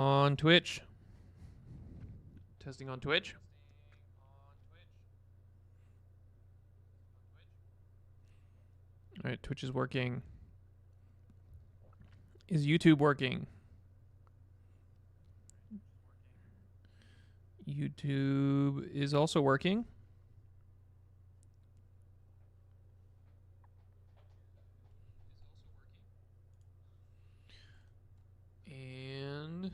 On Twitch. Testing on Twitch. All right, Twitch is working. Is YouTube working? YouTube is also working. And I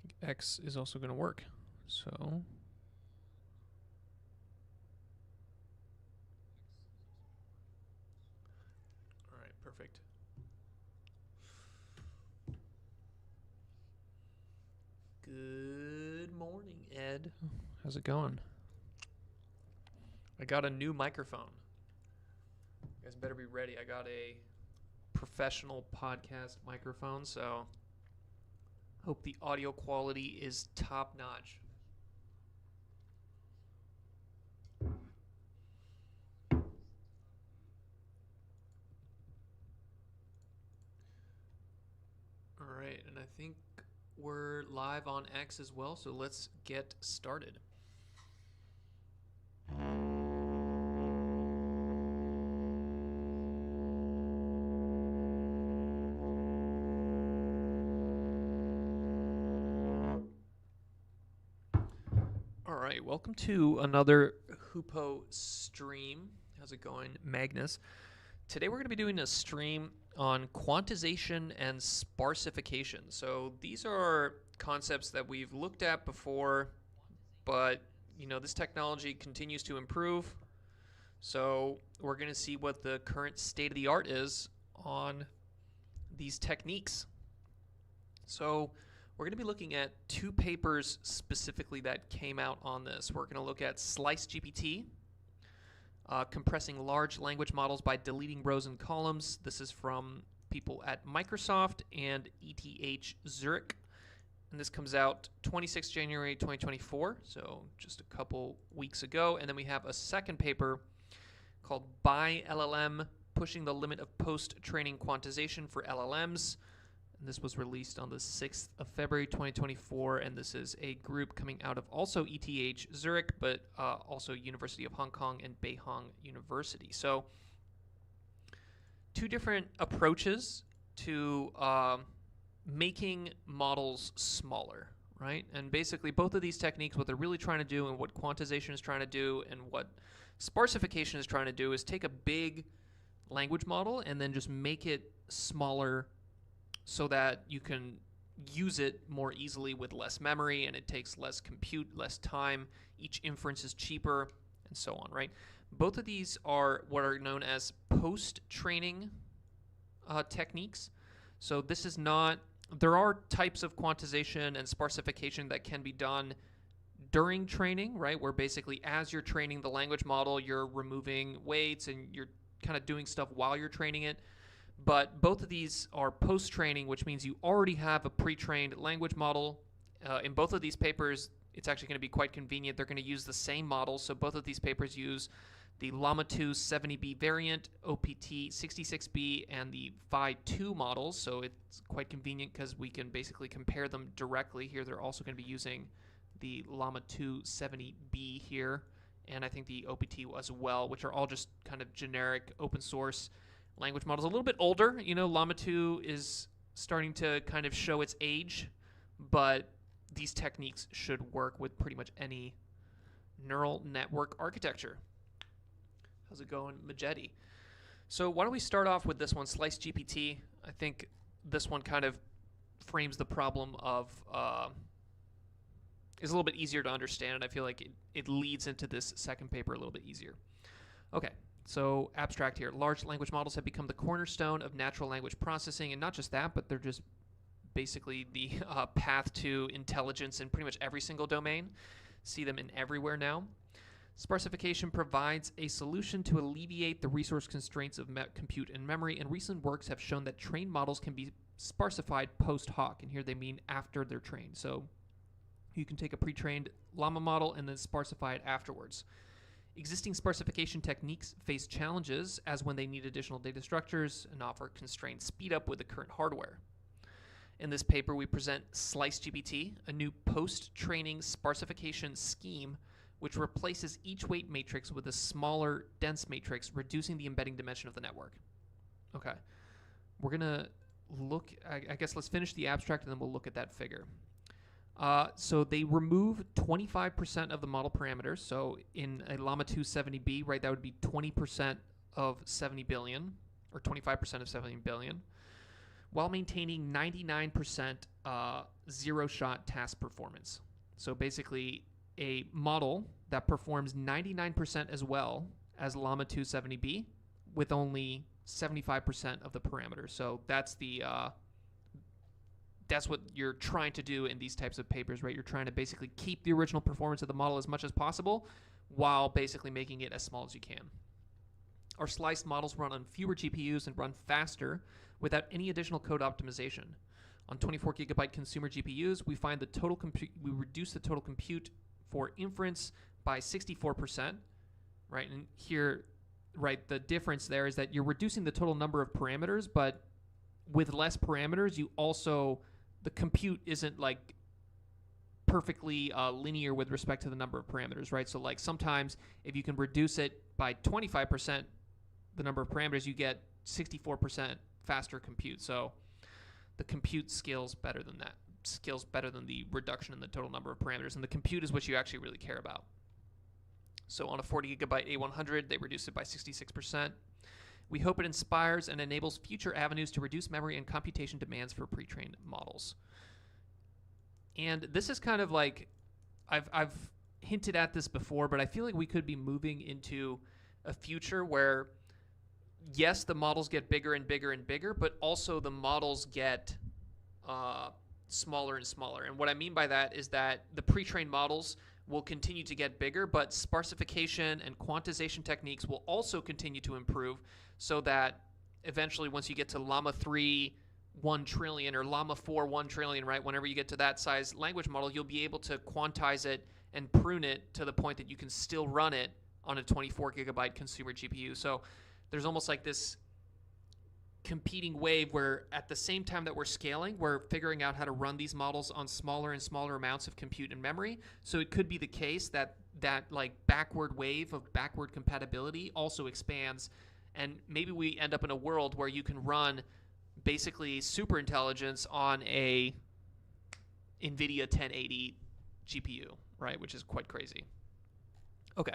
think X is also going to work. So all right, perfect. Good morning, Ed. How's it going? I got a new microphone. You guys better be ready. I got a professional podcast microphone, so hope the audio quality is top notch. All right, and I think we're live on X as well, so let's get started. All right, welcome to another Hoopo stream. How's it going, Magnus? Today we're going to be doing a stream on quantization and sparsification. So these are concepts that we've looked at before, but this technology continues to improve. So we're going to see what the current state of the art is on these techniques. So we're going to be looking at two papers specifically that came out on this. We're going to look at Slice GPT, compressing large language models by deleting rows and columns. This is from people at Microsoft and ETH Zurich. And this comes out 26 January 2024, so just a couple weeks ago. And then we have a second paper called By LLM, Pushing the Limit of Post-Training Quantization for LLMs. And this was released on the 6th of February 2024, and this is a group coming out of also ETH Zurich, but also University of Hong Kong and Beihang University. So two different approaches to making models smaller, right? And basically both of these techniques, what they're really trying to do and what quantization is trying to do and what sparsification is trying to do is take a big language model and then just make it smaller so that you can use it more easily with less memory, and it takes less compute, less time. Each inference is cheaper, and so on, right? Both of these are what are known as post-training techniques. So this is not, there are types of quantization and sparsification that can be done during training, right? Where basically as you're training the language model, you're removing weights and you're kind of doing stuff while you're training it. But both of these are post-training, which means you already have a pre-trained language model. In both of these papers, it's actually going to be quite convenient. They're going to use the same model. So both of these papers use the Llama 2 70B variant, OPT 66B, and the Phi 2 models. So it's quite convenient because we can basically compare them directly. Here they're also going to be using the Llama 2 70B here, and I think the OPT as well, which are all just kind of generic open source language models. A little bit older, Llama 2 is starting to kind of show its age, but these techniques should work with pretty much any neural network architecture. How's it going, Majetti? So why don't we start off with this one, Slice GPT. I think this one kind of frames the problem of is a little bit easier to understand, and I feel like it leads into this second paper a little bit easier. Okay, so abstract here. Large language models have become the cornerstone of natural language processing, and not just that, but they're just basically the path to intelligence in pretty much every single domain. See them in everywhere now. Sparsification provides a solution to alleviate the resource constraints of compute and memory, and recent works have shown that trained models can be sparsified post hoc, and here they mean after they're trained. So you can take a pre-trained llama model and then sparsify it afterwards. Existing sparsification techniques face challenges as when they need additional data structures and offer constrained speed up with the current hardware. In this paper, we present SliceGPT, a new post-training sparsification scheme which replaces each weight matrix with a smaller, dense matrix, reducing the embedding dimension of the network. Okay. We're going to look, I guess let's finish the abstract and then we'll look at that figure. So they remove 25% of the model parameters. So in a Llama 2 70B, right, that would be 20% of 70 billion, or 25% of 70 billion, while maintaining 99% zero-shot task performance. So basically, a model that performs 99% as well as Llama 2 70B with only 75% of the parameters. So that's what you're trying to do in these types of papers, right? You're trying to basically keep the original performance of the model as much as possible while basically making it as small as you can. Our sliced models run on fewer GPUs and run faster without any additional code optimization. On 24 gigabyte consumer GPUs, we find we reduce the total compute for inference by 64%, right? And here, right, the difference there is that you're reducing the total number of parameters, but with less parameters, the compute isn't like perfectly linear with respect to the number of parameters, right? So like sometimes if you can reduce it by 25%, the number of parameters, you get 64% faster compute. So the compute scales better than that. Scales better than the reduction in the total number of parameters, and the compute is what you actually really care about. So on a 40 gigabyte A100, they reduce it by 66%. We hope it inspires and enables future avenues to reduce memory and computation demands for pre-trained models. And this is kind of like, I've hinted at this before, but I feel like we could be moving into a future where, yes, the models get bigger and bigger and bigger, but also the models get smaller and smaller. And what I mean by that is that the pre-trained models will continue to get bigger, but sparsification and quantization techniques will also continue to improve, so that eventually once you get to Llama 3 1 trillion or Llama 4 1 trillion, right, whenever you get to that size language model, you'll be able to quantize it and prune it to the point that you can still run it on a 24 gigabyte consumer GPU. So there's almost like this competing wave where at the same time that we're scaling, we're figuring out how to run these models on smaller and smaller amounts of compute and memory. So it could be the case that like backward wave of backward compatibility also expands, and maybe we end up in a world where you can run basically super intelligence on a NVIDIA 1080 GPU, right, which is quite crazy. Okay.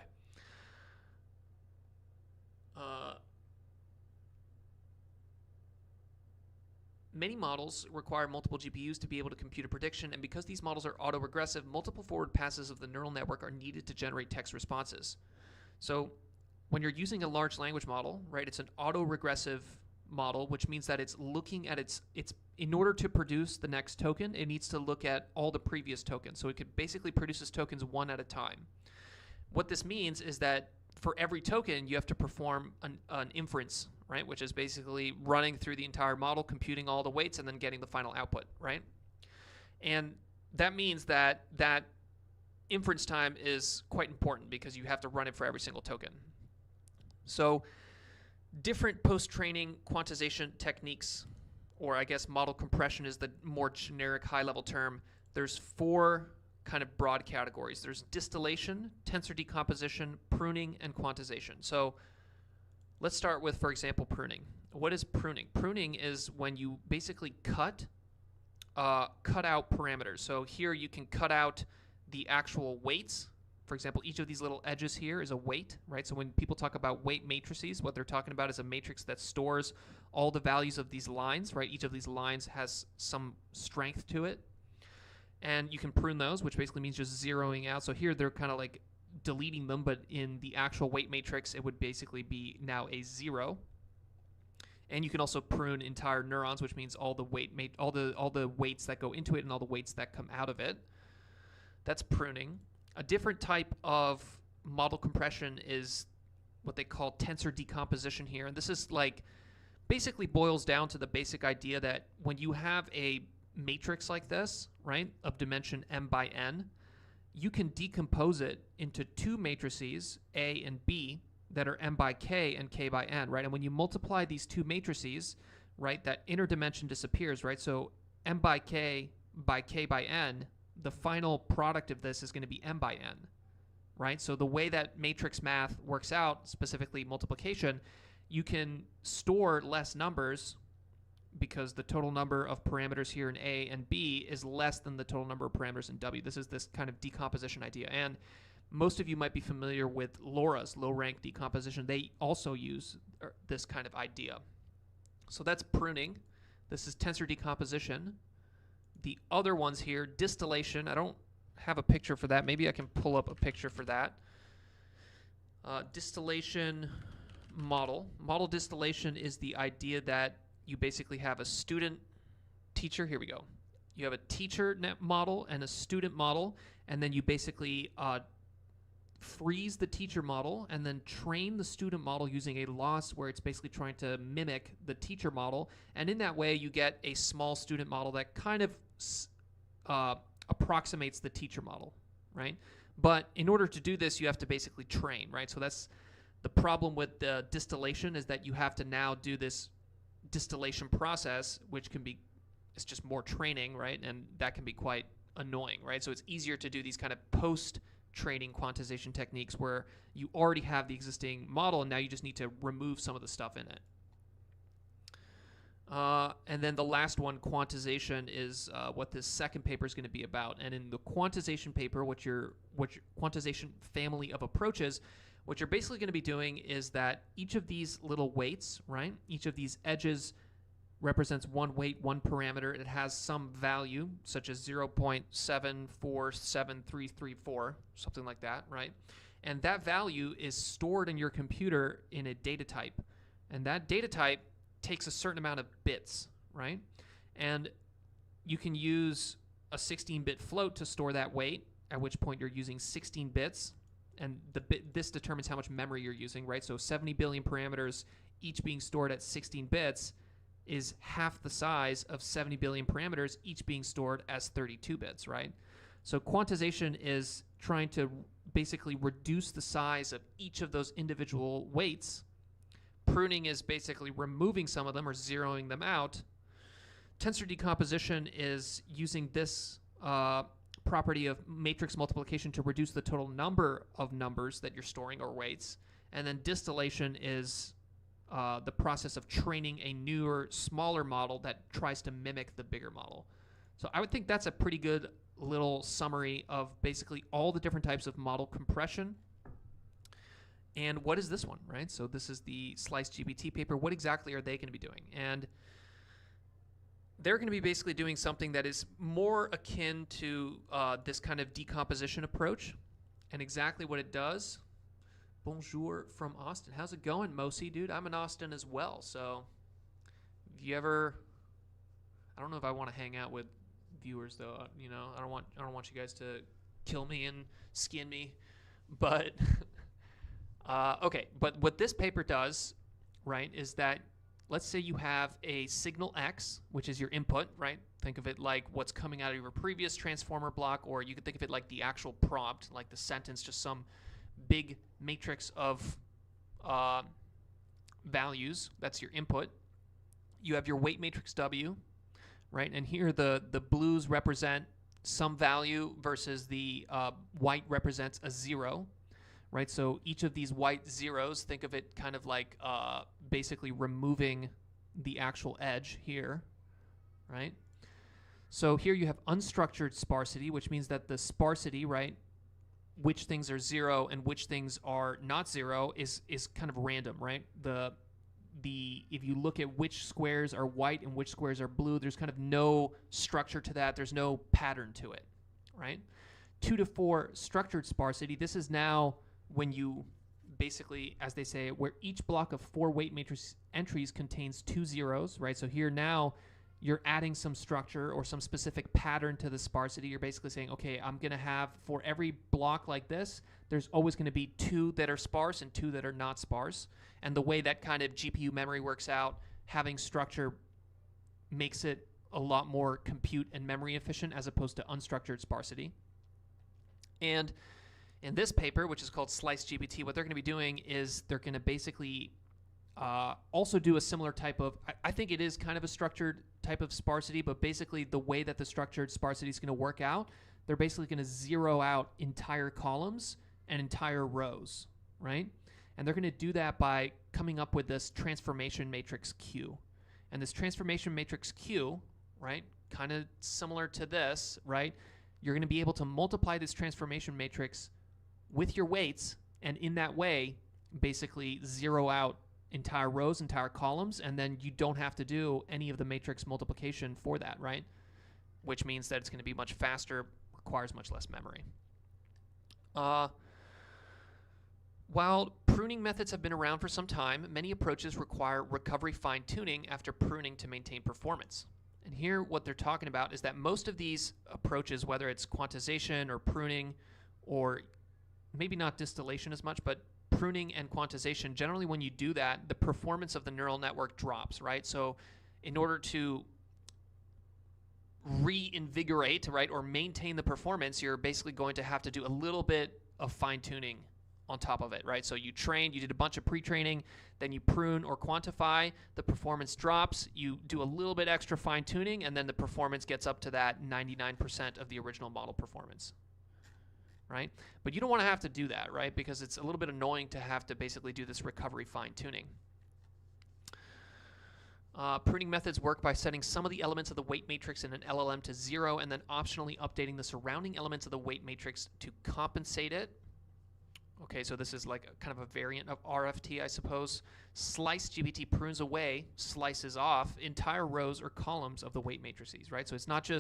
Many models require multiple GPUs to be able to compute a prediction, and because these models are autoregressive, multiple forward passes of the neural network are needed to generate text responses. So when you're using a large language model, right, it's an autoregressive model, which means that it's looking at its in order to produce the next token, it needs to look at all the previous tokens. So it could basically produces tokens one at a time. What this means is that for every token, you have to perform an inference, right, which is basically running through the entire model, computing all the weights, and then getting the final output, right? And that means that that inference time is quite important because you have to run it for every single token. So different post-training quantization techniques, or I guess model compression is the more generic high-level term. There's 4 kind of broad categories. There's distillation, tensor decomposition, pruning, and quantization. So let's start with, for example, pruning. What is pruning? Pruning is when you basically cut out parameters. So here you can cut out the actual weights. For example, each of these little edges here is a weight, right? So when people talk about weight matrices, what they're talking about is a matrix that stores all the values of these lines, right? Each of these lines has some strength to it. And you can prune those, which basically means just zeroing out. So here they're kind of like deleting them, but in the actual weight matrix, it would basically be now a 0. And you can also prune entire neurons, which means all the weights that go into it and all the weights that come out of it. That's pruning. A different type of model compression is what they call tensor decomposition here. And this is like basically boils down to the basic idea that when you have a matrix like this, right, of dimension m by n, you can decompose it into 2 matrices, A and B, that are m by k and k by n, right? And when you multiply these 2 matrices, right, that inner dimension disappears, right? So m by k by n, the final product of this is going to be m by n, right? So the way that matrix math works out, specifically multiplication, you can store less numbers because the total number of parameters here in A and B is less than the total number of parameters in W. This is this kind of decomposition idea. And most of you might be familiar with LoRa's, low-rank decomposition. They also use this kind of idea. So that's pruning. This is tensor decomposition. The other ones here, distillation. I don't have a picture for that. Maybe I can pull up a picture for that. Distillation model. Model distillation is the idea that you basically have a student teacher. Here we go. You have a teacher model and a student model, and then you basically freeze the teacher model and then train the student model using a loss where it's basically trying to mimic the teacher model. And in that way, you get a small student model that kind of approximates the teacher model, right? But in order to do this, you have to basically train, right? So that's the problem with the distillation, is that you have to now do this distillation process, which can be, it's just more training, right? And that can be quite annoying, right? So it's easier to do these kind of post-training quantization techniques where you already have the existing model and now you just need to remove some of the stuff in it. And then the last one, quantization, is what this second paper is going to be about. And in the quantization paper, what your quantization family of approaches, what you're basically going to be doing is that each of these little weights, right, each of these edges represents one weight, one parameter. It has some value, such as 0.747334, something like that, right? And that value is stored in your computer in a data type. And that data type takes a certain amount of bits, right? And you can use a 16-bit float to store that weight, at which point you're using 16 bits. And this determines how much memory you're using, right? So 70 billion parameters, each being stored at 16 bits, is half the size of 70 billion parameters, each being stored as 32 bits, right? So quantization is trying to basically reduce the size of each of those individual weights. Pruning is basically removing some of them or zeroing them out. Tensor decomposition is using this property of matrix multiplication to reduce the total number of numbers that you're storing or weights. And then distillation is the process of training a newer, smaller model that tries to mimic the bigger model. So I would think that's a pretty good little summary of basically all the different types of model compression. And what is this one, right? So this is the SliceGPT paper. What exactly are they going to be doing? And they're going to be basically doing something that is more akin to this kind of decomposition approach. And exactly what it does. Bonjour from Austin. How's it going, Mosi, dude? I'm in Austin as well. So if you ever, I don't know if I want to hang out with viewers though. You know, I don't want you guys to kill me and skin me. But okay. But what this paper does, right, is that let's say you have a signal X, which is your input, right? Think of it like what's coming out of your previous transformer block, or you could think of it like the actual prompt, like the sentence, just some big matrix of values. That's your input. You have your weight matrix W, right? And here the blues represent some value versus the white represents a 0. Right, so each of these white zeros, think of it kind of like basically removing the actual edge here, right? So here you have unstructured sparsity, which means that the sparsity, right, which things are 0 and which things are not 0 is kind of random, right? If you look at which squares are white and which squares are blue, there's kind of no structure to that. There's no pattern to it, right? 2 to 4 structured sparsity. This is now when you basically, as they say, where each block of 4 weight matrix entries contains 2 zeros, right? So here now you're adding some structure or some specific pattern to the sparsity. You're basically saying, okay, I'm going to have, for every block like this, there's always going to be 2 that are sparse and 2 that are not sparse. And the way that kind of GPU memory works out, having structure makes it a lot more compute and memory efficient as opposed to unstructured sparsity. And in this paper, which is called SliceGPT, what they're going to be doing is they're going to basically also do a similar type of, I think it is kind of a structured type of sparsity, but basically the way that the structured sparsity is going to work out, they're basically going to zero out entire columns and entire rows, right? And they're going to do that by coming up with this transformation matrix Q. And this transformation matrix Q, right, kind of similar to this, right? You're going to be able to multiply this transformation matrix with your weights, and in that way, basically zero out entire rows, entire columns, and then you don't have to do any of the matrix multiplication for that, right? Which means that it's going to be much faster, requires much less memory. While pruning methods have been around for some time, many approaches require recovery fine-tuning after pruning to maintain performance. And here what they're talking about is that most of these approaches, whether it's quantization or pruning, or maybe not distillation as much, but pruning and quantization, generally when you do that, the performance of the neural network drops, right? So in order to reinvigorate, right, or maintain the performance, you're basically going to have to do a little bit of fine-tuning on top of it, right? So you trained, you did a bunch of pre-training, then you prune or quantify, the performance drops, you do a little bit extra fine-tuning, and then the performance gets up to that 99% of the original model performance, right? But you don't want to have to do that, right? Because it's a little bit annoying to have to basically do this recovery fine-tuning. Pruning methods work by setting some of the elements of the weight matrix in an LLM to 0 and then optionally updating the surrounding elements of the weight matrix to compensate it. Okay, so this is like a kind of a variant of RFT, I suppose. Slice GPT prunes away, slices off entire rows or columns of the weight matrices, right? So it's not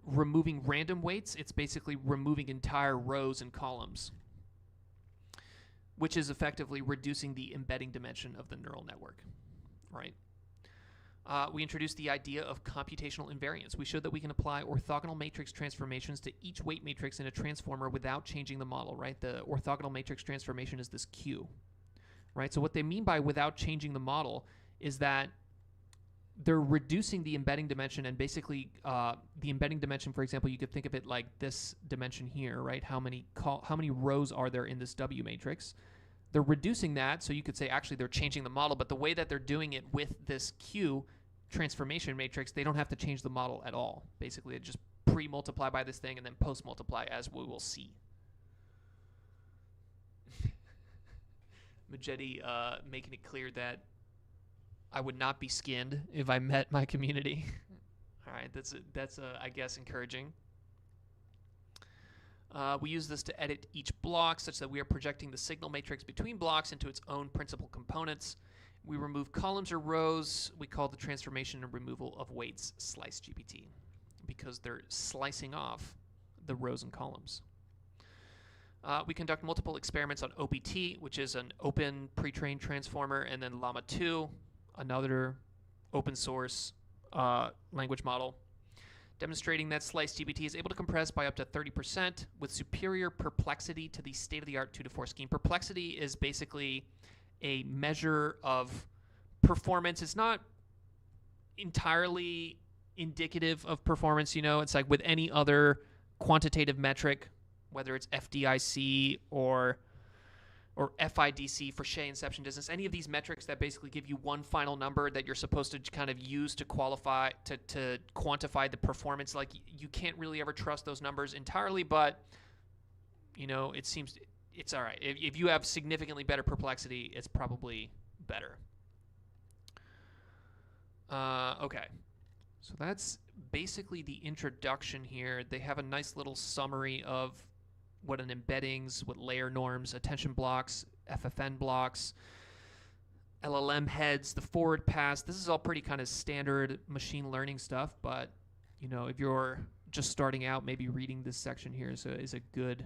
removing random weights, it's basically removing entire rows and columns, which is effectively reducing the embedding dimension of the neural network, right? We introduced the idea of computational invariance. We showed that we can apply orthogonal matrix transformations to each weight matrix in a transformer without changing the model, right? The orthogonal matrix transformation is this Q, right? So what they mean by without changing the model is that they're reducing the embedding dimension, and basically the embedding dimension, for example, you could think of it like this dimension here, right? How many rows are there in this W matrix? They're reducing that, so you could say actually they're changing the model, but the way that they're doing it with this Q transformation matrix, they don't have to change the model at all. Basically, they just pre-multiply by this thing and then post-multiply, as we will see. Majetti making it clear that I would not be skinned if I met my community. All right, that's I guess, encouraging. We use this to edit each block such that we are projecting the signal matrix between blocks into its own principal components. We remove columns or rows. We call the transformation and removal of weights slice GPT because they're slicing off the rows and columns. We conduct multiple experiments on OPT, which is an open pre-trained transformer, and then Llama 2, another open source language model, demonstrating that Slice GPT is able to compress by up to 30% with superior perplexity to the state-of-the-art 2-to-4 scheme. Perplexity is basically a measure of performance. It's not entirely indicative of performance, you know. It's like with any other quantitative metric, whether it's FDIC or FIDC for Shea inception distance, any of these metrics that basically give you one final number that you're supposed to kind of use to qualify, to quantify the performance. Like, you can't really ever trust those numbers entirely, but, you know, it seems it's all right. If you have significantly better perplexity, it's probably better. Okay. So that's basically the introduction here. They have a nice little summary of what an embeddings, what layer norms, attention blocks, FFN blocks, LLM heads, the forward pass. This is all pretty kind of standard machine learning stuff, but, you know, if you're just starting out, maybe reading this section here is a good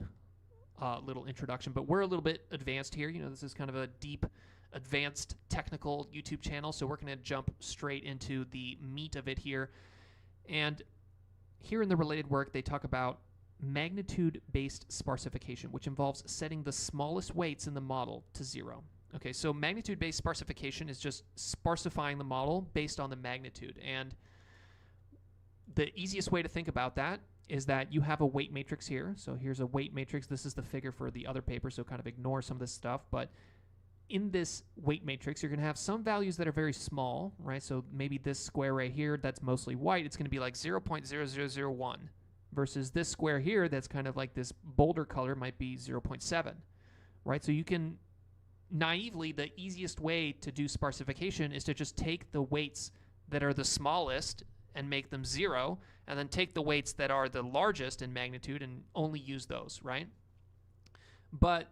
little introduction. But we're a little bit advanced here. You know, this is kind of a deep, advanced technical YouTube channel, so we're going to jump straight into the meat of it here. And here in the related work, they talk about magnitude-based sparsification, which involves setting the smallest weights in the model to 0. Okay, so magnitude-based sparsification is just sparsifying the model based on the magnitude. And the easiest way to think about that is that you have a weight matrix here. So here's a weight matrix. This is the figure for the other paper, so kind of ignore some of this stuff. But in this weight matrix, you're going to have some values that are very small, right? So maybe this square right here that's mostly white, it's going to be like 0.0001 versus this square here that's kind of like this bolder color might be 0.7, right? So you can naively, the easiest way to do sparsification is to just take the weights that are the smallest and make them 0, and then take the weights that are the largest in magnitude and only use those, right? But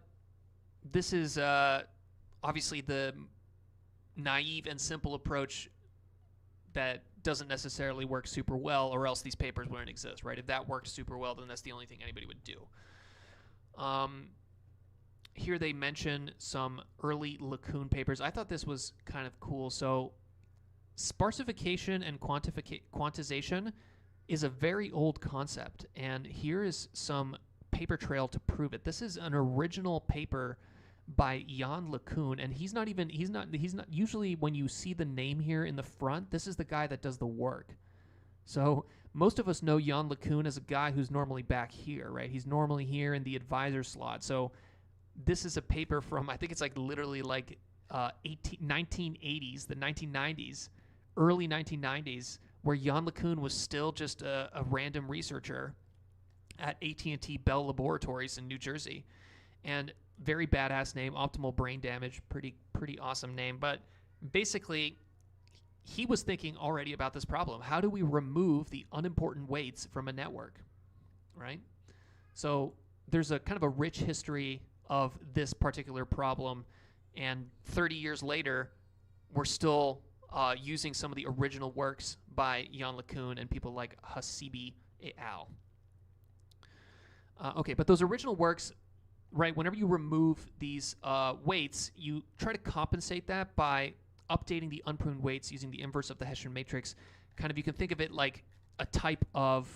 this is obviously the naive and simple approach that doesn't necessarily work super well, or else these papers wouldn't exist, right? If that worked super well, then that's the only thing anybody would do. Here they mention some early LeCun papers. I thought this was kind of cool. So sparsification and quantization is a very old concept, and here is some paper trail to prove it. This is an original paper by Jan LeCun, and he's not usually when you see the name here in the front, this is the guy that does the work. So most of us know Jan LeCun as a guy who's normally back here, right? He's normally here in the advisor slot. So this is a paper from, I think it's like literally like 1980s, the 1990s, early 1990s, where Jan LeCun was still just a random researcher at AT&T Bell Laboratories in New Jersey. And very badass name, optimal brain damage, pretty awesome name. But basically, he was thinking already about this problem. How do we remove the unimportant weights from a network, right? So there's a kind of a rich history of this particular problem, and 30 years later, we're still using some of the original works by Jan LeCun and people like Hasibi et al. Okay, but those original works, right, whenever you remove these weights, you try to compensate that by updating the unpruned weights using the inverse of the Hessian matrix. Kind of, you can think of it like a type of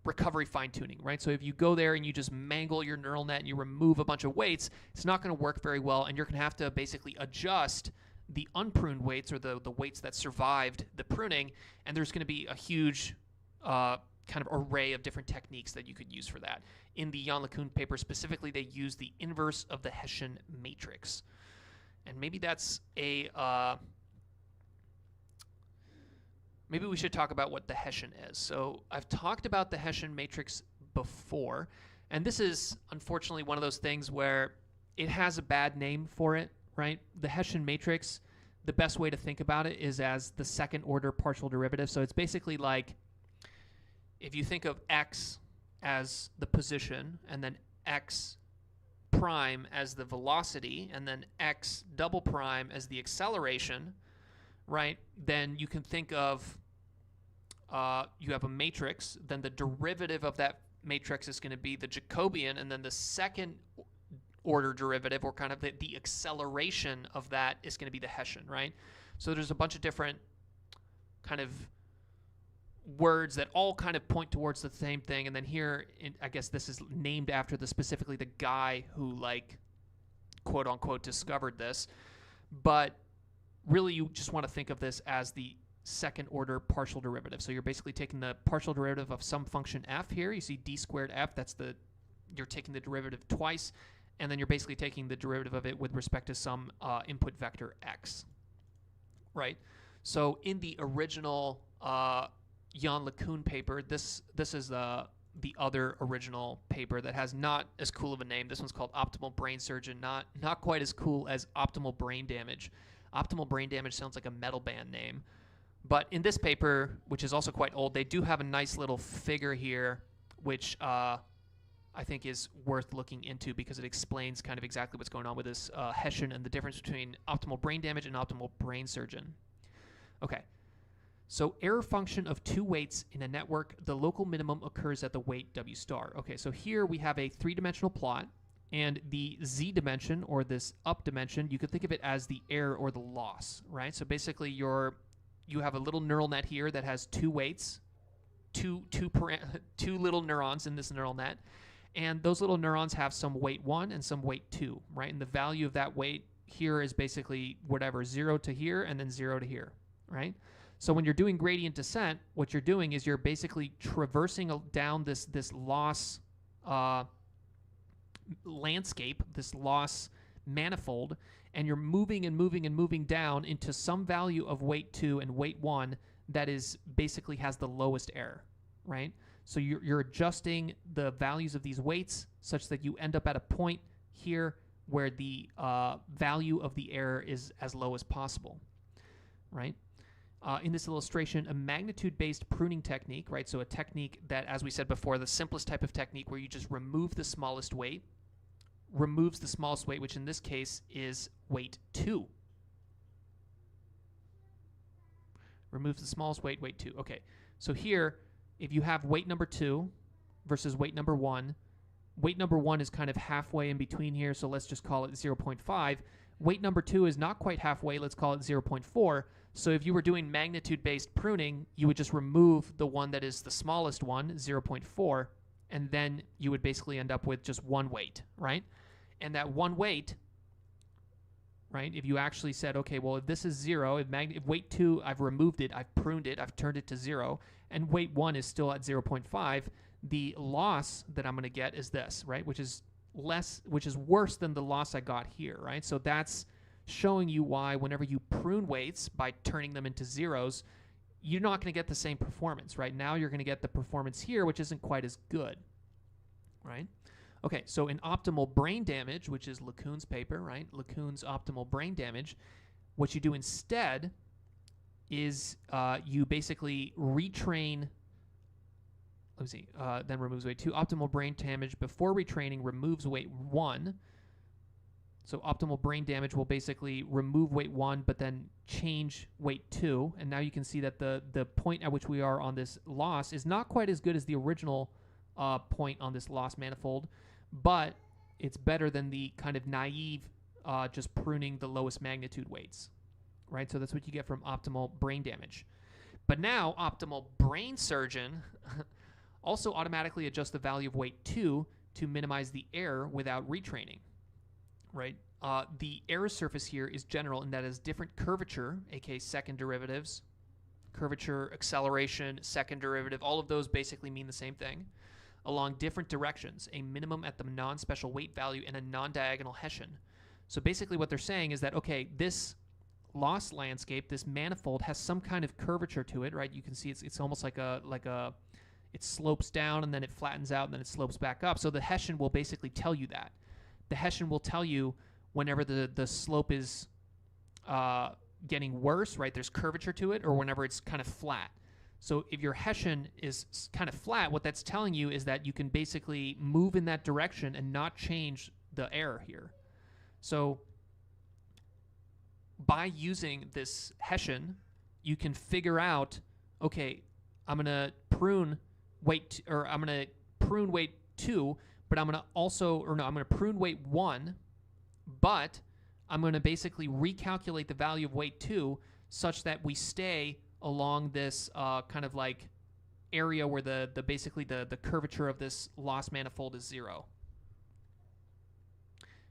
recovery fine-tuning, right? So if you go there and you just mangle your neural net and you remove a bunch of weights, it's not going to work very well, and you're going to have to basically adjust the unpruned weights, or the weights that survived the pruning, and there's going to be a huge kind of array of different techniques that you could use for that. In the Jan LeCun paper specifically, they use the inverse of the Hessian matrix. And maybe that's a maybe we should talk about what the Hessian is. So I've talked about the Hessian matrix before, and this is unfortunately one of those things where it has a bad name for it, right? The Hessian matrix, the best way to think about it is as the second order partial derivative. So it's basically like if you think of x as the position, and then x prime as the velocity, and then x double prime as the acceleration, right? Then you can think of you have a matrix, then the derivative of that matrix is going to be the Jacobian, and then the second order derivative, or kind of the acceleration of that, is going to be the Hessian, right? So there's a bunch of different kind of words that all kind of point towards the same thing, and then here, I guess this is named after specifically the guy who, like, quote unquote discovered this, but really you just want to think of this as the second order partial derivative. So you're basically taking the partial derivative of some function f here. You see d squared f, you're taking the derivative twice, and then you're basically taking the derivative of it with respect to some input vector x, right? So in the original Jan LeCun paper, this is the other original paper that has not as cool of a name. This one's called Optimal Brain Surgeon, not quite as cool as Optimal Brain Damage. Optimal Brain Damage sounds like a metal band name. But in this paper, which is also quite old, they do have a nice little figure here, which I think is worth looking into because it explains kind of exactly what's going on with this Hessian and the difference between optimal brain damage and optimal brain surgeon. Okay. So error function of two weights in a network, the local minimum occurs at the weight W star. Okay, so here we have a three-dimensional plot, and the z dimension, or this up dimension, you could think of it as the error or the loss, right? So basically you have a little neural net here that has two weights, two little neurons in this neural net, and those little neurons have some weight 1 and some weight 2, right? And the value of that weight here is basically whatever, 0 to here and then 0 to here, right? So when you're doing gradient descent, what you're doing is you're basically traversing down this loss landscape, this loss manifold, and you're moving and moving and moving down into some value of weight 2 and weight 1 that is basically has the lowest error, right? So you're adjusting the values of these weights such that you end up at a point here where the value of the error is as low as possible, right? In this illustration, a magnitude-based pruning technique, right? So a technique that, as we said before, the simplest type of technique where you just remove the smallest weight, removes the smallest weight, which in this case is weight 2. Removes the smallest weight, weight 2. Okay, so here, if you have weight number 2 versus weight number 1, weight number 1 is kind of halfway in between here, so let's just call it 0.5. Weight number 2 is not quite halfway, let's call it 0.4. So if you were doing magnitude-based pruning, you would just remove the one that is the smallest one, 0.4, and then you would basically end up with just one weight, right? And that one weight, right, if you actually said, okay, well, if this is 0, if weight 2, I've removed it, I've pruned it, I've turned it to 0, and weight 1 is still at 0.5, the loss that I'm going to get is this, right, which is worse than the loss I got here, right? So that's showing you why whenever you prune weights by turning them into zeros, you're not going to get the same performance, right? Now you're going to get the performance here, which isn't quite as good, right? Okay, so in optimal brain damage, which is LeCun's paper, right? LeCun's optimal brain damage, what you do instead is you basically retrain, let's see, then removes weight 2. Optimal brain damage before retraining removes weight 1. So optimal brain damage will basically remove weight 1, but then change weight 2. And now you can see that the point at which we are on this loss is not quite as good as the original point on this loss manifold, but it's better than the kind of naive just pruning the lowest magnitude weights, right? So that's what you get from optimal brain damage. But now optimal brain surgeon also automatically adjusts the value of weight 2 to minimize the error without retraining. Right? The error surface here is general in that it has different curvature, aka second derivatives. Curvature, acceleration, second derivative, all of those basically mean the same thing. Along different directions, a minimum at the non-special weight value and a non-diagonal Hessian. So basically what they're saying is that, okay, this loss landscape, this manifold has some kind of curvature to it, right? You can see it's almost like it slopes down and then it flattens out and then it slopes back up. So the Hessian will basically tell you that. The Hessian will tell you whenever the slope is getting worse, right? There's curvature to it, or whenever it's kind of flat. So if your Hessian is kind of flat, what that's telling you is that you can basically move in that direction and not change the error here. So by using this Hessian, you can figure out, okay, I'm going to prune weight, or I'm going to prune weight 2, but I'm going to also, or no, I'm going to prune weight 1, but I'm going to basically recalculate the value of weight 2 such that we stay along this kind of like area where the basically the curvature of this loss manifold is 0.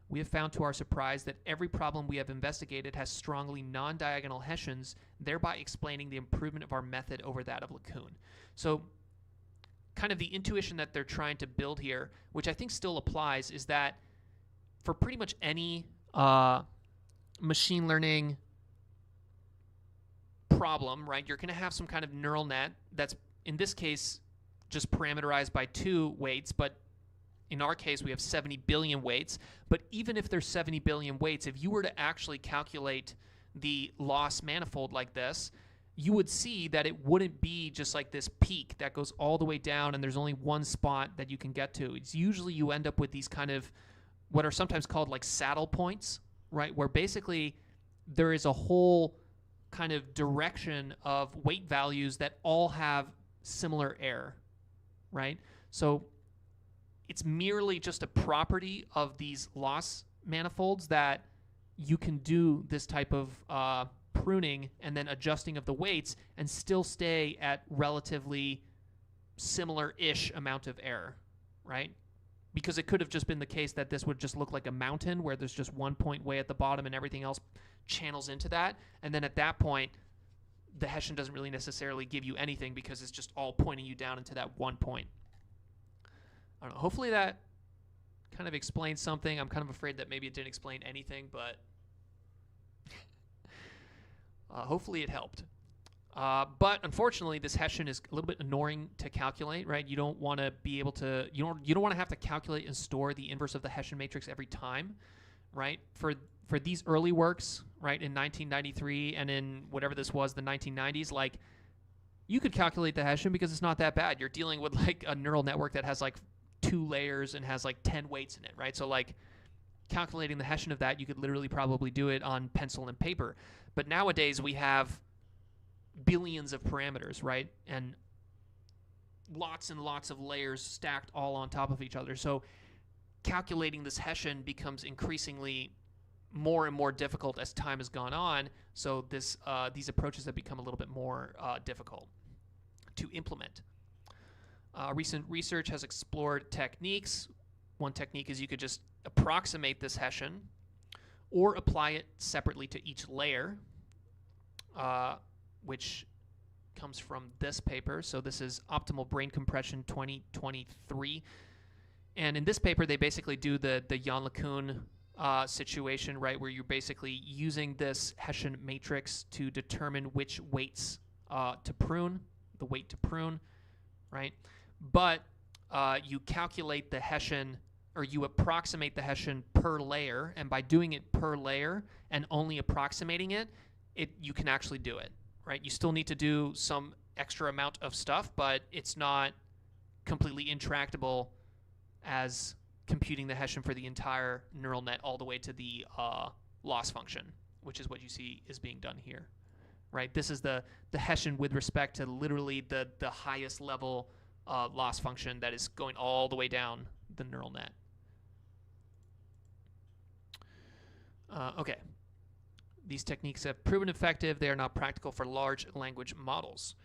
We have found to our surprise that every problem we have investigated has strongly non-diagonal Hessians, thereby explaining the improvement of our method over that of LeCun. So kind of the intuition that they're trying to build here, which I think still applies, is that for pretty much any machine learning problem, right, you're going to have some kind of neural net that's, in this case, just parameterized by 2 weights, but in our case, we have 70 billion weights. But even if there's 70 billion weights, if you were to actually calculate the loss manifold like this, you would see that it wouldn't be just like this peak that goes all the way down and there's only one spot that you can get to. It's usually you end up with these kind of what are sometimes called like saddle points, right, where basically there is a whole kind of direction of weight values that all have similar error, right? So it's merely just a property of these loss manifolds that you can do this type of pruning and then adjusting of the weights and still stay at relatively similar-ish amount of error, right? Because it could have just been the case that this would just look like a mountain where there's just one point way at the bottom and everything else channels into that. And then at that point, the Hessian doesn't really necessarily give you anything because it's just all pointing you down into that one point. I don't know. Hopefully that kind of explains something. I'm kind of afraid that maybe it didn't explain anything, but hopefully it helped. But unfortunately, this Hessian is a little bit annoying to calculate, right? You don't want to be able to, you don't want to have to calculate and store the inverse of the Hessian matrix every time, right? For these early works, right, in 1993 and in whatever this was, the 1990s, like, you could calculate the Hessian because it's not that bad. You're dealing with like a neural network that has like 2 layers and has like 10 weights in it, right? So like calculating the Hessian of that, you could literally probably do it on pencil and paper. But nowadays we have billions of parameters, right? And lots and lots of layers stacked all on top of each other. So calculating this Hessian becomes increasingly more and more difficult as time has gone on. So these approaches have become a little bit more difficult to implement. Recent research has explored techniques. One technique is you could just approximate this Hessian or apply it separately to each layer, which comes from this paper. So this is Optimal Brain Compression 2023. And in this paper, they basically do the Jan LeCun situation, right, where you're basically using this Hessian matrix to determine which weights to prune, the weight to prune, right? But you calculate the Hessian, or you approximate the Hessian per layer, and by doing it per layer and only approximating it, you can actually do it, right? You still need to do some extra amount of stuff, but it's not completely intractable as computing the Hessian for the entire neural net all the way to the loss function, which is what you see is being done here, right? This is the Hessian with respect to literally the highest level loss function that is going all the way down the neural net. Okay. These techniques have proven effective. They are not practical for large language models.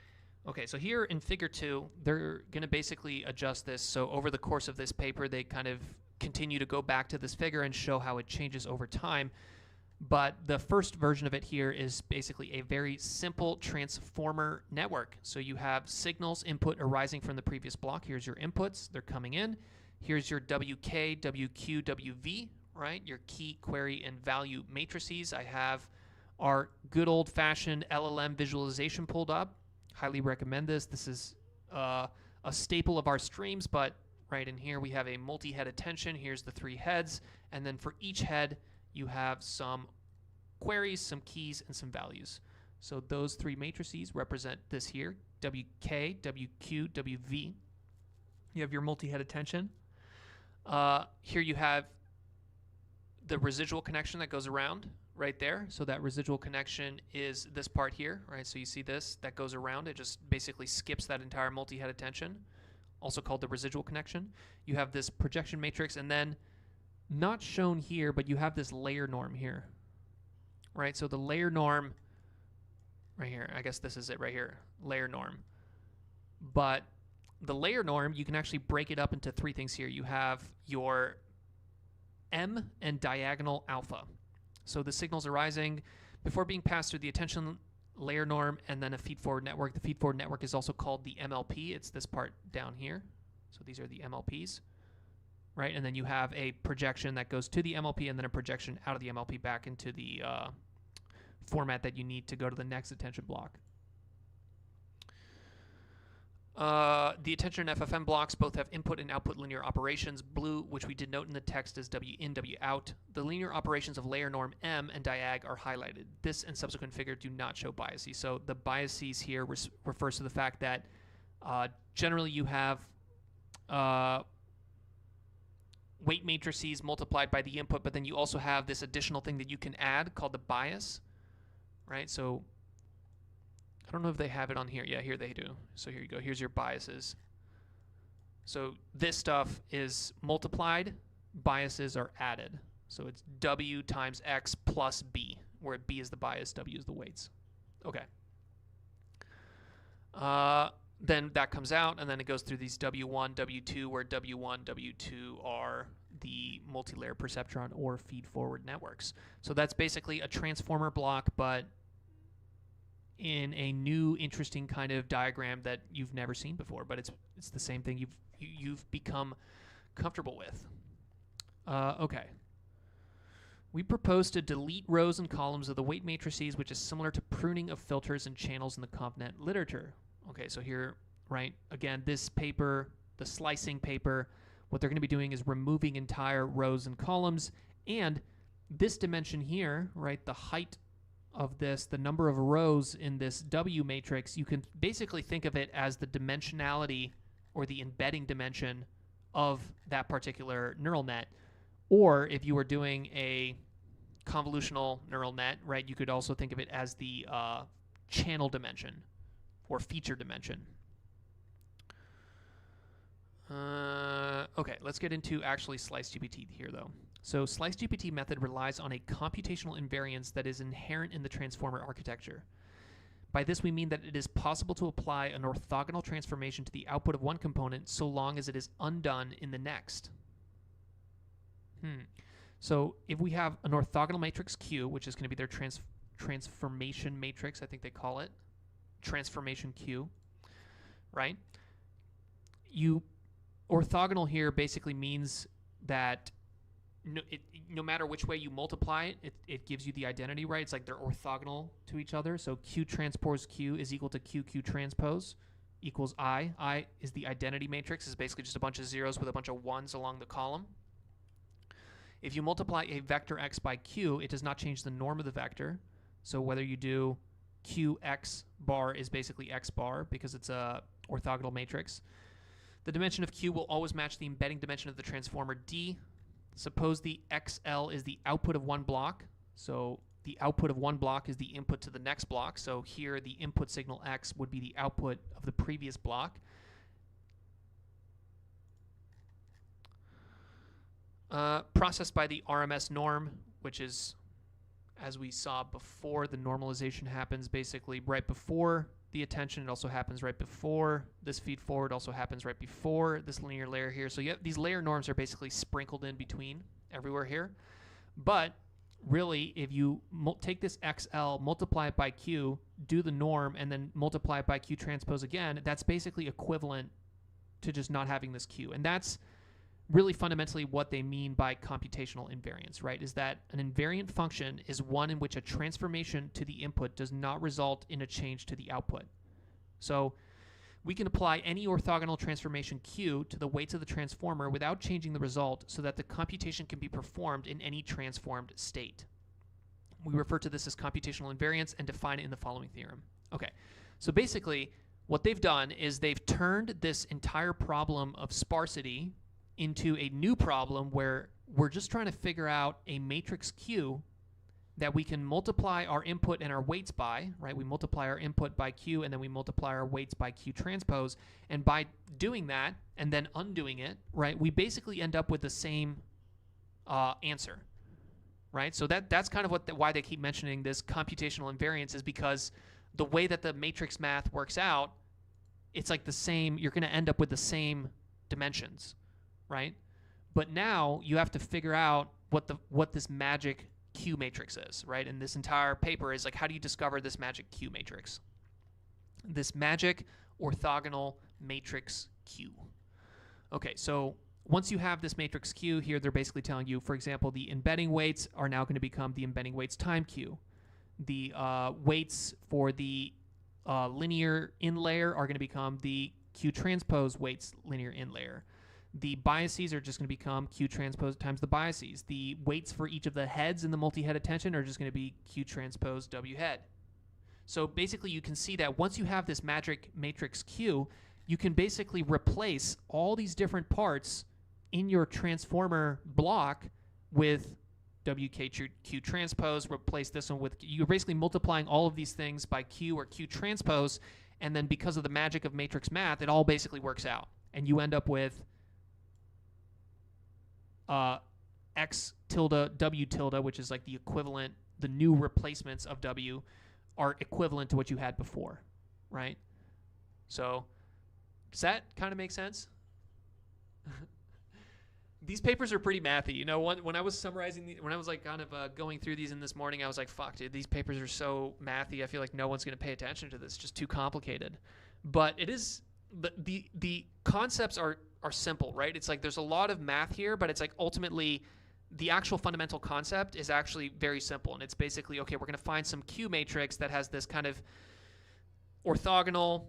Okay, so here in figure 2, they're going to basically adjust this. So over the course of this paper, they kind of continue to go back to this figure and show how it changes over time. But the first version of it here is basically a very simple transformer network. So you have signals input arising from the previous block. Here's your inputs. They're coming in. Here's your WK, WQ, WV, right? Your key, query, and value matrices. I have our good old-fashioned LLM visualization pulled up. Highly recommend this. This is a staple of our streams, but right in here we have a multi-head attention. Here's the 3 heads, and then for each head you have some queries, some keys, and some values. So those 3 matrices represent this here, WK, WQ, WV. You have your multi-head attention. Here you have the residual connection that goes around right there. So that residual connection is this part here, right? So you see this, that goes around. It just basically skips that entire multi-head attention, also called the residual connection. You have this projection matrix, and then not shown here, but you have this layer norm here, right? So the layer norm right here, I guess this is it right here, layer norm. But the layer norm, you can actually break it up into 3 things here. You have your M and diagonal alpha. So the signals arising before being passed through the attention layer norm and then a feed-forward network. The feed-forward network is also called the MLP. It's this part down here. So these are the MLPs, right? And then you have a projection that goes to the MLP and then a projection out of the MLP back into the format that you need to go to the next attention block. The attention and FFM blocks both have input and output linear operations. Blue, which we did note in the text, is W in, W out. The linear operations of layer norm M and diag are highlighted. This and subsequent figure do not show biases. So the biases here refers to the fact that generally you have weight matrices multiplied by the input, but then you also have this additional thing that you can add called the bias, right? So I don't know if they have it on here. Yeah, here they do. So here you go. Here's your biases. So this stuff is multiplied. Biases are added. So it's W times X plus B, where B is the bias, W is the weights. Okay. Then that comes out, and then it goes through these W1, W2, where W1, W2 are the multi-layer perceptron or feed-forward networks. So that's basically a transformer block, but in a new, interesting kind of diagram that you've never seen before, but it's the same thing you've become comfortable with. Okay. We propose to delete rows and columns of the weight matrices, which is similar to pruning of filters and channels in the ConvNet literature. Okay, so here, right, again, this paper, the slicing paper, what they're going to be doing is removing entire rows and columns, and this dimension here, right, the height of this, the number of rows in this W matrix, you can basically think of it as the dimensionality or the embedding dimension of that particular neural net. Or if you were doing a convolutional neural net, right, you could also think of it as the channel dimension or feature dimension. Okay, let's get into actually SliceGPT here, though. So SliceGPT method relies on a computational invariance that is inherent in the transformer architecture. By this we mean that it is possible to apply an orthogonal transformation to the output of one component so long as it is undone in the next. So if we have an orthogonal matrix Q, which is going to be their transformation matrix, I think they call it, transformation Q, right? Orthogonal here basically means that no matter which way you multiply it, it gives you the identity, right? It's like they're orthogonal to each other. So Q transpose Q is equal to QQ transpose equals I. I is the identity matrix. It's basically just a bunch of zeros with a bunch of ones along the column. If you multiply a vector x by q, it does not change the norm of the vector. So whether you do qx bar is basically x bar because it's a orthogonal matrix. The dimension of q will always match the embedding dimension of the transformer D. Suppose the XL is the output of one block. So the output of one block is the input to the next block. So here the input signal X would be the output of the previous block. Processed by the RMS norm, which is, as we saw before, the normalization happens basically right before the attention. It also happens right before this feed forward, also happens right before this linear layer here. So these layer norms are basically sprinkled in between everywhere here. But really, if you take this XL, multiply it by Q, do the norm, and then multiply it by Q transpose again, that's basically equivalent to just not having this Q. And that's really fundamentally what they mean by computational invariance, right? Is that an invariant function is one in which a transformation to the input does not result in a change to the output. So we can apply any orthogonal transformation Q to the weights of the transformer without changing the result so that the computation can be performed in any transformed state. We refer to this as computational invariance and define it in the following theorem. Okay, so basically what they've done is they've turned this entire problem of sparsity into a new problem where we're just trying to figure out a matrix Q that we can multiply our input and our weights by, right? We multiply our input by Q and then we multiply our weights by Q transpose. And by doing that and then undoing it, right, we basically end up with the same answer, right? So that's kind of why they keep mentioning this computational invariance, is because the way that the matrix math works out, it's like the same, you're going to end up with the same dimensions, right? But now you have to figure out what this magic Q matrix is, right? And this entire paper is like, how do you discover this magic Q matrix? This magic orthogonal matrix Q. Okay, so once you have this matrix Q here, they're basically telling you, for example, the embedding weights are now going to become the embedding weights time Q. The weights for the linear in layer are going to become the Q transpose weights linear in layer. The biases are just going to become Q transpose times the biases. The weights for each of the heads in the multi-head attention are just going to be Q transpose W head. So basically you can see that once you have this magic matrix Q, you can basically replace all these different parts in your transformer block with WK transpose, replace this one with, you're basically multiplying all of these things by Q or Q transpose, and then because of the magic of matrix math, it all basically works out. And you end up with X tilde, W tilde, which is like the equivalent, the new replacements of W are equivalent to what you had before, right? So does that kind of make sense? these papers are pretty mathy. You know, when I was summarizing, when I was like kind of going through these in this morning, I was like, fuck, dude, these papers are so mathy. I feel like no one's going to pay attention to this. It's just too complicated. But it is, the concepts are simple, right? It's like there's a lot of math here, but it's like ultimately the actual fundamental concept is actually very simple. And it's basically, okay, we're going to find some Q matrix that has this kind of orthogonal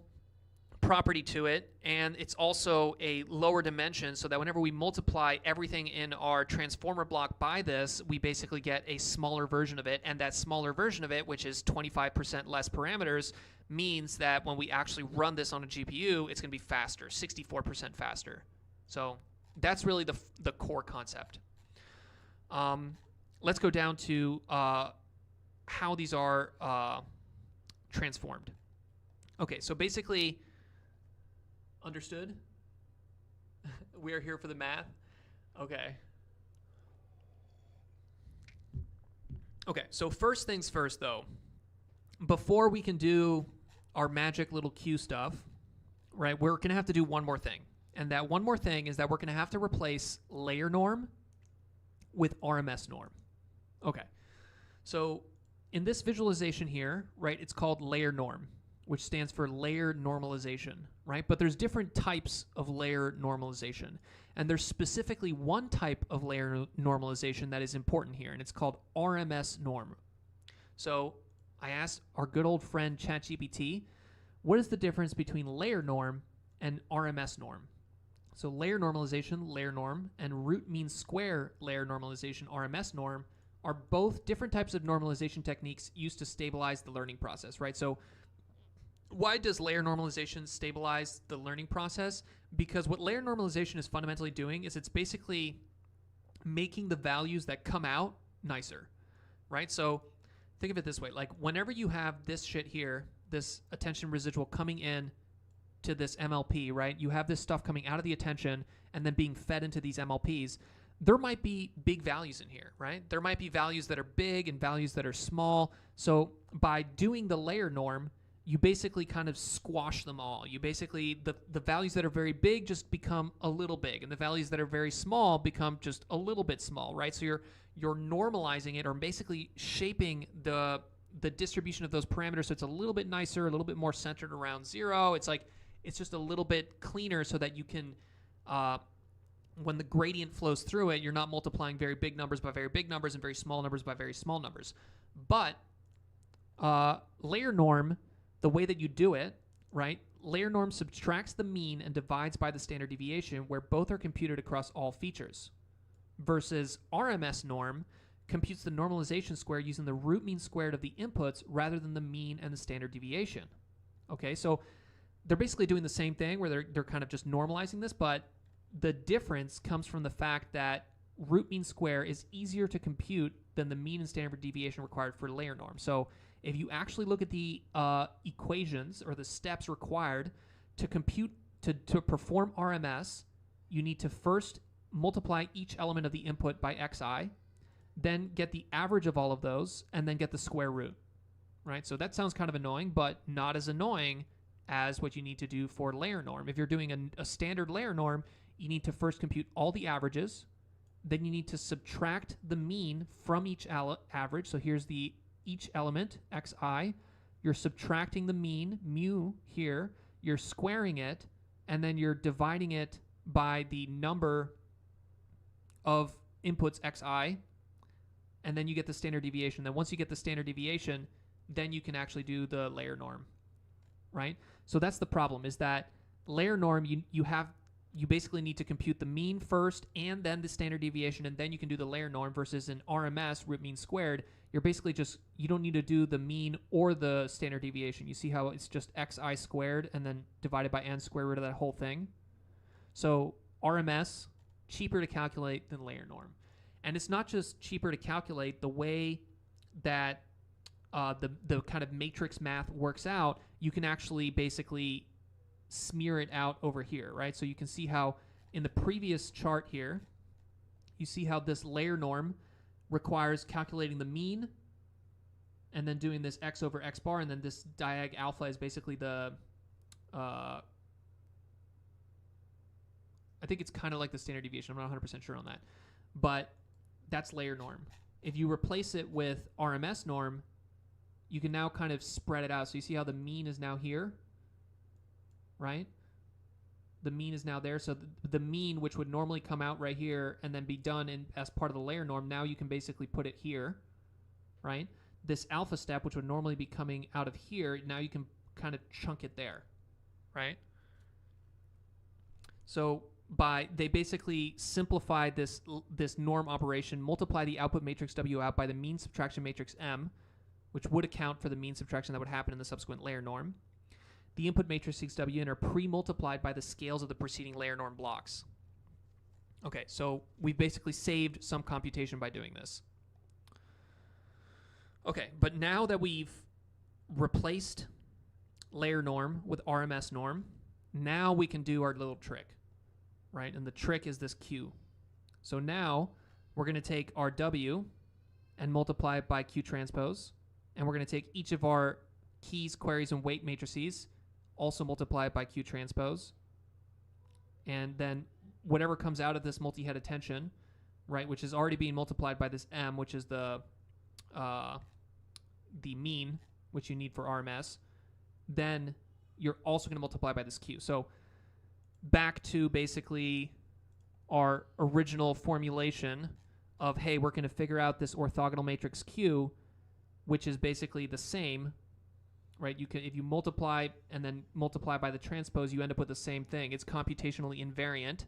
property to it, and it's also a lower dimension, so that whenever we multiply everything in our transformer block by this, we basically get a smaller version of it, and that smaller version of it, which is 25% less parameters, means that when we actually run this on a GPU, it's going to be faster, 64% faster. So that's really the core concept. Let's go down to how these are transformed. Okay, so basically, understood? We are here for the math? Okay. Okay, so first things first, though. Before we can do our magic little Q stuff, right, we're going to have to do one more thing. And that one more thing is that we're going to have to replace layer norm with RMS norm. Okay. So in this visualization here, right, it's called layer norm, which stands for layer normalization, right? But there's different types of layer normalization. And there's specifically one type of layer normalization that is important here, and it's called RMS norm. So I asked our good old friend ChatGPT, what is the difference between layer norm and RMS norm? So layer normalization, layer norm, and root mean square layer normalization, RMS norm, are both different types of normalization techniques used to stabilize the learning process, right? So why does layer normalization stabilize the learning process? Because what layer normalization is fundamentally doing is it's basically making the values that come out nicer, right? So think of it this way. Like whenever you have this shit here, this attention residual coming in to this MLP, right? You have this stuff coming out of the attention and then being fed into these MLPs. There might be big values in here, right? There might be values that are big and values that are small. So by doing the layer norm, you basically kind of squash them all. You basically, the values that are very big just become a little big, and the values that are very small become just a little bit small, right? So you're normalizing it, or basically shaping the distribution of those parameters so it's a little bit nicer, a little bit more centered around 0. It's like, it's just a little bit cleaner so that you can, when the gradient flows through it, you're not multiplying very big numbers by very big numbers and very small numbers by very small numbers. But layer norm, the way that you do it, right? Layer norm subtracts the mean and divides by the standard deviation, where both are computed across all features. Versus RMS norm computes the normalization square using the root mean squared of the inputs rather than the mean and the standard deviation. Okay, so they're basically doing the same thing where they're kind of just normalizing this, but the difference comes from the fact that root mean square is easier to compute than the mean and standard deviation required for layer norm. So if you actually look at the equations or the steps required to compute, to perform RMS, you need to first multiply each element of the input by xi, then get the average of all of those, and then get the square root, right? So that sounds kind of annoying, but not as annoying as what you need to do for layer norm. If you're doing a standard layer norm, you need to first compute all the averages, then you need to subtract the mean from each average. So here's each element, xi, you're subtracting the mean, mu here, you're squaring it, and then you're dividing it by the number of inputs xi, and then you get the standard deviation. Then once you get the standard deviation, then you can actually do the layer norm, right? So that's the problem, is that layer norm, you basically need to compute the mean first and then the standard deviation, and then you can do the layer norm, versus in RMS, root mean squared, you're basically just, you don't need to do the mean or the standard deviation. You see how it's just xi squared and then divided by n, square root of that whole thing? So RMS, cheaper to calculate than layer norm. And it's not just cheaper to calculate, the way that the kind of matrix math works out, you can actually basically smear it out over here, right? So you can see how in the previous chart here, you see how this layer norm requires calculating the mean and then doing this x over x bar, and then this diag alpha is basically the I think it's kind of like the standard deviation. I'm not 100% sure on that. But that's layer norm. If you replace it with RMS norm, you can now kind of spread it out. So you see how the mean is now here, right? The mean is now there. So the mean, which would normally come out right here and then be done as part of the layer norm, now you can basically put it here, right? This alpha step, which would normally be coming out of here, now you can kind of chunk it there, right? So they basically simplified this norm operation, multiply the output matrix W out by the mean subtraction matrix M, which would account for the mean subtraction that would happen in the subsequent layer norm. The input matrices W in are pre-multiplied by the scales of the preceding layer norm blocks. Okay, so we basically saved some computation by doing this. Okay, but now that we've replaced layer norm with RMS norm, now we can do our little trick, right? And the trick is this Q. So now we're going to take our W and multiply it by Q transpose, and we're going to take each of our keys, queries, and weight matrices, also multiply it by Q transpose, and then whatever comes out of this multi-head attention, right, which is already being multiplied by this M, which is the mean, which you need for RMS, then you're also going to multiply by this Q. So back to basically our original formulation of, hey, we're going to figure out this orthogonal matrix Q, which is basically the same, right? You can, if you multiply and then multiply by the transpose, you end up with the same thing. It's computationally invariant.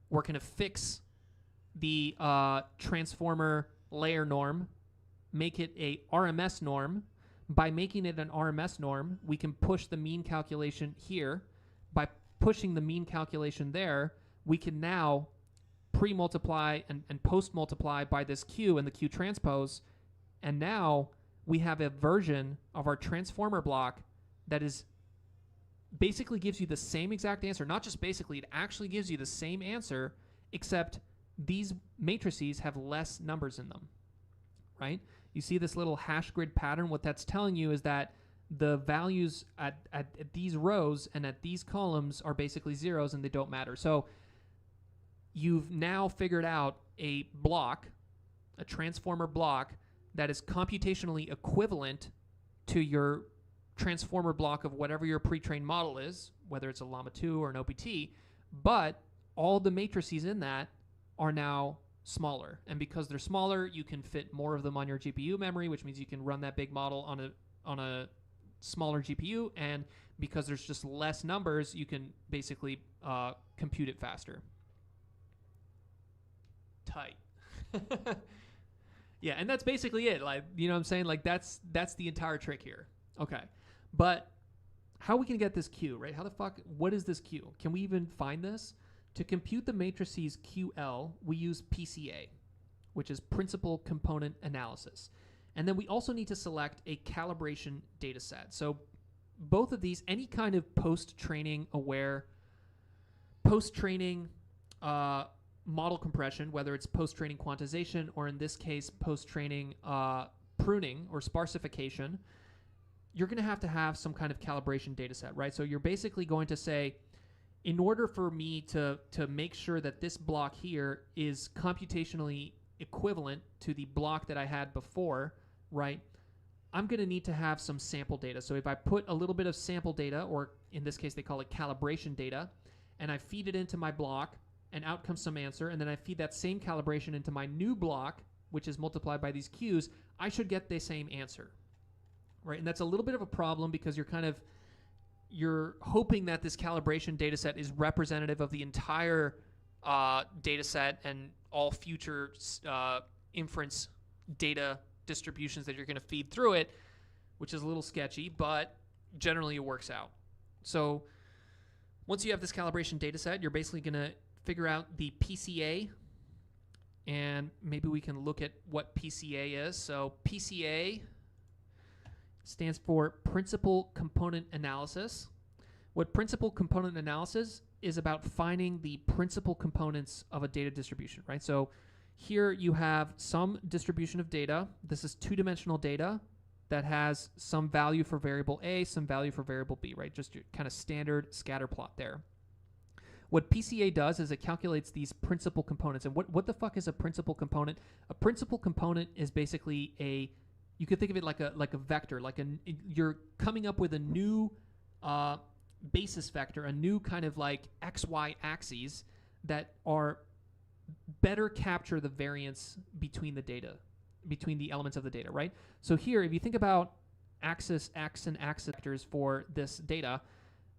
We're going to fix the transformer layer norm, make it a RMS norm. By making it an RMS norm, we can push the mean calculation here. By pushing the mean calculation there, we can now pre-multiply and post-multiply by this Q and the Q transpose, and now we have a version of our transformer block that is basically gives you the same exact answer. Not just basically, it actually gives you the same answer, except these matrices have less numbers in them, right? You see this little hash grid pattern? What that's telling you is that the values at these rows and at these columns are basically zeros and they don't matter. So you've now figured out a block, a transformer block, that is computationally equivalent to your transformer block of whatever your pre-trained model is, whether it's a Llama 2 or an OPT, but all the matrices in that are now smaller. And because they're smaller, you can fit more of them on your GPU memory, which means you can run that big model on a smaller GPU, and because there's just less numbers, you can basically compute it faster. Tight. Yeah, and that's basically it. Like, you know what I'm saying? Like, that's the entire trick here. Okay. But how we can get this Q, right? How the fuck, what is this Q? Can we even find this? To compute the matrices QL, we use PCA, which is Principal Component Analysis. And then we also need to select a calibration data set. So both of these, any kind of post-training aware, post-training model compression, whether it's post-training quantization or in this case post-training pruning or sparsification, you're going to have some kind of calibration data set, right? So you're basically going to say, in order for me to make sure that this block here is computationally equivalent to the block that I had before, right, I'm going to need to have some sample data. So if I put a little bit of sample data, or in this case they call it calibration data, and I feed it into my block, and out comes some answer, and then I feed that same calibration into my new block, which is multiplied by these Qs, I should get the same answer, right? And that's a little bit of a problem because you're hoping that this calibration data set is representative of the entire data set and all future inference data distributions that you're going to feed through it, which is a little sketchy, but generally it works out. So once you have this calibration data set, you're basically going to figure out the PCA, and maybe we can look at what PCA is. So PCA stands for Principal Component Analysis. What Principal Component Analysis is about finding the principal components of a data distribution, right? So here you have some distribution of data. This is two-dimensional data that has some value for variable A, some value for variable B, right? Just your kind of standard scatter plot there. what PCA does is it calculates these principal components. And what the fuck is a principal component? A principal component is basically you could think of it like a vector, you're coming up with a new basis vector, a new kind of like XY axes that are better capture the variance between the data, between the elements of the data, right? So here, if you think about axis X and axis vectors for this data,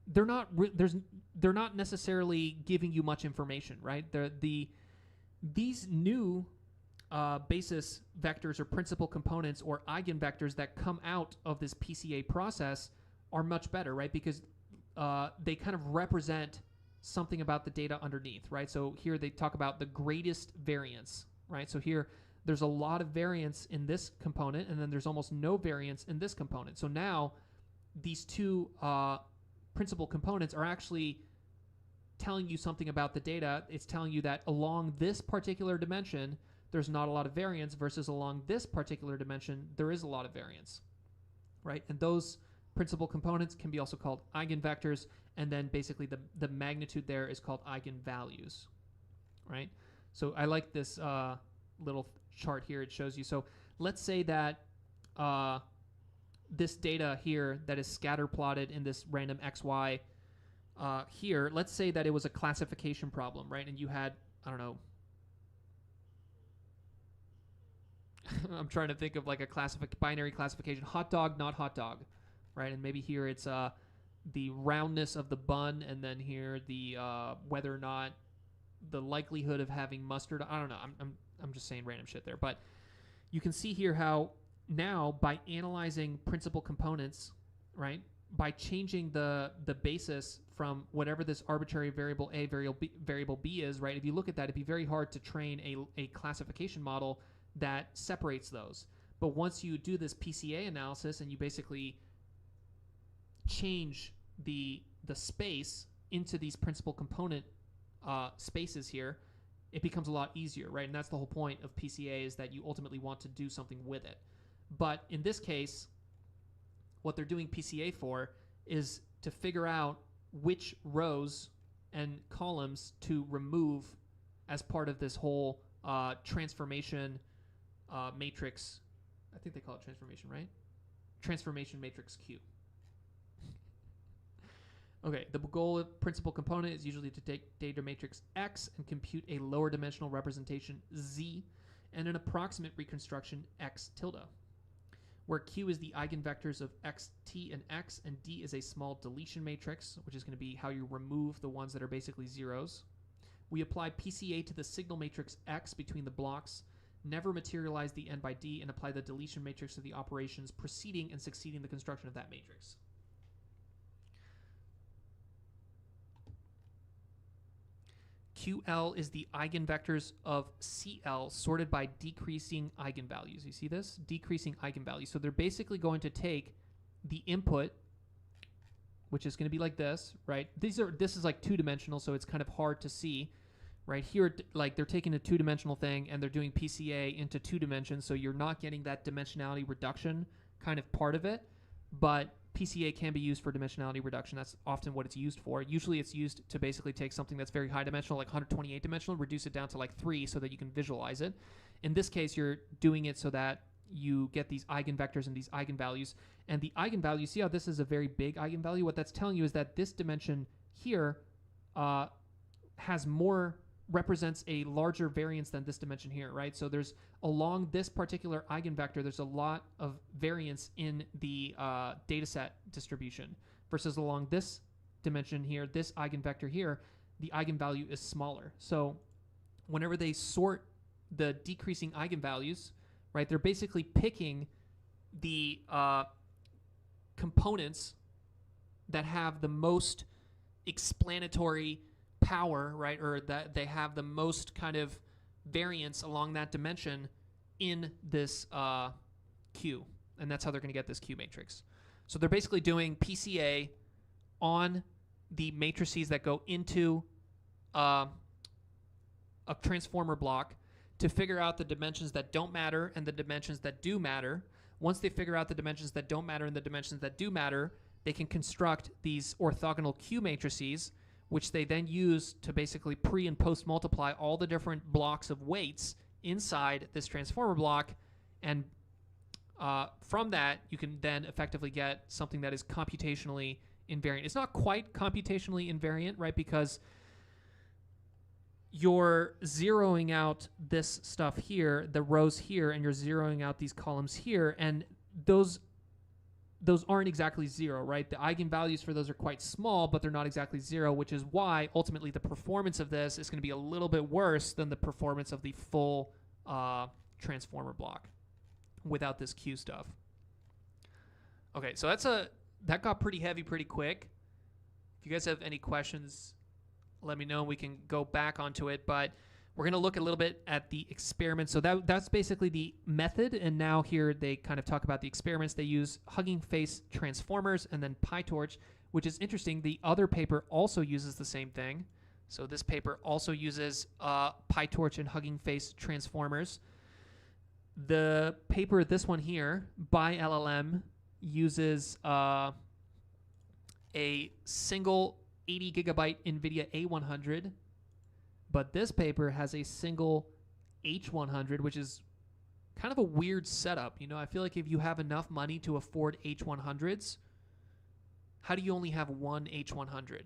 they're not necessarily giving you much information, right? These new basis vectors or principal components or eigenvectors that come out of this PCA process are much better, right? Because they kind of represent something about the data underneath, right? So here they talk about the greatest variance, right? So here there's a lot of variance in this component, and then there's almost no variance in this component. So now these two principal components are actually telling you something about the data. It's telling you that along this particular dimension, there's not a lot of variance versus along this particular dimension, there is a lot of variance, right? And those principal components can be also called eigenvectors, and then basically the magnitude there is called eigenvalues, right? So I like this little chart here. It shows you. So let's say that this data here that is scatter plotted in this random XY here, let's say that it was a classification problem, right? And you had, I don't know, I'm trying to think of like a binary classification, hot dog, not hot dog, right? And maybe here it's the roundness of the bun, and then here the whether or not the likelihood of having mustard. I don't know. I'm just saying random shit there, but you can see here how now by analyzing principal components, right? By changing the basis from whatever this arbitrary variable A, variable B is, right? If you look at that, it'd be very hard to train a classification model that separates those. But once you do this PCA analysis and you basically change the space into these principal component spaces here, it becomes a lot easier, right? And that's the whole point of PCA, is that you ultimately want to do something with it. But in this case, what they're doing PCA for is to figure out which rows and columns to remove as part of this whole transformation matrix. I think they call it transformation, right? Transformation matrix Q. Okay, the goal of principal component is usually to take data matrix X and compute a lower dimensional representation Z and an approximate reconstruction X tilde, where Q is the eigenvectors of X, T, and X, and D is a small deletion matrix, which is going to be how you remove the ones that are basically zeros. We apply PCA to the signal matrix X between the blocks, never materialize the N by D, and apply the deletion matrix to the operations preceding and succeeding the construction of that matrix. QL is the eigenvectors of CL sorted by decreasing eigenvalues. You see this? Decreasing eigenvalues. So they're basically going to take the input, which is going to be like this, right? This is like two-dimensional, so it's kind of hard to see. Right here, like they're taking a two-dimensional thing and they're doing PCA into 2 dimensions, so you're not getting that dimensionality reduction kind of part of it, but PCA can be used for dimensionality reduction. That's often what it's used for. Usually it's used to basically take something that's very high dimensional, like 128 dimensional, reduce it down to like 3 so that you can visualize it. In this case, you're doing it so that you get these eigenvectors and these eigenvalues. And the eigenvalue, see how this is a very big eigenvalue? What that's telling you is that this dimension here represents a larger variance than this dimension here, right? So there's, along this particular eigenvector, there's a lot of variance in the data set distribution, versus along this dimension here, this eigenvector here, the eigenvalue is smaller. So whenever they sort the decreasing eigenvalues, right, they're basically picking the components that have the most explanatory power, right, or that they have the most kind of variance along that dimension in this Q, and that's how they're going to get this Q matrix. So they're basically doing PCA on the matrices that go into a transformer block to figure out the dimensions that don't matter and the dimensions that do matter. Once they figure out the dimensions that don't matter and the dimensions that do matter, they can construct these orthogonal Q matrices, which they then use to basically pre and post multiply all the different blocks of weights inside this transformer block. And from that, you can then effectively get something that is computationally invariant. It's not quite computationally invariant, right? Because you're zeroing out this stuff here, the rows here, and you're zeroing out these columns here, and those aren't exactly zero, right? The eigenvalues for those are quite small, but they're not exactly zero, which is why ultimately the performance of this is going to be a little bit worse than the performance of the full transformer block without this Q stuff. Okay, so that got pretty heavy pretty quick. If you guys have any questions, let me know. We can go back onto it, but we're going to look a little bit at the experiment. So that's basically the method, and now here they kind of talk about the experiments. They use Hugging Face transformers and then PyTorch, which is interesting. The other paper also uses the same thing. So this paper also uses PyTorch and Hugging Face transformers. The paper, this one here, by LLM, uses a single 80 gigabyte NVIDIA A100, but this paper has a single H100, which is kind of a weird setup. You know, I feel like if you have enough money to afford H100s, how do you only have one H100?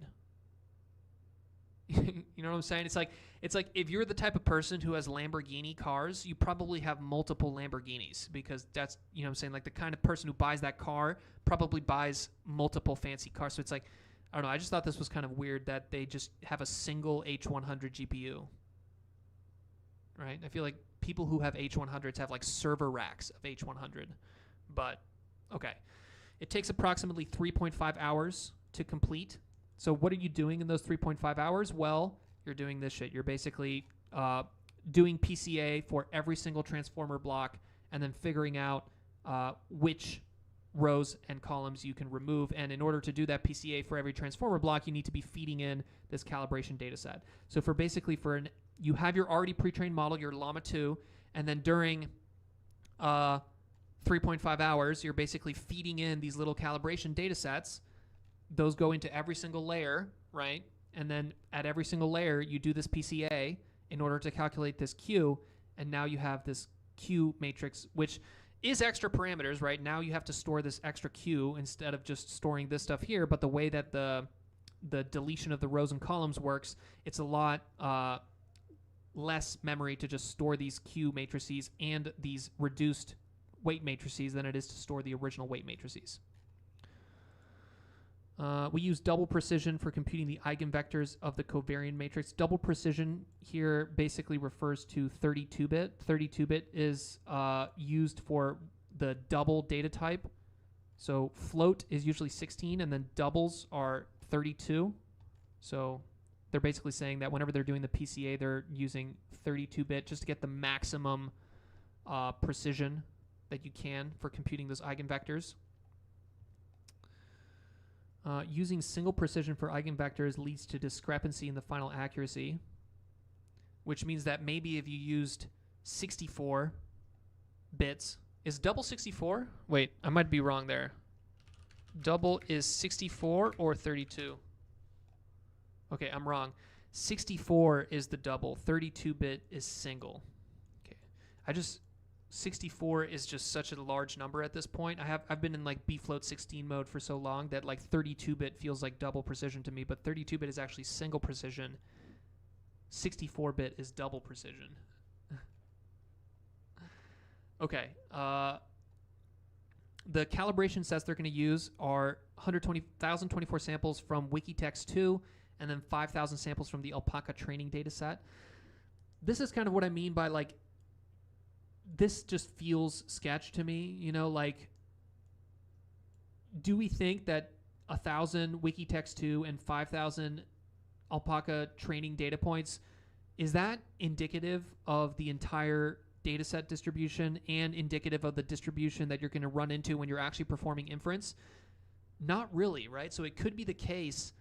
You know what I'm saying? It's like if you're the type of person who has Lamborghini cars, you probably have multiple Lamborghinis, because that's, you know what I'm saying, like the kind of person who buys that car probably buys multiple fancy cars. So it's like, I don't know, I just thought this was kind of weird that they just have a single H100 GPU, right? I feel like people who have H100s have like server racks of H100, but okay. It takes approximately 3.5 hours to complete. So what are you doing in those 3.5 hours? Well, you're doing this shit. You're basically doing PCA for every single transformer block and then figuring out which rows and columns you can remove. And in order to do that PCA for every transformer block, you need to be feeding in this calibration data set. So you have your already pre-trained model, your Llama 2, and then during 3.5 hours, you're basically feeding in these little calibration data sets. Those go into every single layer, right? And then at every single layer, you do this PCA in order to calculate this Q, and now you have this Q matrix, which is extra parameters, right? Now you have to store this extra Q instead of just storing this stuff here, but the way that the deletion of the rows and columns works, it's a lot less memory to just store these Q matrices and these reduced weight matrices than it is to store the original weight matrices. We use double precision for computing the eigenvectors of the covariant matrix. Double precision here basically refers to 32-bit. 32-bit is used for the double data type. So float is usually 16, and then doubles are 32. So they're basically saying that whenever they're doing the PCA, they're using 32-bit just to get the maximum precision that you can for computing those eigenvectors. Using single precision for eigenvectors leads to discrepancy in the final accuracy, which means that maybe if you used 64 bits, is double 64? Wait, I might be wrong there. Double is 64 or 32? Okay, I'm wrong. 64 is the double, 32-bit is single. Okay, 64 is just such a large number at this point. I've been in like bfloat 16 mode for so long that like 32-bit feels like double precision to me, but 32-bit is actually single precision. 64-bit is double precision. Okay. The calibration sets they're going to use are 120,024 samples from Wikitext 2 and then 5,000 samples from the Alpaca training data set. This is kind of what I mean by like, this just feels sketch to me, you know, like, do we think that 1,000 Wikitext 2 and 5,000 Alpaca training data points, is that indicative of the entire data set distribution and indicative of the distribution that you're going to run into when you're actually performing inference? Not really, right? So it could be the case,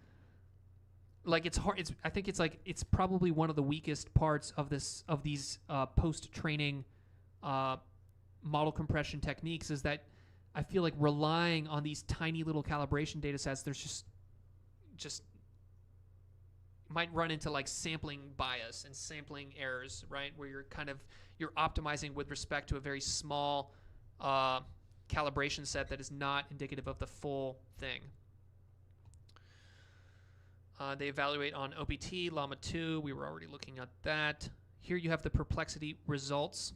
like it's hard, I think it's like, it's probably one of the weakest parts of these post-training model compression techniques, is that I feel like relying on these tiny little calibration data sets, there's just might run into like sampling bias and sampling errors, right? Where you're optimizing with respect to a very small calibration set that is not indicative of the full thing. They evaluate on OPT, Llama 2. We were already looking at that. Here you have the perplexity results.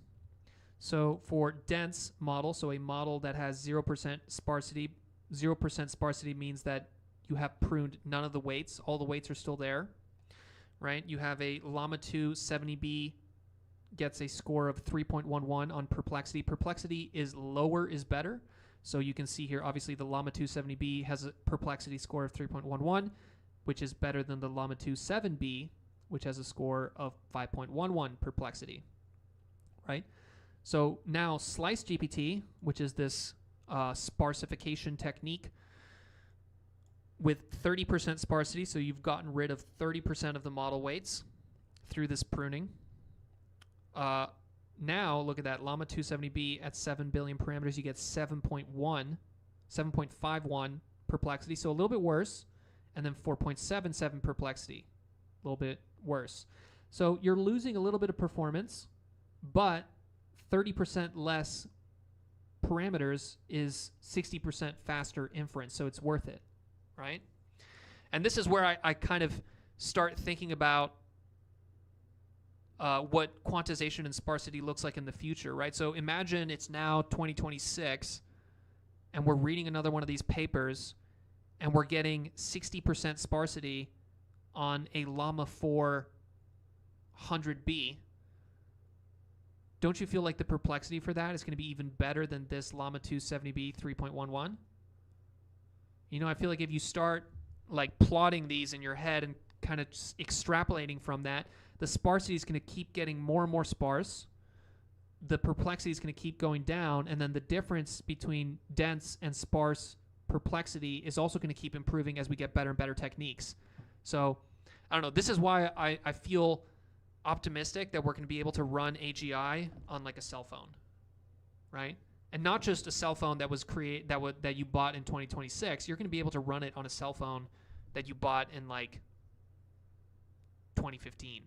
So for dense model, so a model that has 0% sparsity, 0% sparsity means that you have pruned none of the weights. All the weights are still there, right? You have a Llama 2 70B gets a score of 3.11 on perplexity. Perplexity is lower is better. So you can see here, obviously, the Llama 2 70B has a perplexity score of 3.11, which is better than the Llama 2 7B, which has a score of 5.11 perplexity, right? So now Slice GPT, which is this sparsification technique with 30% sparsity, so you've gotten rid of 30% of the model weights through this pruning. Now, look at that, Llama 2 70B at 7 billion parameters, you get 7.51 perplexity, so a little bit worse, and then 4.77 perplexity, a little bit worse. So you're losing a little bit of performance, but 30% less parameters is 60% faster inference, so it's worth it, right? And this is where I kind of start thinking about what quantization and sparsity looks like in the future, right? So imagine it's now 2026, and we're reading another one of these papers, and we're getting 60% sparsity on a Llama 4 100B. Don't you feel like the perplexity for that is going to be even better than this Llama 2 70B 3.11? You know, I feel like if you start like plotting these in your head and kind of extrapolating from that, the sparsity is going to keep getting more and more sparse. The perplexity is going to keep going down, and then the difference between dense and sparse perplexity is also going to keep improving as we get better and better techniques. So, I don't know. This is why I feel optimistic that we're going to be able to run AGI on like a cell phone, right? And not just a cell phone that was that you bought in 2026. You're going to be able to run it on a cell phone that you bought in like 2015.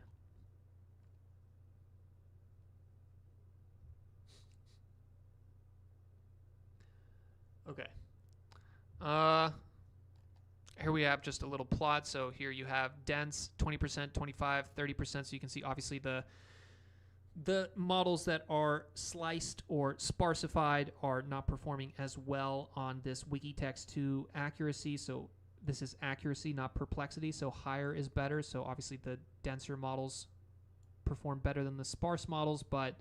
Okay. Here we have just a little plot. So here you have dense 20%, 25, 30%. So you can see obviously the models that are sliced or sparsified are not performing as well on this Wikitext 2 accuracy. So this is accuracy, not perplexity. So higher is better. So obviously the denser models perform better than the sparse models, but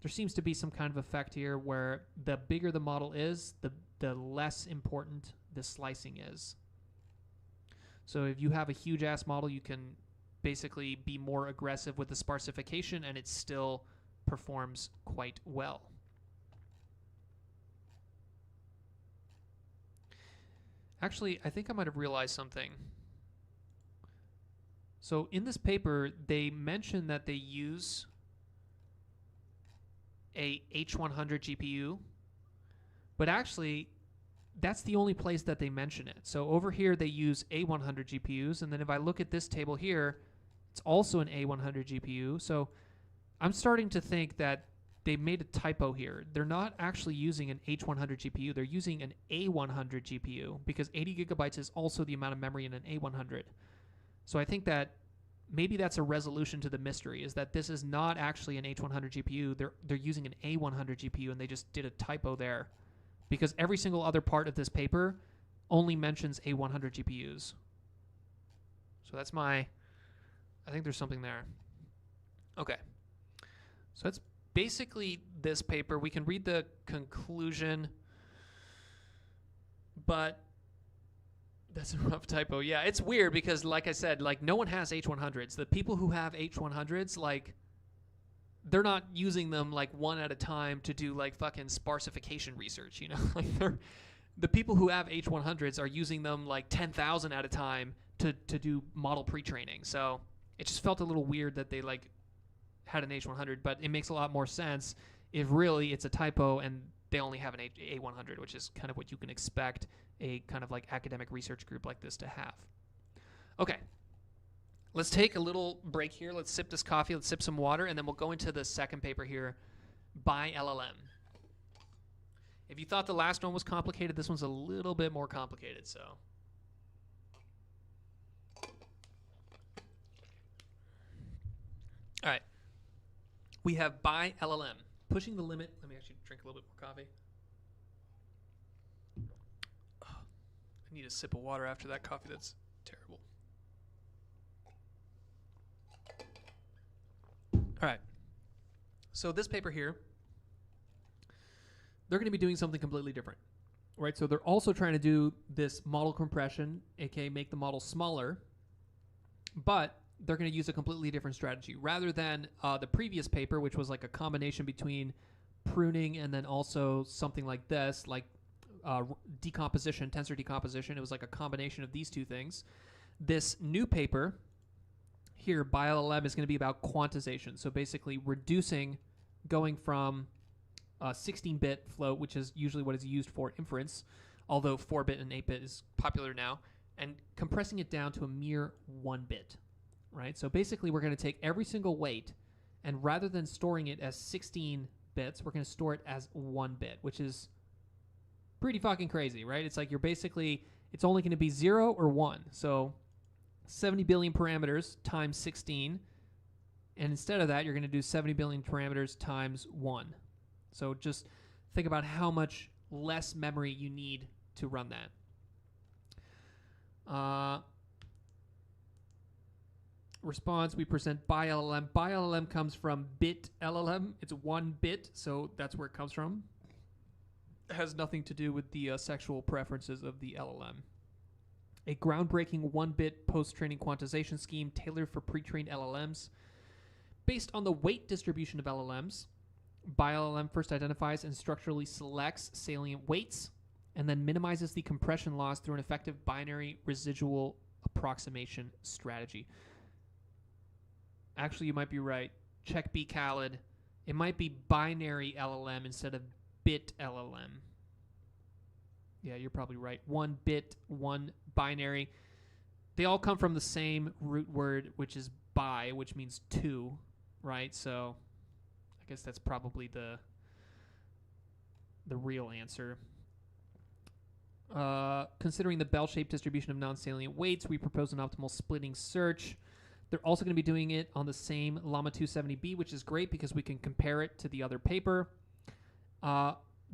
there seems to be some kind of effect here where the bigger the model is, the less important the slicing is. So if you have a huge ass model, you can basically be more aggressive with the sparsification and it still performs quite well. Actually, I think I might have realized something. So in this paper, they mention that they use a H100 GPU, but actually that's the only place that they mention it. So over here they use A100 GPUs, and then if I look at this table here, it's also an A100 GPU. So I'm starting to think that they made a typo here. They're not actually using an H100 GPU, they're using an A100 GPU because 80 gigabytes is also the amount of memory in an A100. So I think that maybe that's a resolution to the mystery, is that this is not actually an H100 GPU. They're using an A100 GPU, and they just did a typo there because every single other part of this paper only mentions A100 GPUs. So that's I think there's something there. Okay. So that's basically this paper. We can read the conclusion, but that's a rough typo. Yeah, it's weird because, like I said, like no one has H100s. The people who have H100s, like, they're not using them like one at a time to do like fucking sparsification research, you know? Like the people who have H100s are using them like 10,000 at a time to do model pre-training. So it just felt a little weird that they like had an H100, but it makes a lot more sense if really it's a typo and they only have an A100, which is kind of what you can expect a kind of like academic research group like this to have. Okay. let's take a little break here. Let's sip this coffee. Let's sip some water, and then we'll go into the second paper here by LLM. If you thought the last one was complicated, this one's a little bit more complicated. So, all right, we have by LLM, pushing the limit. Let me actually drink a little bit more coffee. I need a sip of water after that coffee. That's terrible. All right. So this paper here, they're going to be doing something completely different, right? So they're also trying to do this model compression, aka make the model smaller, but they're going to use a completely different strategy. Rather than the previous paper, which was like a combination between pruning and then also something like this, like decomposition, tensor decomposition. It was like a combination of these two things. This new paper here by LLM is going to be about quantization. So basically reducing, going from 16-bit float, which is usually what is used for inference, although 4-bit and 8-bit is popular now, and compressing it down to a mere 1-bit, right? So basically we're going to take every single weight, and rather than storing it as 16 bits, we're going to store it as 1 bit, which is pretty fucking crazy, right? It's like you're basically, it's only going to be 0 or 1. So 70 billion parameters times 16, and instead of that, you're going to do 70 billion parameters times 1. So just think about how much less memory you need to run that. Response, we present by LLM. By LLM comes from bit LLM. It's 1 bit, so that's where it comes from. It has nothing to do with the sexual preferences of the LLM. A groundbreaking 1-bit post-training quantization scheme tailored for pre-trained LLMs. Based on the weight distribution of LLMs, BiLLM first identifies and structurally selects salient weights and then minimizes the compression loss through an effective binary residual approximation strategy. Actually, you might be right. Check B. Khaled. It might be binary LLM instead of bit LLM. Yeah, you're probably right. 1 bit, 1 binary. They all come from the same root word, which is bi, which means 2, right? So I guess that's probably the real answer. Considering the bell-shaped distribution of non-salient weights, we propose an optimal splitting search. They're also going to be doing it on the same Llama 270B, which is great because we can compare it to the other paper.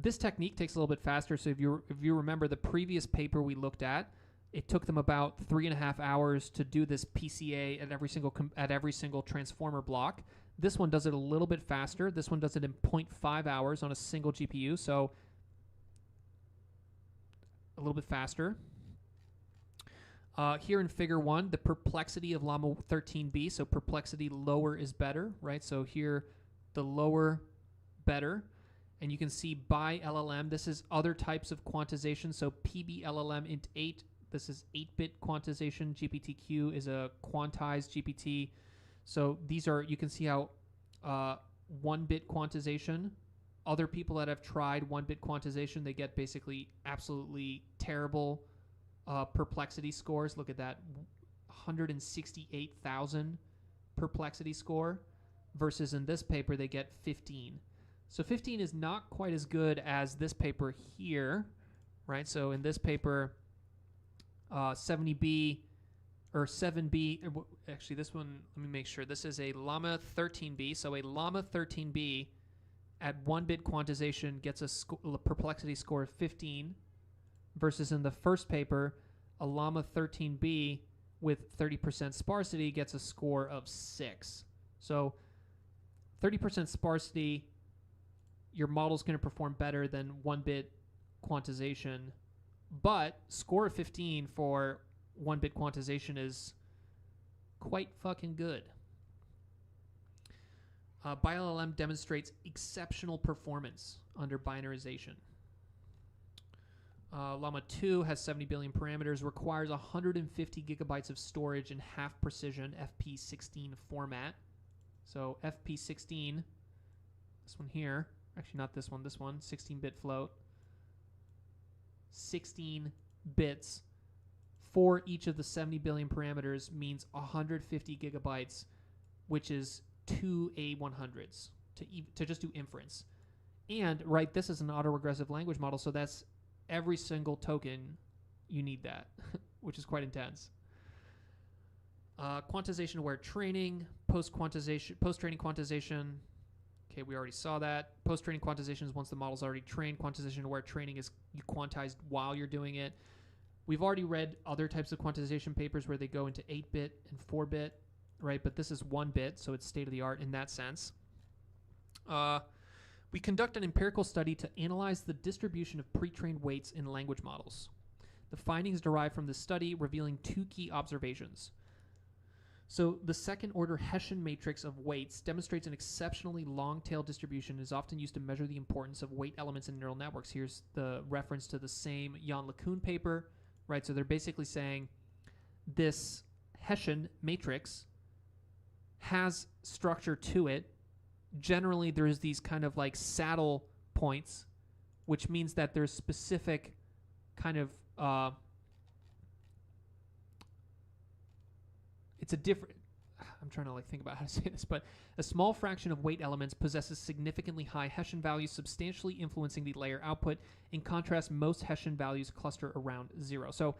This technique takes a little bit faster. So if you remember the previous paper we looked at, it took them about 3.5 hours to do this PCA at every single transformer block. This one does it a little bit faster. This one does it in 0.5 hours on a single GPU, so a little bit faster. Here in figure 1, the perplexity of Llama 13B, so perplexity lower is better, right? So here, the lower, better. And you can see by LLM, this is other types of quantization. So PBLLM int 8, this is 8-bit quantization. GPTQ is a quantized GPT. So these are, you can see how 1-bit quantization, other people that have tried 1-bit quantization, they get basically absolutely terrible perplexity scores. Look at that, 168,000 perplexity score versus in this paper they get 15. So 15 is not quite as good as this paper here, right? So in this paper, 70B or 7B, actually this one, let me make sure. This is a Llama 13B. So a Llama 13B at 1-bit quantization gets a perplexity score of 15 versus in the first paper, a Llama 13B with 30% sparsity gets a score of 6. So 30% sparsity, your model's going to perform better than 1-bit quantization, but score of 15 for 1-bit quantization is quite fucking good. BiLLM demonstrates exceptional performance under binarization. Llama 2 has 70 billion parameters, requires 150 gigabytes of storage in half precision FP16 format. So FP16, this one here, actually not this one, 16-bit float. 16 bits, for each of the 70 billion parameters means 150 gigabytes, which is 2 A100s to just do inference. And, right, this is an autoregressive language model, so that's every single token you need that, which is quite intense. Quantization-aware training, post-training quantization. Okay, we already saw that. Post-training quantization is once the model's already trained. Quantization-aware training is you quantized while you're doing it. We've already read other types of quantization papers where they go into 8-bit and 4-bit, right? But this is 1-bit, so it's state-of-the-art in that sense. We conduct an empirical study to analyze the distribution of pre-trained weights in language models. The findings derived from this study revealing 2 key observations. So the second-order Hessian matrix of weights demonstrates an exceptionally long-tail distribution and is often used to measure the importance of weight elements in neural networks. Here's the reference to the same Jan LeCun paper, right? So they're basically saying this Hessian matrix has structure to it. Generally, there's these kind of like saddle points, which means that there's specific kind of it's a different, I'm trying to like think about how to say this, but a small fraction of weight elements possesses significantly high Hessian values, substantially influencing the layer output. In contrast, most Hessian values cluster around 0. So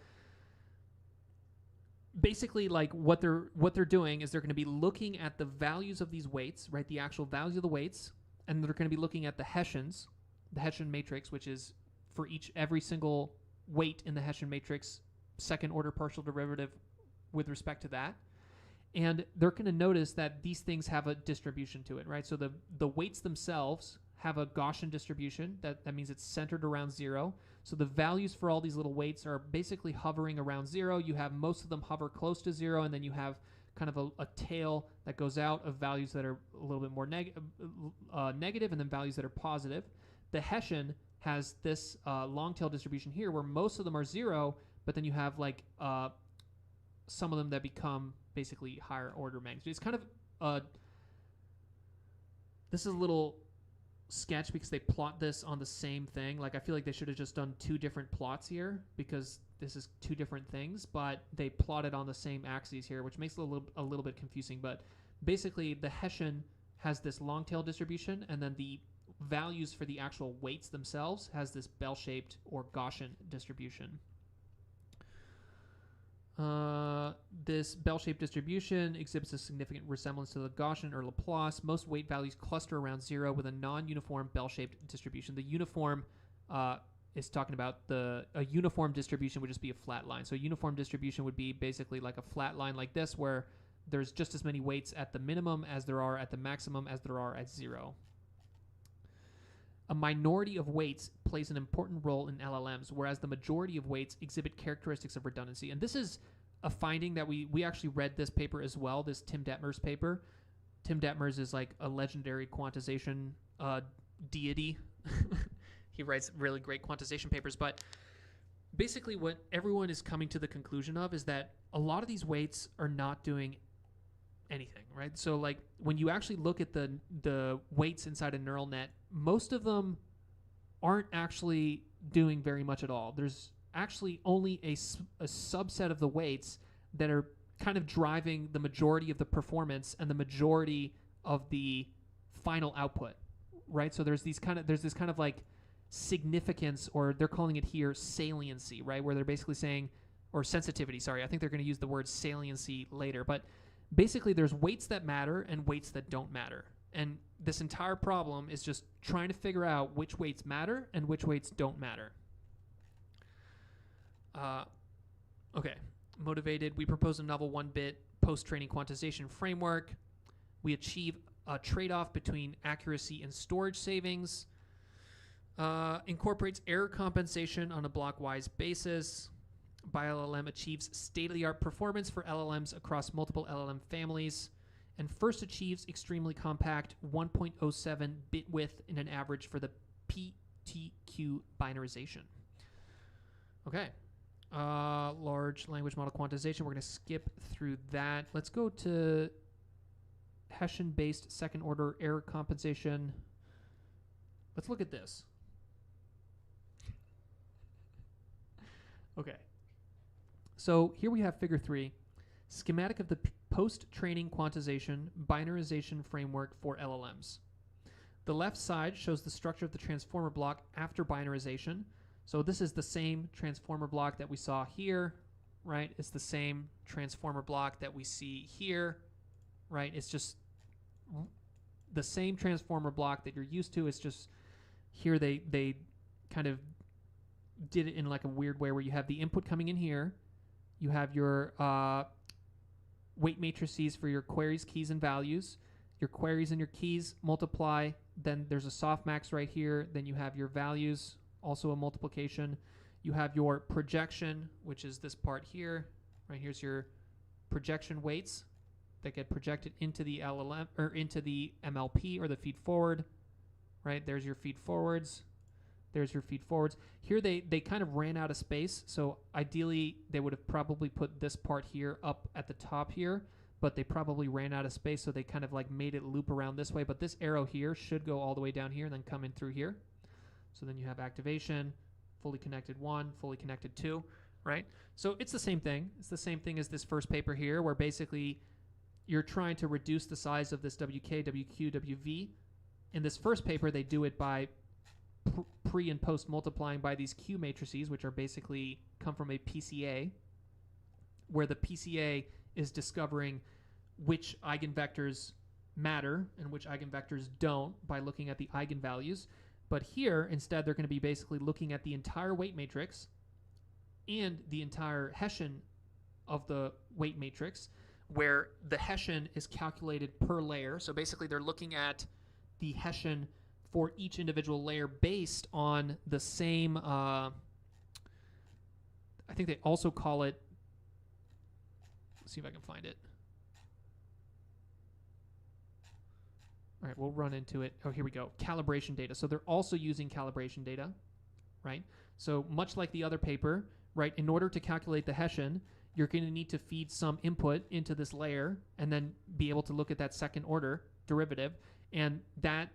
basically, like what they're doing is they're going to be looking at the values of these weights, right? The actual values of the weights, and they're going to be looking at the Hessians, the Hessian matrix, which is for every single weight in the Hessian matrix, second order partial derivative with respect to that. And they're going to notice that these things have a distribution to it, right? So the weights themselves have a Gaussian distribution. That means it's centered around 0. So the values for all these little weights are basically hovering around 0. You have most of them hover close to 0, and then you have kind of a tail that goes out of values that are a little bit more negative, and then values that are positive. The Hessian has this long tail distribution here where most of them are 0, but then you have like some of them that become basically higher order magnitude. It's kind of this is a little sketch because they plot this on the same thing. Like I feel like they should have just done 2 different plots here because this is 2 different things, but they plotted on the same axes here, which makes it a little bit confusing. But basically the Hessian has this long tail distribution, and then the values for the actual weights themselves has this bell-shaped or Gaussian distribution. This bell-shaped distribution exhibits a significant resemblance to the Gaussian or Laplace. Most weight values cluster around 0 with a non-uniform bell-shaped distribution. The uniform is talking about a uniform distribution would just be a flat line. So a uniform distribution would be basically like a flat line like this, where there's just as many weights at the minimum as there are at the maximum as there are at 0. A minority of weights plays an important role in LLMs, whereas the majority of weights exhibit characteristics of redundancy. And this is a finding that we actually read this paper as well, this Tim Detmers paper. Tim Detmers is like a legendary quantization deity. He writes really great quantization papers. But basically what everyone is coming to the conclusion of is that a lot of these weights are not doing anything, right? So like when you actually look at the weights inside a neural net, most of them aren't actually doing very much at all. There's actually only a subset of the weights that are kind of driving the majority of the performance and the majority of the final output, right? So there's this kind of like significance, or they're calling it here saliency, right? Where they're basically saying, or sensitivity, sorry, I think they're going to use the word saliency later, but basically there's weights that matter and weights that don't matter. And this entire problem is just trying to figure out which weights matter and which weights don't matter. Okay, motivated. We propose a novel 1-bit post-training quantization framework. We achieve a trade-off between accuracy and storage savings. Incorporates error compensation on a block-wise basis. BioLLM achieves state-of-the-art performance for LLMs across multiple LLM families, and first achieves extremely compact 1.07 bit width in an average for the PTQ binarization. Okay. Large language model quantization. We're going to skip through that. Let's go to Hessian-based second-order error compensation. Let's look at this. Okay. So here we have figure 3, schematic of the post-training quantization binarization framework for LLMs. The left side shows the structure of the transformer block after binarization. So this is the same transformer block that we saw here, right? It's the same transformer block that we see here, right? It's just the same transformer block that you're used to. It's just here they kind of did it in like a weird way where you have the input coming in here. You have your weight matrices for your queries, keys, and values. Your queries and your keys multiply. Then there's a softmax right here. Then you have your values, also a multiplication. You have your projection, which is this part here. Right here's your projection weights that get projected into the LLM or into the MLP or the feed forward. Right there's your feed forwards. There's your feed forwards. Here they kind of ran out of space, so ideally they would have probably put this part here up at the top here, but they probably ran out of space, so they kind of like made it loop around this way. But this arrow here should go all the way down here and then come in through here. So then you have activation, fully connected 1, fully connected 2, right? So it's the same thing. It's the same thing as this first paper here, where basically you're trying to reduce the size of this WK, WQ, WV. In this first paper, they do it by pre and post multiplying by these Q matrices, which are basically come from a PCA, where the PCA is discovering which eigenvectors matter and which eigenvectors don't by looking at the eigenvalues. But here, instead, they're going to be basically looking at the entire weight matrix and the entire Hessian of the weight matrix, where the Hessian is calculated per layer. So basically, they're looking at the Hessian for each individual layer based on the same, I think they also call it, let's see if I can find it. All right, we'll run into it. Oh, here we go. Calibration data. So they're also using calibration data, right? So much like the other paper, right, in order to calculate the Hessian, you're going to need to feed some input into this layer and then be able to look at that second order derivative. And that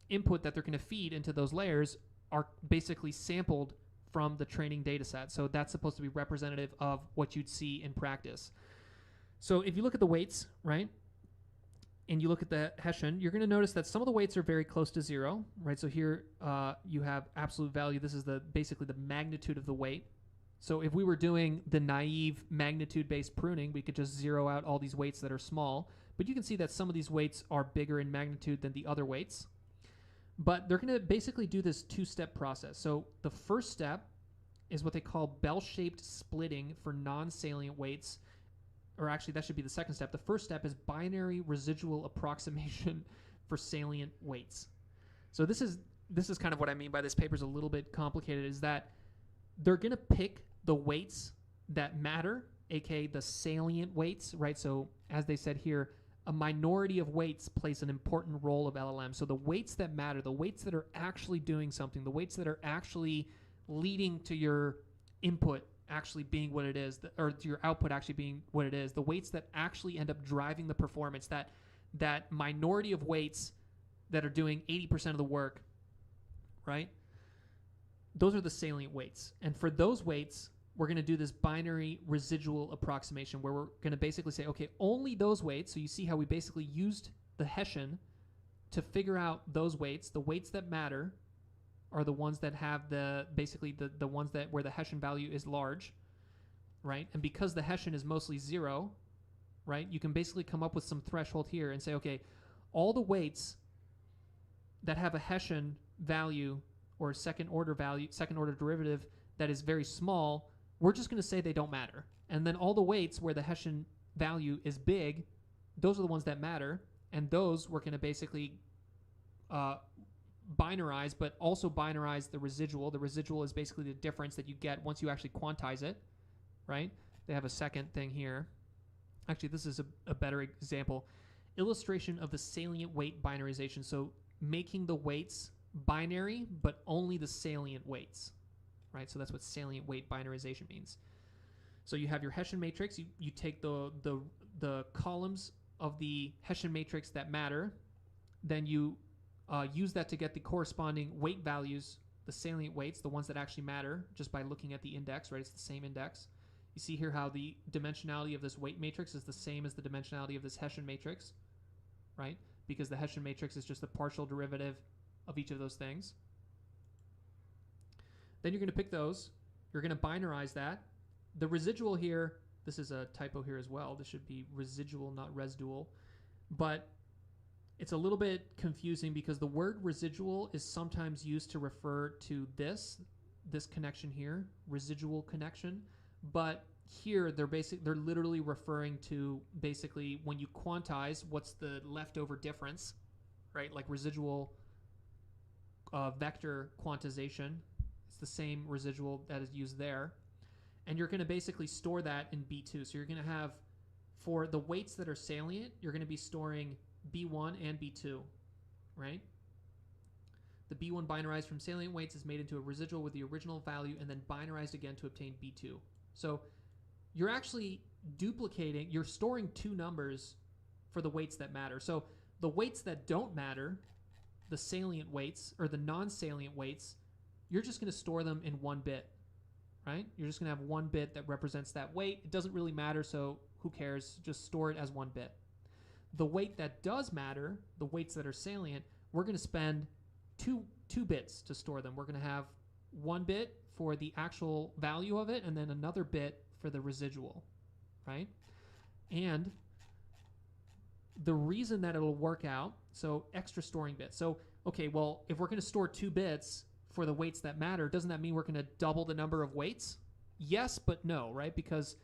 input that they're going to feed into those layers are basically sampled from the training data set. So that's supposed to be representative of what you'd see in practice. So if you look at the weights, right, and you look at the Hessian, you're going to notice that some of the weights are very close to 0, right? So here you have absolute value. This is basically the magnitude of the weight. So if we were doing the naive magnitude-based pruning, we could just zero out all these weights that are small. But you can see that some of these weights are bigger in magnitude than the other weights. But they're going to basically do this 2-step process. So the first step is what they call bell-shaped splitting for non-salient weights. Or actually, that should be the second step. The first step is binary residual approximation for salient weights. So this is kind of what I mean by this paper is a little bit complicated, is that they're going to pick the weights that matter, aka the salient weights, right? So as they said here, a minority of weights plays an important role of LLM. So the weights that matter, the weights that are actually doing something, the weights that are actually leading to your input actually being what it is, or to your output actually being what it is, the weights that actually end up driving the performance, that minority of weights that are doing 80% of the work, right? Those are the salient weights. And for those weights, we're going to do this binary residual approximation where we're going to basically say, okay, only those weights. So you see how we basically used the Hessian to figure out those weights. The weights that matter are the ones that have the ones that where the Hessian value is large, right? And because the Hessian is mostly 0, right, you can basically come up with some threshold here and say, okay, all the weights that have a Hessian value or second order derivative that is very small, we're just going to say they don't matter. And then all the weights where the Hessian value is big, those are the ones that matter. And those we're going to basically binarize, but also binarize the residual. The residual is basically the difference that you get once you actually quantize it, right? They have a second thing here. Actually, this is a better example. Illustration of the salient weight binarization. So making the weights binary, but only the salient weights, right? So that's what salient weight binarization means. So you have your Hessian matrix. You take the columns of the Hessian matrix that matter. Then you use that to get the corresponding weight values, the salient weights, the ones that actually matter, just by looking at the index, right? It's the same index. You see here how the dimensionality of this weight matrix is the same as the dimensionality of this Hessian matrix, right? Because the Hessian matrix is just the partial derivative of each of those things. Then you're going to pick those. You're going to binarize that. The residual here, this is a typo here as well. This should be residual, not residual. But it's a little bit confusing because the word residual is sometimes used to refer to this connection here, residual connection. But here they're literally referring to basically when you quantize what's the leftover difference, right? Like residual vector quantization. It's the same residual that is used there. And you're going to basically store that in B2. So you're going to have, for the weights that are salient, you're going to be storing B1 and B2, right? The B1 binarized from salient weights is made into a residual with the original value and then binarized again to obtain B2. So you're actually duplicating, you're storing two numbers for the weights that matter. So the weights that don't matter, the salient weights or the non-salient weights, you're just going to store them in 1 bit, right? You're just going to have 1 bit that represents that weight. It doesn't really matter, so who cares? Just store it as 1 bit. The weight that does matter, the weights that are salient, we're going to spend two bits to store them. We're going to have 1 bit for the actual value of it and then another bit for the residual, right? And the reason that it'll work out, so extra storing bits. So, okay, well, if we're going to store 2 bits for the weights that matter, doesn't that mean we're going to double the number of weights? Yes, but no, right? Because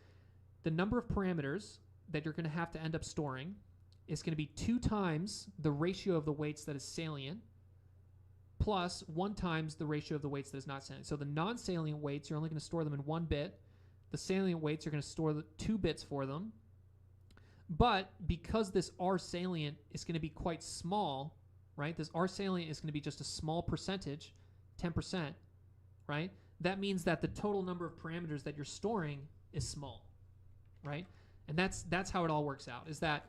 the number of parameters that you're going to have to end up storing is going to be 2 times the ratio of the weights that is salient plus 1 times the ratio of the weights that is not salient. So the non-salient weights, you're only going to store them in 1 bit. The salient weights, you're going to store 2 bits for them. But because this R salient is going to be quite small, right? This R salient is going to be just a small percentage, 10%, right? That means that the total number of parameters that you're storing is small, right? And that's how it all works out, is that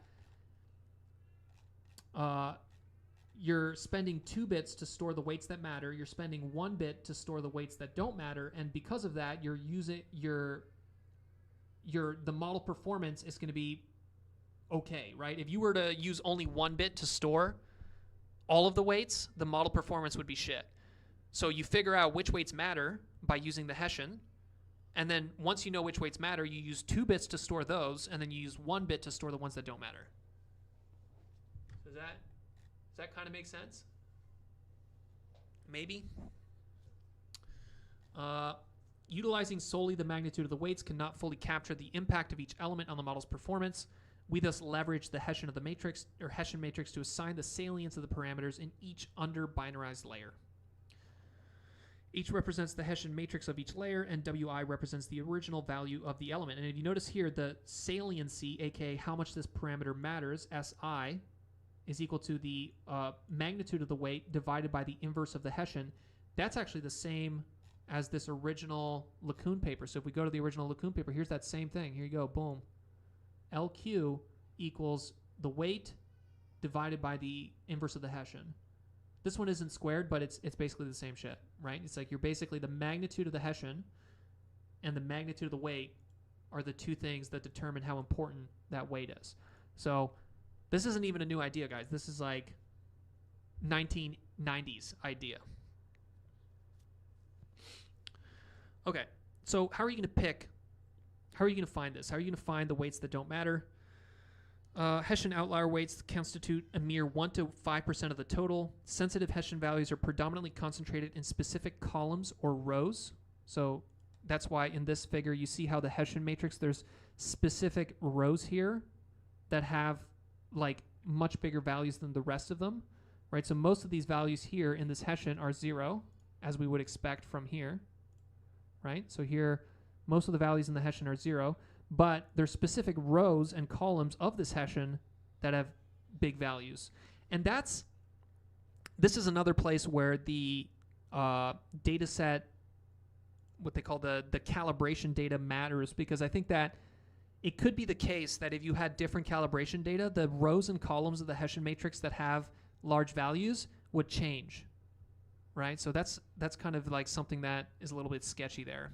you're spending 2 bits to store the weights that matter. You're spending 1 bit to store the weights that don't matter. And because of that, you're using the model performance is going to be okay, right? If you were to use only 1 bit to store all of the weights, the model performance would be shit. So you figure out which weights matter by using the Hessian. And then once you know which weights matter, you use 2 bits to store those, and then you use 1 bit to store the ones that don't matter. Does that kind of make sense? Maybe. Utilizing solely the magnitude of the weights cannot fully capture the impact of each element on the model's performance. We thus leverage the Hessian of the matrix, or Hessian matrix, to assign the salience of the parameters in each under-binarized layer. Each represents the Hessian matrix of each layer, and Wi represents the original value of the element. And if you notice here, the saliency, aka how much this parameter matters, Si, is equal to the magnitude of the weight divided by the inverse of the Hessian. That's actually the same as this original LeCun paper. So if we go to the original LeCun paper, here's that same thing. Here you go, boom. LQ equals the weight divided by the inverse of the Hessian. This one isn't squared, but it's basically the same shit, right? It's like you're basically the magnitude of the Hessian and the magnitude of the weight are the 2 things that determine how important that weight is. So this isn't even a new idea, guys. This is like 1990s idea. Okay, so how are you going to find this? How are you going to find the weights that don't matter? Hessian outlier weights constitute a mere 1 to 5% of the total. Sensitive Hessian values are predominantly concentrated in specific columns or rows. So that's why in this figure you see how the Hessian matrix, there's specific rows here that have like much bigger values than the rest of them, right? So most of these values here in this Hessian are 0, as we would expect from here, right? So here, most of the values in the Hessian are 0. But there's specific rows and columns of this Hessian that have big values. And this is another place where the data set, what they call the calibration data matters, because I think that it could be the case that if you had different calibration data, the rows and columns of the Hessian matrix that have large values would change, right? So that's kind of like something that is a little bit sketchy there.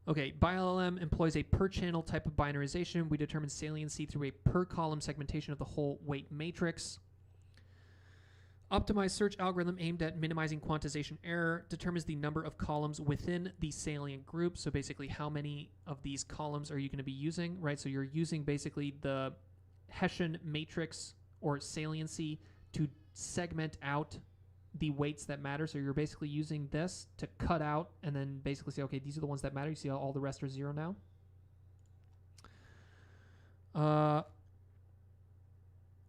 Okay, BioLM employs a per-channel type of binarization. We determine saliency through a per-column segmentation of the whole weight matrix. Optimized search algorithm aimed at minimizing quantization error determines the number of columns within the salient group. So basically, how many of these columns are you going to be using, right? So you're using basically the Hessian matrix or saliency to segment out the weights that matter. So you're basically using this to cut out and then basically say, okay, these are the ones that matter. You see how all the rest are 0 now?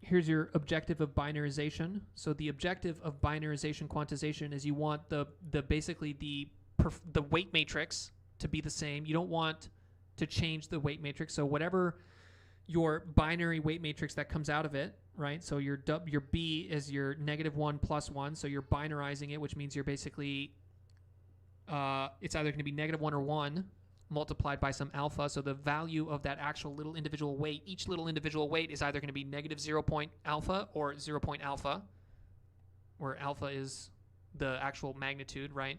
Here's your objective of binarization. So the objective of binarization quantization is you want the basically the weight matrix to be the same. You don't want to change the weight matrix. So whatever your binary weight matrix that comes out of it, right? So your B is your -1 + 1. So you're binarizing it, which means you're basically it's either going to be -1 or 1 multiplied by some alpha. So the value of that actual little individual weight, each little individual weight is either going to be -0 point alpha or 0 point alpha, where alpha is the actual magnitude, right?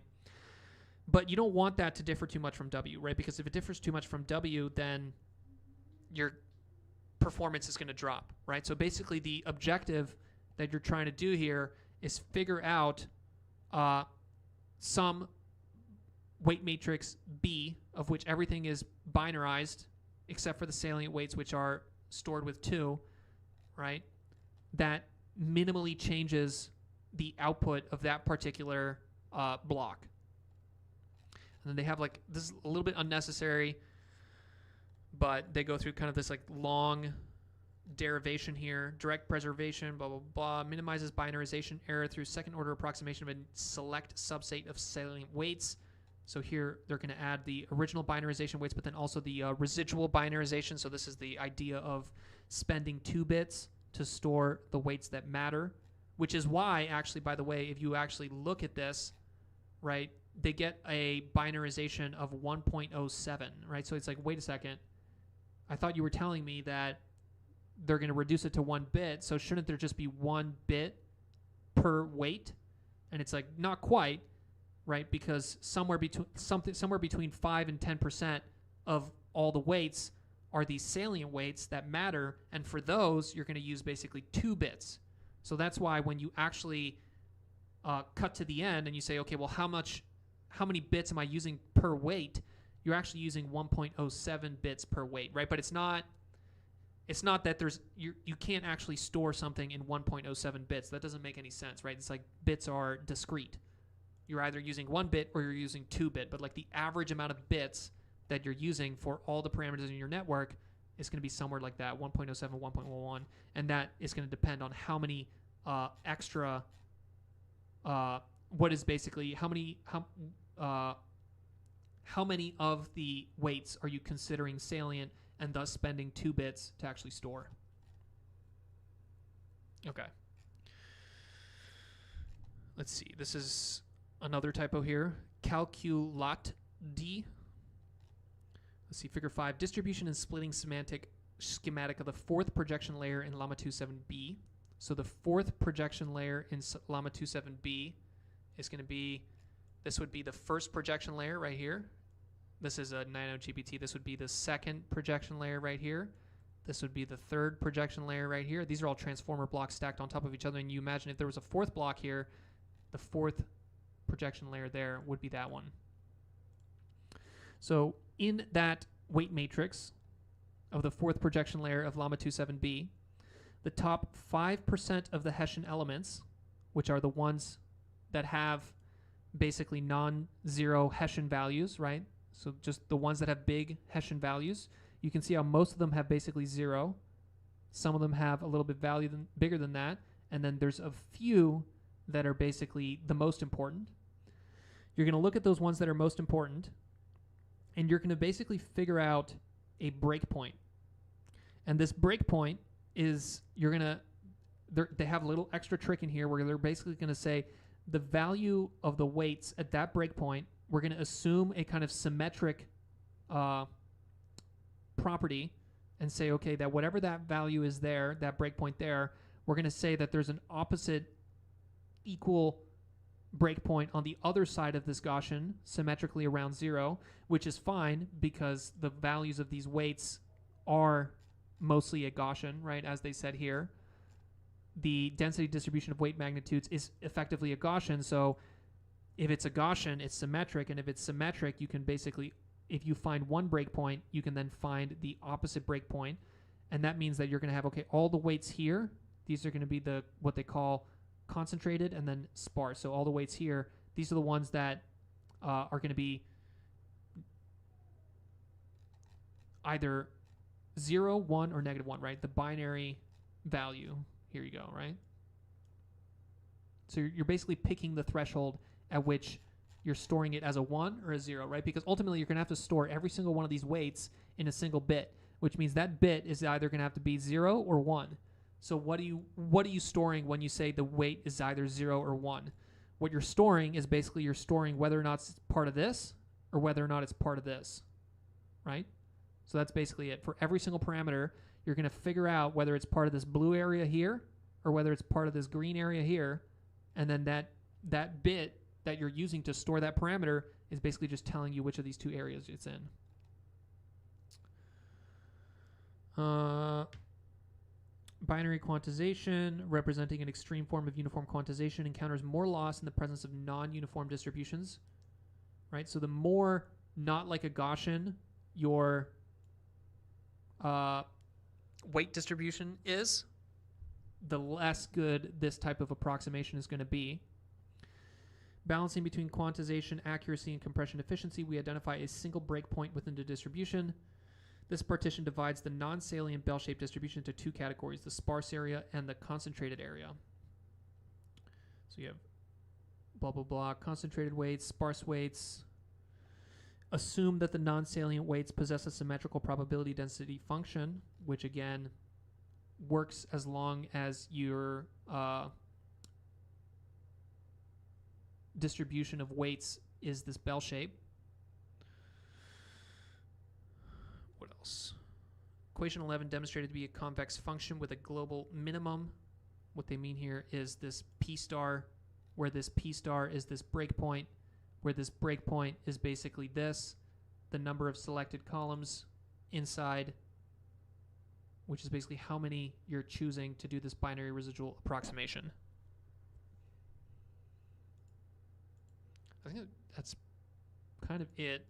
But you don't want that to differ too much from W, right? Because if it differs too much from W, then your performance is going to drop, right? So basically the objective that you're trying to do here is figure out some weight matrix B, of which everything is binarized except for the salient weights, which are stored with 2, right? That minimally changes the output of that particular block. And then they have like, this is a little bit unnecessary, but they go through kind of this like long derivation here. Direct preservation, blah, blah, blah, minimizes binarization error through second order approximation of a select subset of salient weights. So here they're going to add the original binarization weights, but then also the residual binarization. So this is the idea of spending 2 bits to store the weights that matter, which is why, actually, by the way, if you actually look at this, right, they get a binarization of 1.07, right? So it's like, wait a second. I thought you were telling me that they're going to reduce it to 1 bit, so shouldn't there just be 1 bit per weight? And it's like, not quite, right? Because somewhere between 5 and 10% of all the weights are these salient weights that matter, and for those you're going to use basically 2 bits. So that's why when you actually cut to the end and you say, okay, well, how many bits am I using per weight? You're actually using 1.07 bits per weight, right? But it's not that you can't actually store something in 1.07 bits. That doesn't make any sense, right? It's like bits are discrete. You're either using 1 bit or you're using 2 bit, but like the average amount of bits that you're using for all the parameters in your network is going to be somewhere like that, 1.07, 1.11, and that is going to depend on how many extra, what is basically how many of the weights are you considering salient and thus spending 2 bits to actually store. Okay. Let's see. This is another typo here. Calculat D. Let's see, figure 5. Distribution and splitting schematic of the 4th projection layer in Llama 2.7b. So the 4th projection layer in Llama 2.7b is going to be, this would be the first projection layer right here. This is a nano GPT. This would be the 2nd projection layer right here. This would be the 3rd projection layer right here. These are all transformer blocks stacked on top of each other. And you imagine if there was a 4th block here, the 4th projection layer there would be that one. So in that weight matrix of the 4th projection layer of Llama 2.7b, the top 5% of the Hessian elements, which are the ones that have basically non-zero Hessian values, right? So just the ones that have big Hessian values. You can see how most of them have basically 0. Some of them have a little bit bigger than that. And then there's a few that are basically the most important. You're going to look at those ones that are most important, and you're going to basically figure out a breakpoint. And this breakpoint is, they have a little extra trick in here where they're basically going to say the value of the weights at that breakpoint, we're going to assume a kind of symmetric property and say, okay, that whatever that value is there, that breakpoint there, we're going to say that there's an opposite equal breakpoint on the other side of this Gaussian symmetrically around 0, which is fine because the values of these weights are mostly a Gaussian, right? As they said here, the density distribution of weight magnitudes is effectively a Gaussian. So if it's a Gaussian, it's symmetric. And if it's symmetric, you can basically, if you find one breakpoint, you can then find the opposite breakpoint. And that means that you're going to have, okay, all the weights here, these are going to be the what they call concentrated and then sparse. So all the weights here, these are the ones that are going to be either 0, 1, or -1, right? The binary value. Here you go, right? So you're basically picking the threshold at which you're storing it as a 1 or a 0, right? Because ultimately you're going to have to store every single one of these weights in a single bit, which means that bit is either going to have to be 0 or 1. So what are you storing when you say the weight is either 0 or 1? What you're storing is basically you're storing whether or not it's part of this or whether or not it's part of this, right? So that's basically it. For every single parameter, you're going to figure out whether it's part of this blue area here or whether it's part of this green area here, and then that bit that you're using to store that parameter is basically just telling you which of these two areas it's in. Binary quantization, representing an extreme form of uniform quantization, encounters more loss in the presence of non-uniform distributions, right? So the more not like a Gaussian your weight distribution is, the less good this type of approximation is going to be. Balancing between quantization, accuracy, and compression efficiency, we identify a single breakpoint within the distribution. This partition divides the non-salient bell-shaped distribution into two categories, the sparse area and the concentrated area. So you have blah, blah, blah, concentrated weights, sparse weights. Assume that the non-salient weights possess a symmetrical probability density function, which again works as long as your distribution of weights is this bell shape. What else? Equation 11 demonstrated to be a convex function with a global minimum. What they mean here is this P star, where this P star is this breakpoint, where this breakpoint is basically this, the number of selected columns inside, which is basically how many you're choosing to do this binary residual approximation. I think that's kind of it.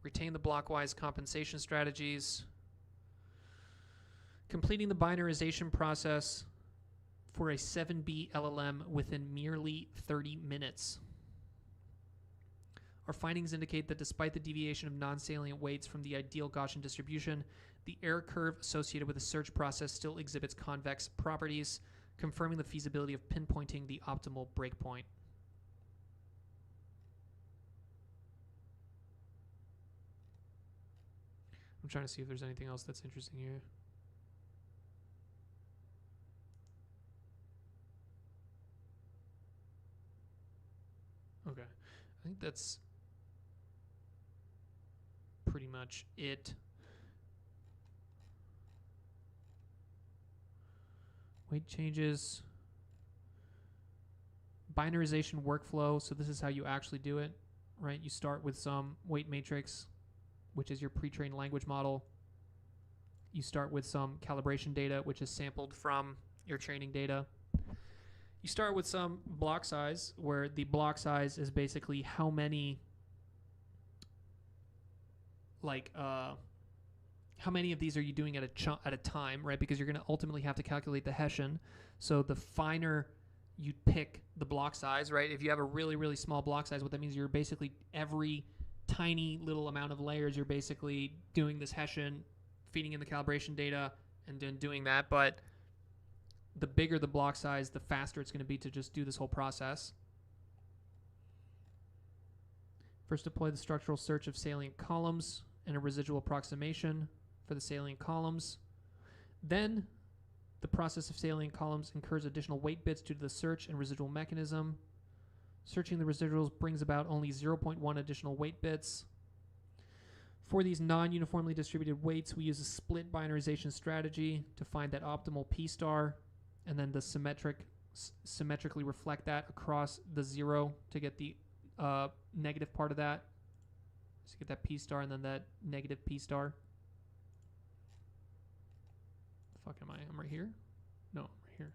Retain the blockwise compensation strategies. Completing the binarization process for a 7B LLM within merely 30 minutes. Our findings indicate that despite the deviation of non-salient weights from the ideal Gaussian distribution, the error curve associated with the search process still exhibits convex properties, confirming the feasibility of pinpointing the optimal breakpoint. I'm trying to see if there's anything else that's interesting here. Okay. I think that's pretty much it. Weight changes. Binarization workflow. So this is how you actually do it, right? You start with some weight matrix, which is your pre-trained language model. You start with some calibration data, which is sampled from your training data. You start with some block size, where the block size is basically how many, how many of these are you doing at a time, right? Because you're going to ultimately have to calculate the Hessian. So the finer you pick the block size, right? If you have a really, really small block size, what that means, you're basically every tiny little amount of layers, you're basically doing this Hessian, feeding in the calibration data, and then doing that. But the bigger the block size, the faster it's going to be to just do this whole process. First, deploy the structural search of salient columns and a residual approximation for the salient columns. Then, the process of salient columns incurs additional weight bits due to the search and residual mechanism. Searching the residuals brings about only 0.1 additional weight bits. For these non-uniformly distributed weights, we use a split binarization strategy to find that optimal P star, and then the symmetric symmetrically reflect that across the 0 to get the negative part of that. So get that P star and then that negative P star. The fuck am I? I'm right here? No, I'm right here.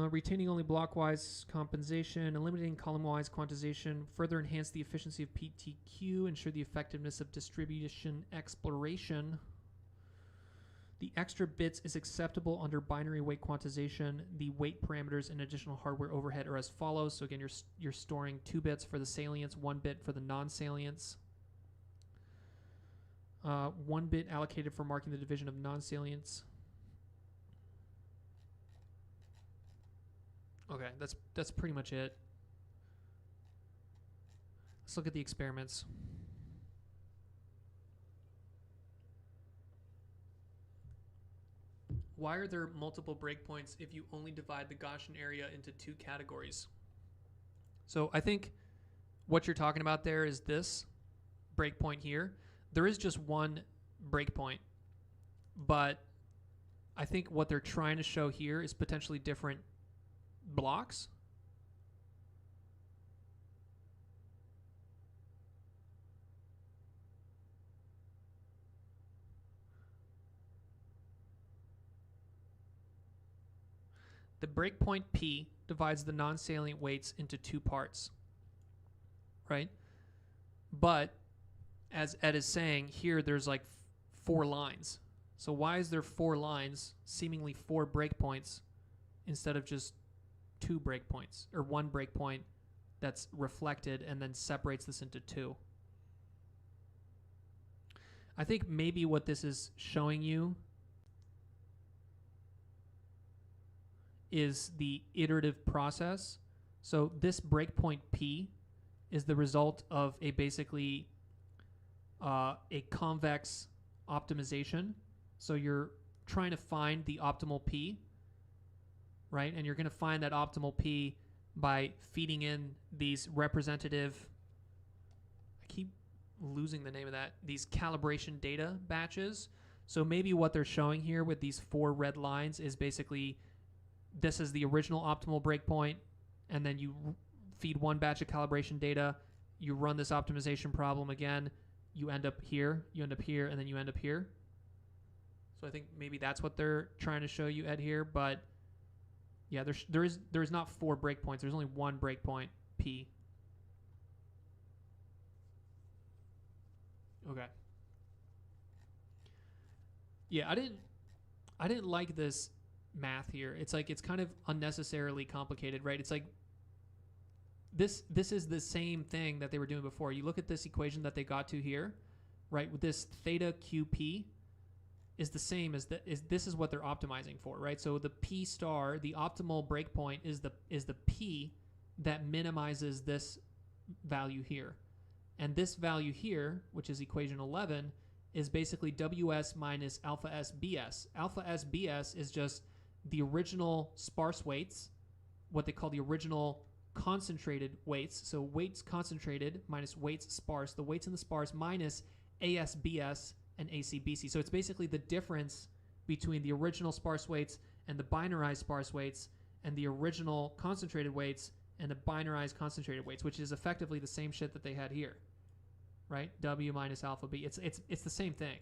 Retaining only blockwise compensation, eliminating column-wise quantization, further enhance the efficiency of PTQ, ensure the effectiveness of distribution exploration. The extra bits is acceptable under binary weight quantization. The weight parameters and additional hardware overhead are as follows. So again, you're storing 2 bits for the salience, 1 bit for the non-salience. 1 bit allocated for marking the division of non-salience. Okay, that's pretty much it. Let's look at the experiments. Why are there multiple breakpoints if you only divide the Gaussian area into 2 categories? So I think what you're talking about there is this breakpoint here. There is just one breakpoint, but I think what they're trying to show here is potentially different blocks. The breakpoint P divides the non-salient weights into 2 parts, right? But as Ed is saying, here there's like 4 lines. So why is there 4 lines, seemingly 4 breakpoints, instead of just 2 breakpoints, or 1 breakpoint that's reflected and then separates this into 2? I think maybe what this is showing you is the iterative process. So this breakpoint P is the result of a basically a convex optimization. So you're trying to find the optimal P, right? And you're going to find that optimal P by feeding in these representative, I keep losing the name of that, these calibration data batches. So maybe what they're showing here with these 4 red lines is basically this is the original optimal breakpoint, and then you feed 1 batch of calibration data, you run this optimization problem again, you end up here, and then you end up here. So I think maybe that's what they're trying to show you, Ed, here. But yeah, there is not 4 breakpoints. There's only 1 breakpoint P. Okay. Yeah, I didn't like this math here. It's like it's kind of unnecessarily complicated, right? It's like this is the same thing that they were doing before. You look at this equation that they got to here, right? With this theta QP is the same as this is what they're optimizing for, right? So the P star, the optimal breakpoint is the P that minimizes this value here. And this value here, which is equation 11, is basically WS minus alpha S BS. Alpha S BS is just the original sparse weights, what they call the original concentrated weights. So weights concentrated minus weights sparse, the weights in the sparse minus ASBS and ACBC. So it's basically the difference between the original sparse weights and the binarized sparse weights, and the original concentrated weights and the binarized concentrated weights, which is effectively the same shit that they had here, right? W minus alpha B. It's the same thing.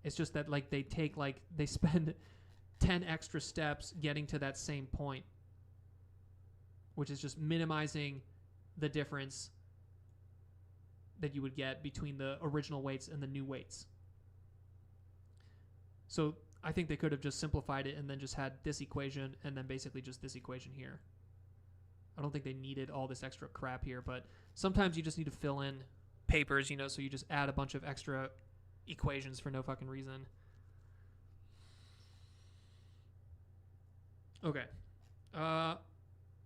It's just that like they spend 10 extra steps getting to that same point, which is just minimizing the difference that you would get between the original weights and the new weights. So I think they could have just simplified it and then just had this equation and then basically just this equation here. I don't think they needed all this extra crap here, but sometimes you just need to fill in papers, so you just add a bunch of extra equations for no fucking reason. Okay.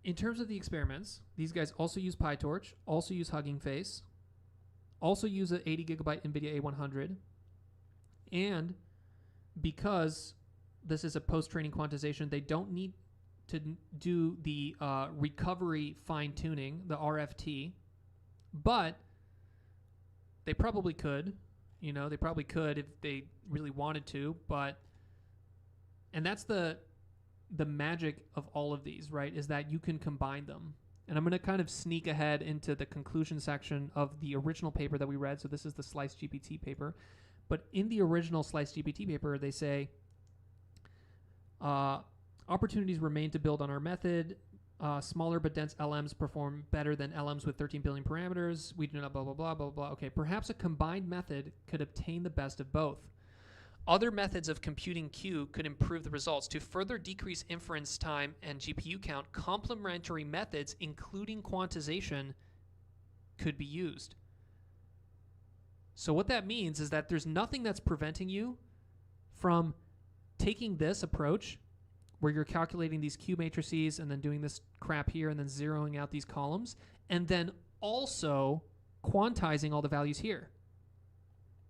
In terms of the experiments, these guys also use PyTorch, also use Hugging Face, also use an 80 gigabyte NVIDIA A100, and because this is a post-training quantization, they don't need to do the recovery fine-tuning, the RFT, but they probably could. They probably could if they really wanted to, and that's the the magic of all of these, right, is that you can combine them. And I'm going to kind of sneak ahead into the conclusion section of the original paper that we read. So this is the Slice GPT paper. But in the original Slice GPT paper, they say, opportunities remain to build on our method. Smaller but dense LMs perform better than LMs with 13 billion parameters. We do not blah, blah, blah, blah, blah. Okay, perhaps a combined method could obtain the best of both. Other methods of computing Q could improve the results. To further decrease inference time and GPU count, complementary methods, including quantization, could be used. So what that means is that there's nothing that's preventing you from taking this approach where you're calculating these Q matrices and then doing this crap here and then zeroing out these columns, and then also quantizing all the values here.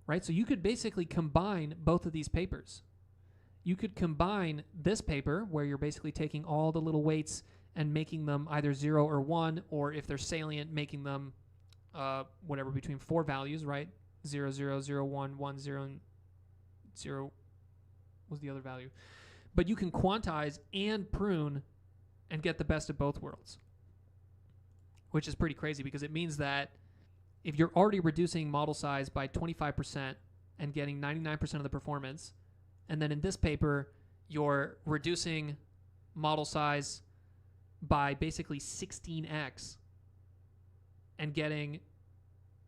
Right? So you could basically combine both of these papers. You could combine this paper where you're basically taking all the little weights and making them either 0 or 1, or if they're salient, making them whatever between 4 values, right? 0, 0, 0, 1, 1, 0, and 0 was the other value. But you can quantize and prune and get the best of both worlds, which is pretty crazy because it means that if you're already reducing model size by 25% and getting 99% of the performance, and then in this paper, you're reducing model size by basically 16x and getting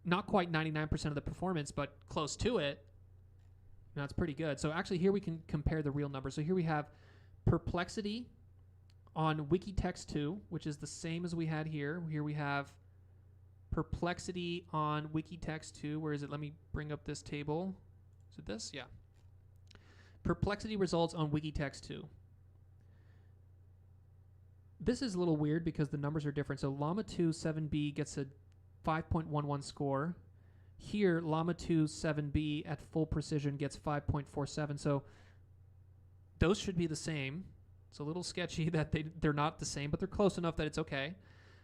not quite 99% of the performance, but close to it, that's pretty good. So actually here we can compare the real numbers. So here we have perplexity on Wikitext 2, which is the same as we had here. Here we have perplexity on Wikitext 2. Where is it? Let me bring up this table. Is it this? Yeah. Perplexity results on Wikitext 2. This is a little weird because the numbers are different. So Llama 2 7B gets a 5.11 score. Here, Llama 2 7B at full precision gets 5.47. So those should be the same. It's a little sketchy that they're not the same, but they're close enough that it's okay.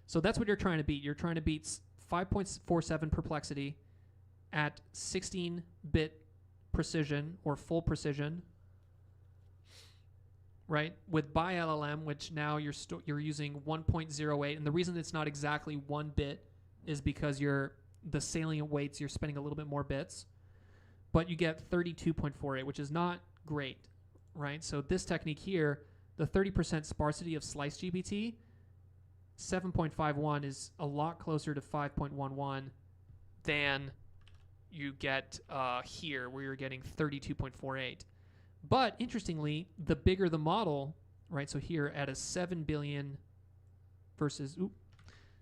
So that's what you're trying to beat. You're trying to beat 5.47 perplexity at 16-bit precision or full precision, right? With BiLLM, which now you're using 1.08, and the reason it's not exactly 1 bit is because the salient weights, you're spending a little bit more bits, but you get 32.48, which is not great, right? So this technique here, the 30% sparsity of Slice GPT, 7.51 is a lot closer to 5.11 than you get here, where you're getting 32.48. But interestingly, the bigger the model, right? So here at a 7 billion versus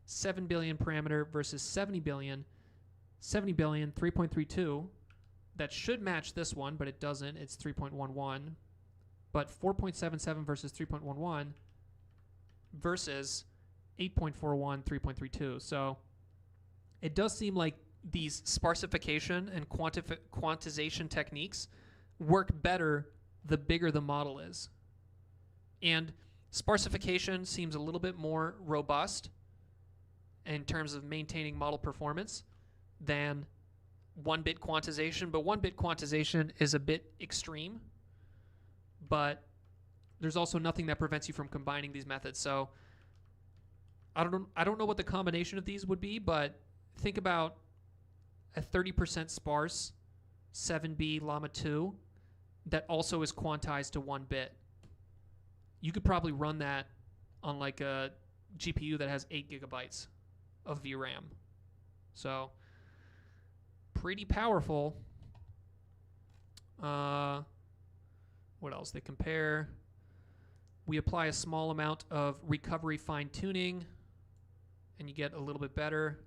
7 billion parameter versus 70 billion, 3.32. That should match this one, but it doesn't. It's 3.11. But 4.77 versus 3.11 versus 8.41, 3.32. So it does seem like these sparsification and quantization techniques work better the bigger the model is. And sparsification seems a little bit more robust in terms of maintaining model performance than 1-bit quantization. But 1-bit quantization is a bit extreme. But there's also nothing that prevents you from combining these methods. So I don't know what the combination of these would be, but think about a 30% sparse 7B Llama 2 that also is quantized to 1 bit. You could probably run that on like a GPU that has 8 gigabytes of VRAM. So pretty powerful. What else? They compare. We apply a small amount of recovery fine-tuning, and you get a little bit better.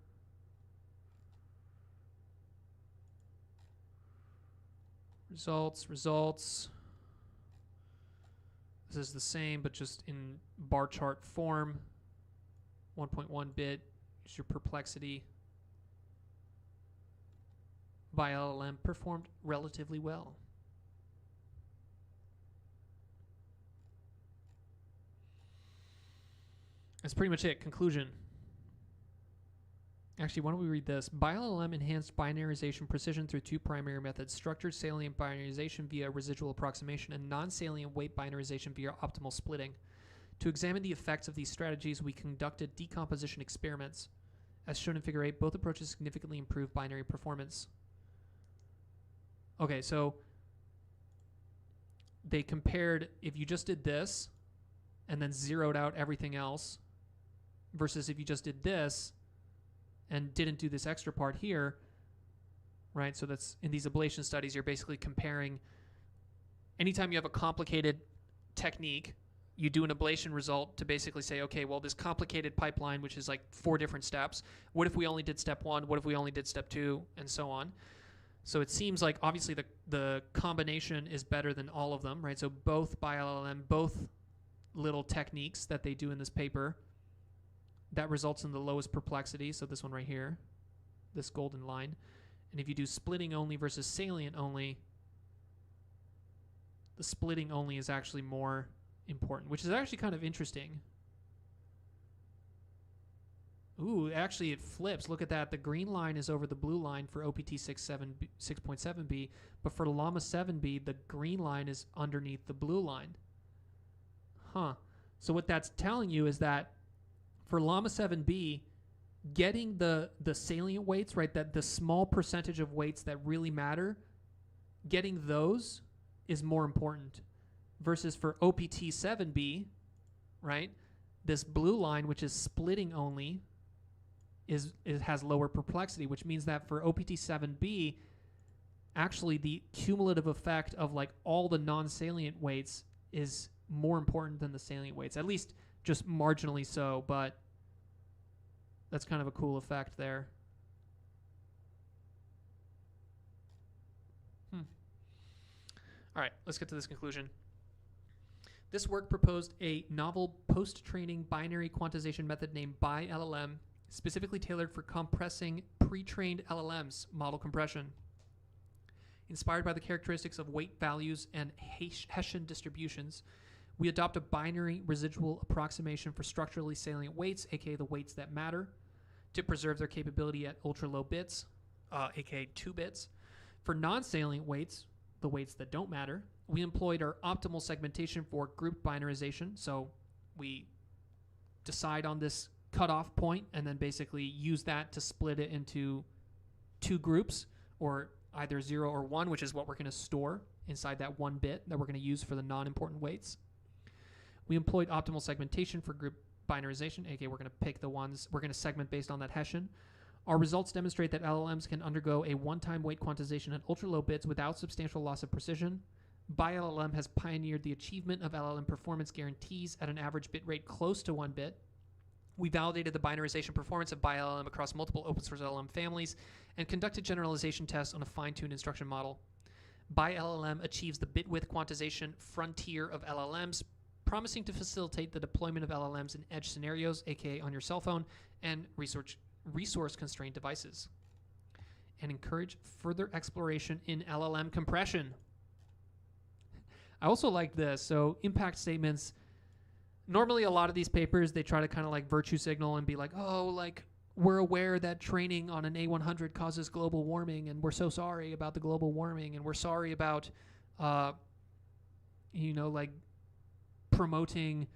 Results. This is the same, but just in bar chart form. 1.1 bit is your perplexity. BiLLM performed relatively well. That's pretty much it. Conclusion. Actually, why don't we read this? BioLLM enhanced binarization precision through two primary methods: structured salient binarization via residual approximation and non-salient weight binarization via optimal splitting. To examine the effects of these strategies, we conducted decomposition experiments. As shown in Figure 8, both approaches significantly improve binary performance. Okay, so they compared if you just did this and then zeroed out everything else versus if you just did this and didn't do this extra part here, right? So that's in these ablation studies, you're basically comparing anytime you have a complicated technique, you do an ablation result to basically say, okay, well, this complicated pipeline, which is like 4 different steps, what if we only did step 1? What if we only did step 2? And so on. So it seems like obviously the combination is better than all of them, right? So both BioLLM, both little techniques that they do in this paper, that results in the lowest perplexity. So this one right here, this golden line. And if you do splitting only versus salient only, the splitting only is actually more important, which is actually kind of interesting. Ooh, actually it flips. Look at that. The green line is over the blue line for OPT 6.7b, but for Llama 7b, the green line is underneath the blue line. Huh. So what that's telling you is that for Llama 7b, getting the salient weights, right, that the small percentage of weights that really matter, getting those is more important. Versus for OPT 7b, right, this blue line, which is splitting only, it has lower perplexity, which means that for OPT 7b, actually the cumulative effect of like all the non-salient weights is more important than the salient weights, at least just marginally so, but that's kind of a cool effect there. All right, let's get to this conclusion. This work proposed a novel post-training binary quantization method named BiLLM, specifically tailored for compressing pre-trained LLMs, model compression. Inspired by the characteristics of weight values and Hessian distributions, we adopt a binary residual approximation for structurally salient weights, aka the weights that matter, to preserve their capability at ultra-low bits, aka 2 bits. For non-salient weights, the weights that don't matter, we employed our optimal segmentation for group binarization. So we decide on this cutoff point and then basically use that to split it into 2 groups, or either 0 or 1, which is what we're going to store inside that 1 bit that we're going to use for the non-important weights. We employed optimal segmentation for group binarization, aka we're going to pick the ones, we're going to segment based on that Hessian. Our results demonstrate that LLMs can undergo a one-time weight quantization at ultra-low bits without substantial loss of precision. BiLLM has pioneered the achievement of LLM performance guarantees at an average bit rate close to 1 bit. We validated the binarization performance of BiLLM across multiple open-source LLM families and conducted generalization tests on a fine-tuned instruction model. BiLLM achieves the bit-width quantization frontier of LLMs, promising to facilitate the deployment of LLMs in edge scenarios, aka on your cell phone, and resource-constrained devices, and encourage further exploration in LLM compression. I also like this. So impact statements. Normally, a lot of these papers, they try to kind of like virtue signal and be like, oh, like we're aware that training on an A100 causes global warming, and we're so sorry about the global warming, and we're sorry about, like promoting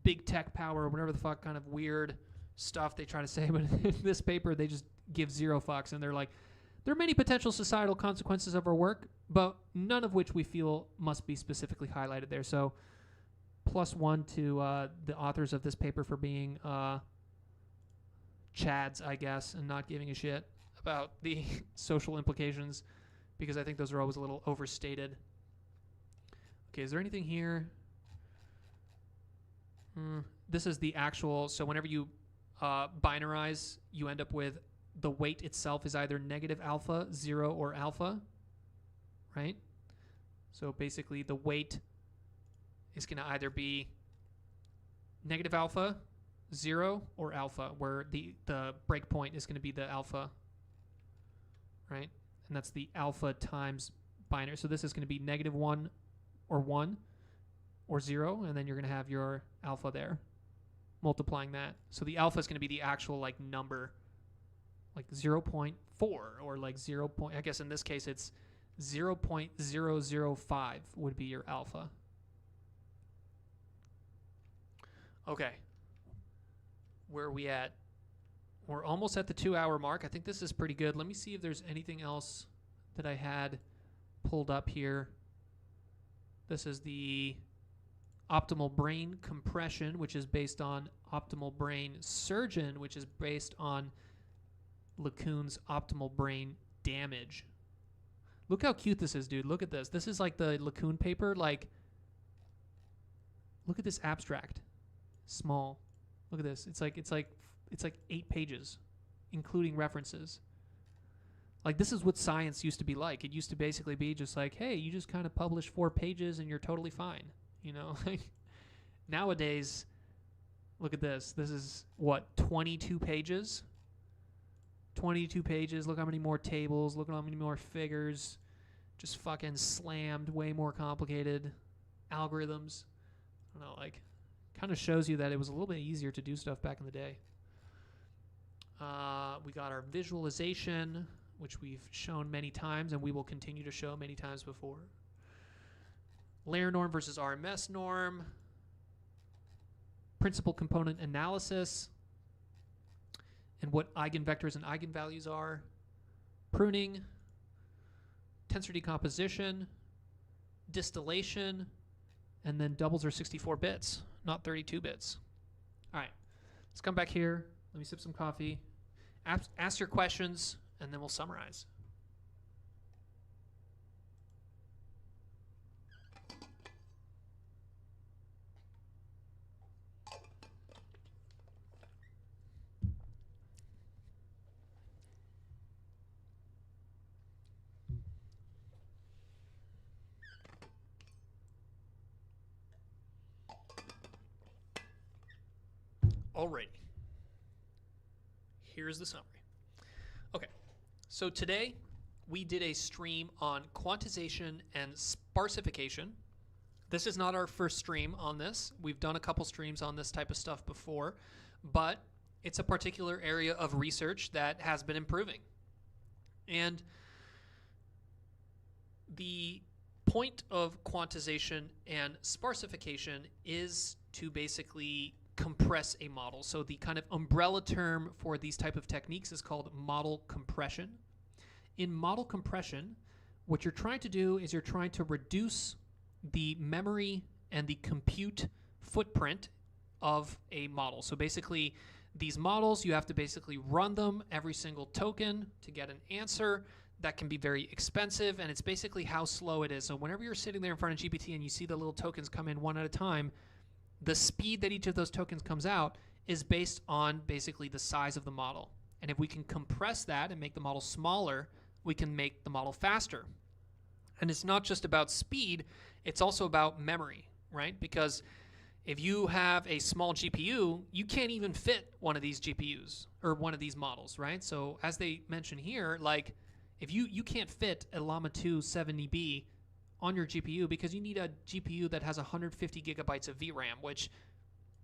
big tech power or whatever the fuck kind of weird stuff they try to say. But in this paper, they just give 0 fucks, and they're like, there are many potential societal consequences of our work, but none of which we feel must be specifically highlighted there. So +1 to the authors of this paper for being chads, I guess, and not giving a shit about the social implications, because I think those are always a little overstated. Okay, is there anything here? This is the actual, so whenever you binarize, you end up with the weight itself is either negative alpha, 0, or alpha, right? So basically the weight is going to either be negative alpha, 0, or alpha, where the breakpoint is going to be the alpha, right? And that's the alpha times binary. So this is going to be -1 or 1 or 0, and then you're going to have your alpha there, multiplying that. So the alpha is going to be the actual like number like 0.4 or like 0. I guess in this case it's 0.005 would be your alpha. Okay. Where are we at? We're almost at the 2-hour mark. I think this is pretty good. Let me see if there's anything else that I had pulled up here. This is the optimal brain compression, which is based on optimal brain surgeon, which is based on LeCun's optimal brain damage. Look how cute this is, dude. Look at this. This is like the LeCun paper. Like, look at this abstract. Small. Look at this. It's like 8 pages, including references. Like, this is what science used to be like. It used to basically be just like, hey, you just kind of publish 4 pages and you're totally fine. You know, nowadays, look at this. This is what, 22 pages? 22 pages. Look how many more tables. Look at how many more figures. Just fucking slammed. Way more complicated. Algorithms. I don't know, like, kind of shows you that it was a little bit easier to do stuff back in the day. We got our visualization, which we've shown many times and we will continue to show many times before. Layer norm versus RMS norm. Principal component analysis. And what eigenvectors and eigenvalues are. Pruning. Tensor decomposition. Distillation. And then doubles are 64 bits, not 32 bits. All right, let's come back here. Let me sip some coffee. Ask your questions, and then we'll summarize. Alrighty. Here's the summary. Okay, so today we did a stream on quantization and sparsification. This is not our first stream on this. We've done a couple streams on this type of stuff before, but it's a particular area of research that has been improving. And the point of quantization and sparsification is to basically compress a model. So the kind of umbrella term for these type of techniques is called model compression. In model compression, what you're trying to do is you're trying to reduce the memory and the compute footprint of a model. So basically, these models, you have to basically run them every single token to get an answer. That can be very expensive, and it's basically how slow it is. So whenever you're sitting there in front of GPT and you see the little tokens come in one at a time, the speed that each of those tokens comes out is based on basically the size of the model. And if we can compress that and make the model smaller, we can make the model faster. And it's not just about speed, it's also about memory, right? Because if you have a small GPU, you can't even fit one of these GPUs or one of these models, right? So as they mention here, like if you can't fit a Llama 2 70B on your GPU because you need a GPU that has 150 gigabytes of VRAM, which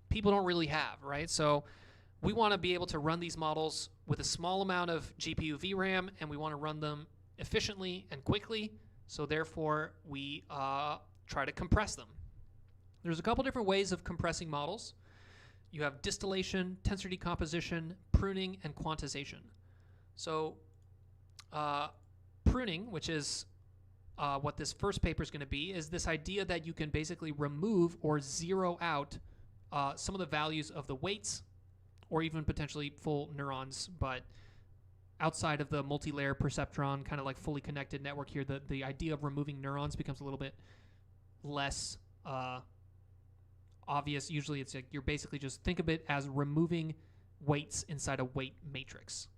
people don't really have, right? So we want to be able to run these models with a small amount of GPU VRAM, and we want to run them efficiently and quickly. So therefore, we try to compress them. There's a couple different ways of compressing models. You have distillation, tensor decomposition, pruning, and quantization. So pruning, which is what this first paper is going to be, is this idea that you can basically remove or zero out some of the values of the weights or even potentially full neurons, but outside of the multi-layer perceptron, kind of like fully connected network here, the idea of removing neurons becomes a little bit less obvious. Usually it's like you're basically just think of it as removing weights inside a weight matrix.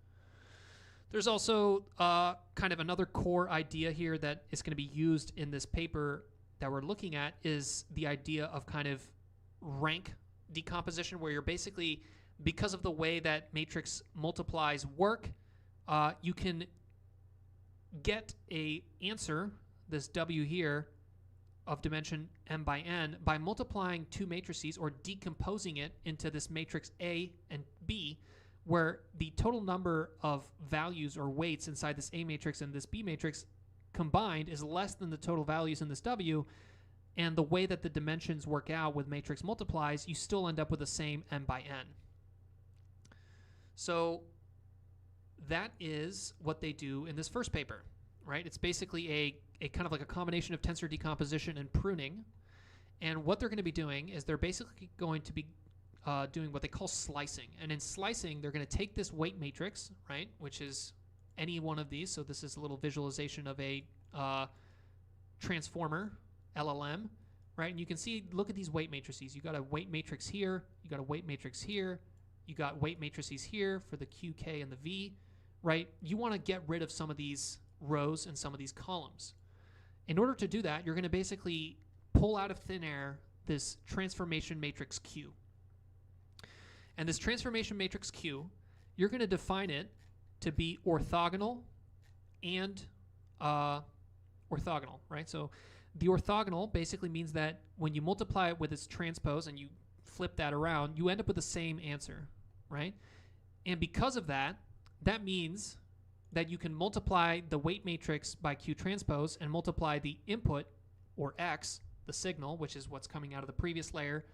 There's also kind of another core idea here that is going to be used in this paper that we're looking at is the idea of kind of rank decomposition, where you're basically, because of the way that matrix multiplies work, you can get a answer, this W here, of dimension m by n by multiplying two matrices or decomposing it into this matrix A and B, where the total number of values or weights inside this A matrix and this B matrix combined is less than the total values in this W, and the way that the dimensions work out with matrix multiplies, you still end up with the same m by n. So that is what they do in this first paper, right? It's basically a kind of like a combination of tensor decomposition and pruning. And what they're going to be doing is they're basically going to be doing what they call slicing. And in slicing, they're going to take this weight matrix, right, which is any one of these. So this is a little visualization of a transformer, LLM, right? And you can see, look at these weight matrices. You got a weight matrix here. You got a weight matrix here. You got weight matrices here for the Q, K, and the V, right? You want to get rid of some of these rows and some of these columns. In order to do that, you're going to basically pull out of thin air this transformation matrix Q. And this transformation matrix Q, you're going to define it to be orthogonal and orthogonal, right? So the orthogonal basically means that when you multiply it with its transpose and you flip that around, you end up with the same answer, right? And because of that, that means that you can multiply the weight matrix by Q transpose and multiply the input, or X, the signal, which is what's coming out of the previous layer,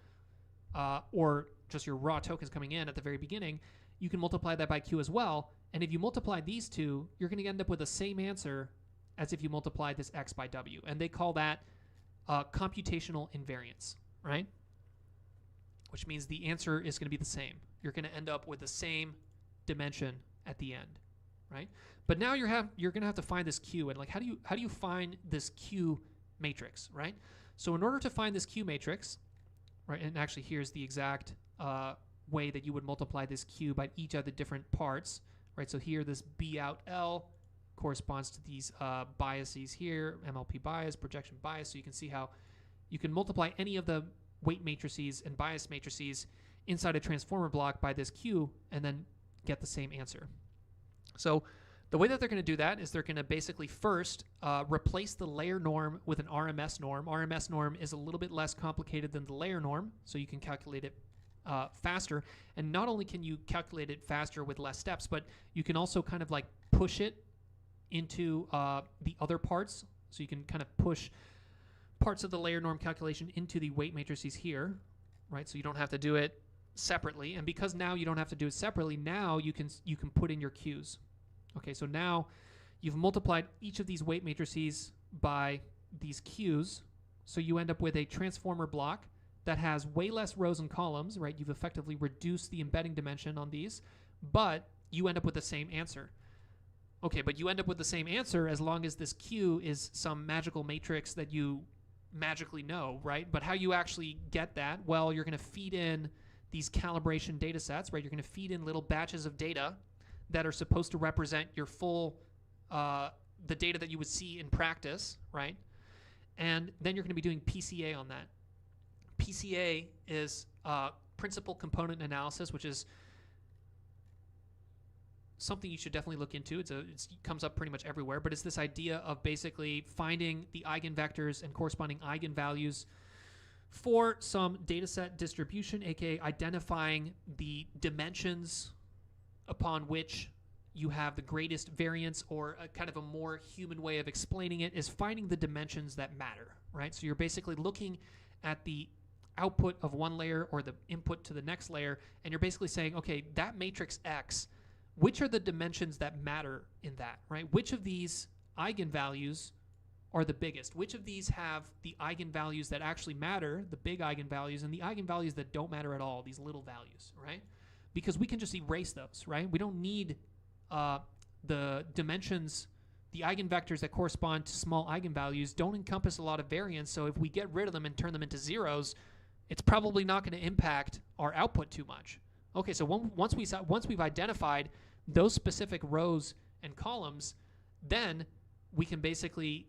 or just your raw tokens coming in at the very beginning. You can multiply that by Q as well. And if you multiply these two, you're going to end up with the same answer as if you multiply this X by W. And they call that computational invariance, right? Which means the answer is going to be the same. You're going to end up with the same dimension at the end, right? But now you're going to have to find this Q, and like how do you find this Q matrix, right? So in order to find this Q matrix, right, and actually here's the exact way that you would multiply this Q by each of the different parts, right? So here this B out L corresponds to these biases here, MLP bias, projection bias. So you can see how you can multiply any of the weight matrices and bias matrices inside a transformer block by this Q and then get the same answer. So the way that they're going to do that is they're going to basically first replace the layer norm with an RMS norm. RMS norm is a little bit less complicated than the layer norm, so you can calculate it faster. And not only can you calculate it faster with less steps, but you can also kind of like push it into the other parts. So you can kind of push parts of the layer norm calculation into the weight matrices here, right? So you don't have to do it separately. And because now you don't have to do it separately, now you can put in your Qs. Okay, so now you've multiplied each of these weight matrices by these Qs, so you end up with a transformer block that has way less rows and columns, right? You've effectively reduced the embedding dimension on these, but you end up with the same answer. Okay, but you end up with the same answer as long as this Q is some magical matrix that you magically know, right? But how you actually get that? Well, you're going to feed in these calibration data sets, right? You're going to feed in little batches of data that are supposed to represent your full, the data that you would see in practice, right? And then you're going to be doing PCA on that. PCA is principal component analysis, which is something you should definitely look into. It comes up pretty much everywhere, but it's this idea of basically finding the eigenvectors and corresponding eigenvalues for some data set distribution, aka identifying the dimensions upon which you have the greatest variance, or a kind of a more human way of explaining it is finding the dimensions that matter, right? So you're basically looking at the output of one layer or the input to the next layer, and you're basically saying, okay, that matrix X, which are the dimensions that matter in that, right? Which of these eigenvalues are the biggest? Which of these have the eigenvalues that actually matter, the big eigenvalues, and the eigenvalues that don't matter at all, these little values, right? Because we can just erase those, right? We don't need the dimensions, the eigenvectors that correspond to small eigenvalues don't encompass a lot of variance, so if we get rid of them and turn them into zeros, it's probably not going to impact our output too much. Okay, so once we've identified those specific rows and columns, then we can basically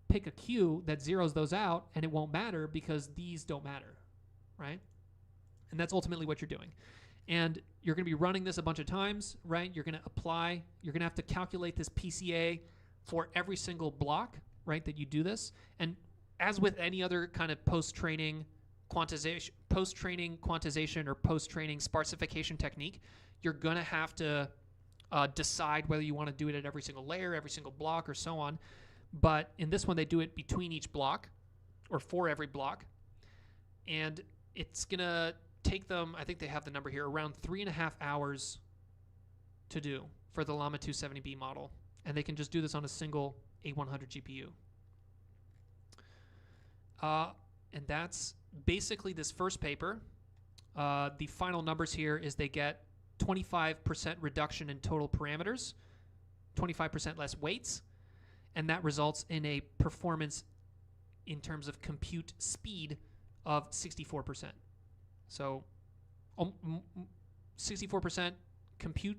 pick a Q that zeroes those out, and it won't matter because these don't matter, right? And that's ultimately what you're doing. And you're going to be running this a bunch of times, right? You're going to have to calculate this PCA for every single block, right, that you do this. And as with any other kind of post-training quantization post-training quantization or post-training sparsification technique, you're going to have to decide whether you want to do it at every single layer, every single block, or so on. But in this one, they do it between each block or for every block. And it's going to take them, I think they have the number here, around 3.5 hours to do for the Llama 270B model. And they can just do this on a single A100 GPU. And that's basically this first paper. The final numbers here is they get 25% reduction in total parameters, 25% less weights, and that results in a performance in terms of compute speed of 64%. So 64% compute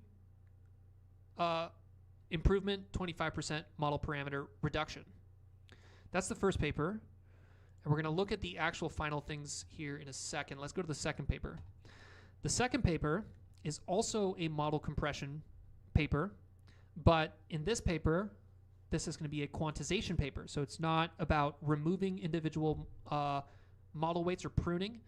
improvement, 25% model parameter reduction. That's the first paper. And we're going to look at the actual final things here in a second. Let's go to the second paper. The second paper is also a model compression paper, but in this paper, this is going to be a quantization paper. So it's not about removing individual model weights or pruning.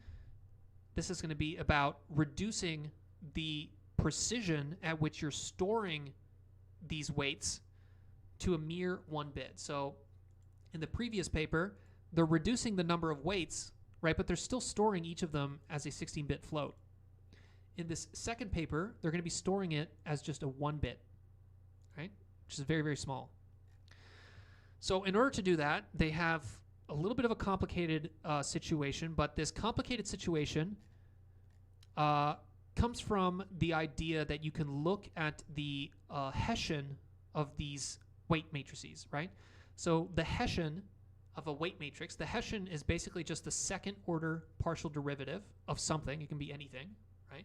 This is going to be about reducing the precision at which you're storing these weights to a mere 1 bit. So in the previous paper, they're reducing the number of weights, right? But they're still storing each of them as a 16-bit float. In this second paper, they're going to be storing it as just a 1 bit, right? Which is very, very small. So in order to do that, they have a little bit of a complicated situation, but this complicated situation comes from the idea that you can look at the Hessian of these weight matrices, right? So the Hessian of a weight matrix, the Hessian is basically just the second order partial derivative of something. It can be anything, right?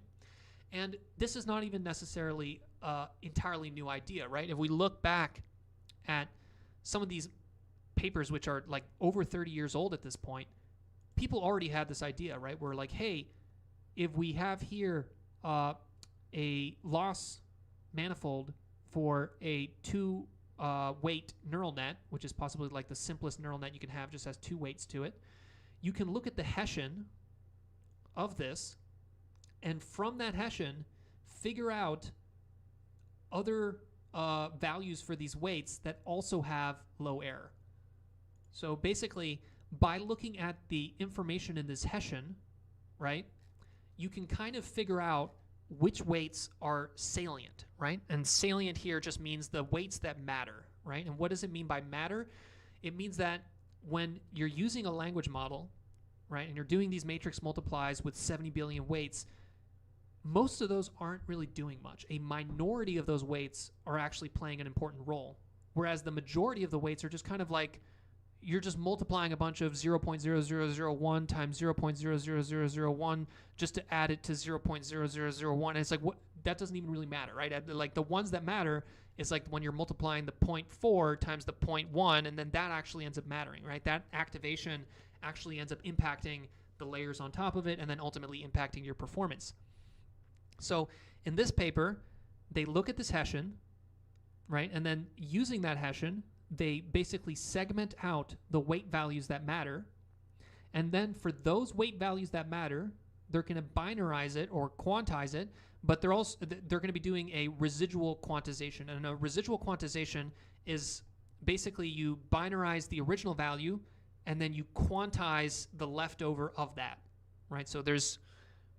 And this is not even necessarily entirely new idea, right? If we look back at some of these papers, which are like over 30 years old at this point, people already had this idea, right? We're like, hey, if we have here a loss manifold for a 2 weight neural net, which is possibly like the simplest neural net you can have, just has 2 weights to it, you can look at the Hessian of this, and from that Hessian, figure out other values for these weights that also have low error. So basically, by looking at the information in this Hessian, right, you can kind of figure out which weights are salient, right? And salient here just means the weights that matter, right? And what does it mean by matter? It means that when you're using a language model, right, and you're doing these matrix multiplies with 70 billion weights, most of those aren't really doing much. A minority of those weights are actually playing an important role, whereas the majority of the weights are just kind of like you're just multiplying a bunch of 0.0001 times 0.00001 just to add it to 0.0001. And it's like, what? That doesn't even really matter, right? Like the ones that matter is like when you're multiplying the 0.4 times the 0.1, and then that actually ends up mattering, right? That activation actually ends up impacting the layers on top of it and then ultimately impacting your performance. So in this paper, they look at this Hessian, right? And then using that Hessian, they basically segment out the weight values that matter. And then for those weight values that matter, they're going to binarize it or quantize it, but they're going to be doing a residual quantization. And a residual quantization is basically you binarize the original value and then you quantize the leftover of that, right? So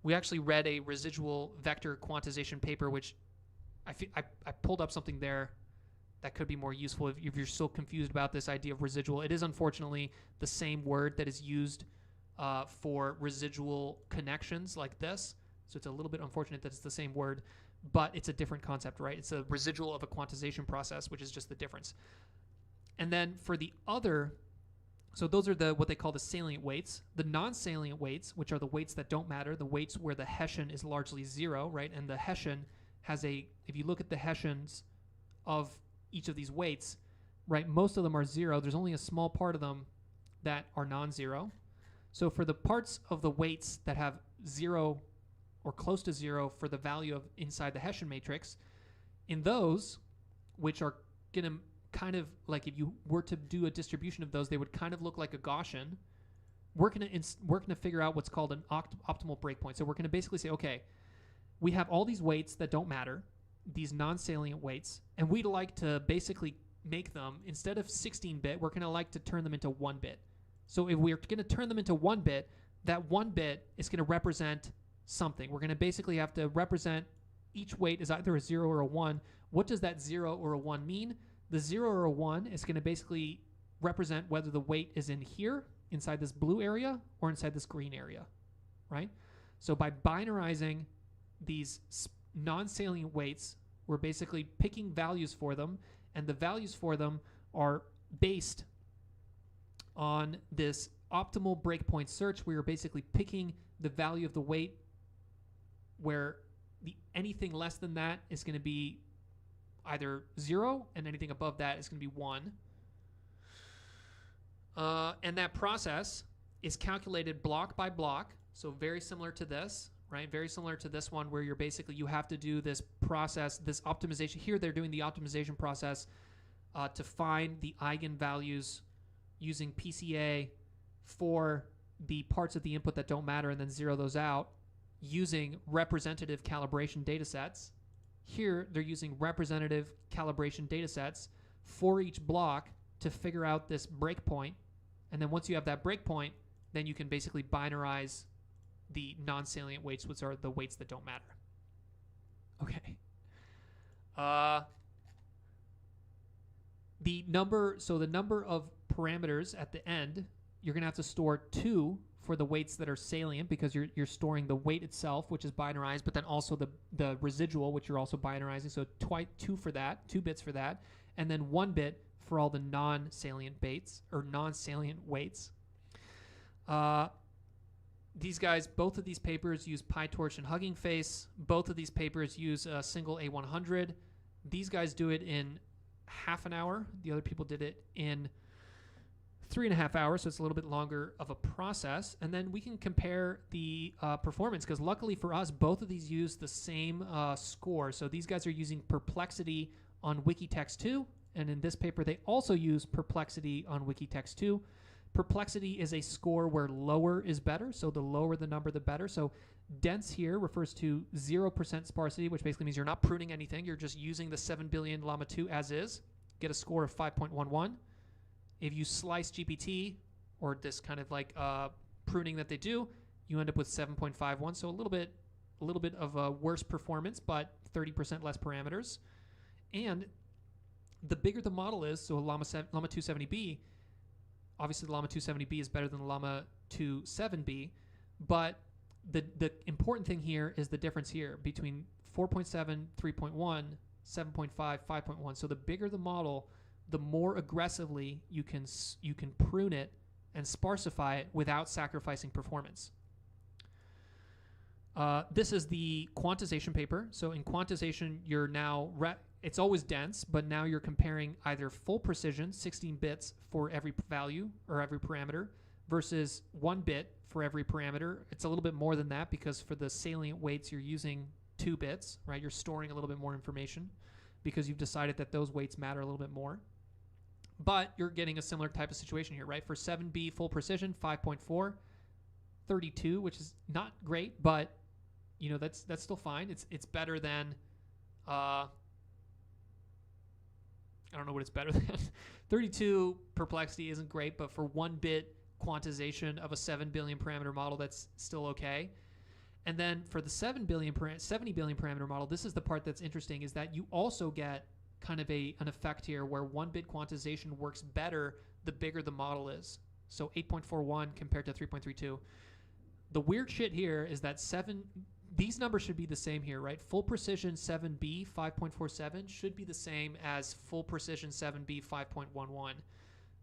we actually read a residual vector quantization paper, which I pulled up something there that could be more useful if you're so confused about this idea of residual. It is unfortunately the same word that is used for residual connections like this. So it's a little bit unfortunate that it's the same word, but it's a different concept, right? It's a residual of a quantization process, which is just the difference. And then for the other, so those are what they call the salient weights. The non-salient weights, which are the weights that don't matter, the weights where the Hessian is largely 0, right? And the Hessian has if you look at the Hessians of each of these weights, right, most of them are 0. There's only a small part of them that are non-zero. So for the parts of the weights that have 0 or close to 0 for the value of inside the Hessian matrix, in those, which are going to kind of like if you were to do a distribution of those, they would kind of look like a Gaussian, we're gonna figure out what's called an optimal breakpoint. So we're gonna basically say, okay, we have all these weights that don't matter, these non-salient weights, and we'd like to basically make them, instead of 16-bit, we're gonna like to turn them into 1-bit. So if we're gonna turn them into 1-bit, that 1-bit is gonna represent something. We're gonna basically have to represent each weight is either a 0 or a 1. What does that 0 or a 1 mean? The 0 or a 1 is gonna basically represent whether the weight is in here, inside this blue area, or inside this green area, right? So by binarizing these non-salient weights, we're basically picking values for them, and the values for them are based on this optimal breakpoint search. We are basically picking the value of the weight where anything less than that is going to be either 0, and anything above that is going to be 1. And that process is calculated block by block, so very similar to this, right? Very similar to this one, where you have to do this process, this optimization. Here they're doing the optimization process to find the eigenvalues using PCA for the parts of the input that don't matter, and then zero those out using representative calibration data sets. Here they're using representative calibration data sets for each block to figure out this breakpoint. And then once you have that breakpoint, then you can basically binarize the non-salient weights, which are the weights that don't matter. Okay. The number of parameters at the end, you're going to have to store 2 for the weights that are salient, because you're storing the weight itself, which is binarized, but then also the residual, which you're also binarizing. So 2 for that, 2 bits for that, and then 1 bit for all the non-salient baits or non-salient weights. These guys, both of these papers use PyTorch and Hugging Face. Both of these papers use a single A100. These guys do it in half an hour. The other people did it in 3.5 hours, so it's a little bit longer of a process. And then we can compare the performance, because luckily for us, both of these use the same score. So these guys are using perplexity on Wikitext 2, and in this paper they also use perplexity on Wikitext 2. Perplexity is a score where lower is better, so the lower the number, the better. So dense here refers to 0% sparsity, which basically means you're not pruning anything. You're just using the 7 billion llama 2 as is. Get a score of 5.11. If you slice GPT, or this kind of like pruning that they do, you end up with 7.51. So a little bit of a worse performance, but 30% less parameters. And the bigger the model is, so a Llama 270B, obviously the Llama 270B is better than the Llama 27B, but the important thing here is the difference here between 4.7, 3.1, 7.5, 5.1. So the bigger the model, the more aggressively you can prune it and sparsify it without sacrificing performance. This is the quantization paper. So in quantization, you're now it's always dense, but now you're comparing either full precision, 16 bits for every value or every parameter, versus 1 bit for every parameter. It's a little bit more than that, because for the salient weights, you're using 2 bits, right? You're storing a little bit more information because you've decided that those weights matter a little bit more. But you're getting a similar type of situation here, right? For 7B full precision, 5.4, 32, which is not great, but that's still fine. It's better than I don't know what it's better than. 32 perplexity isn't great, but for 1 bit quantization of a 7 billion parameter model, that's still okay. And then for the 70 billion parameter model, this is the part that's interesting, is that you also get kind of an effect here where 1 bit quantization works better the bigger the model is. So 8.41 compared to 3.32. The weird shit here is that these numbers should be the same here, right? Full precision 7B 5.47 should be the same as full precision 7B 5.11.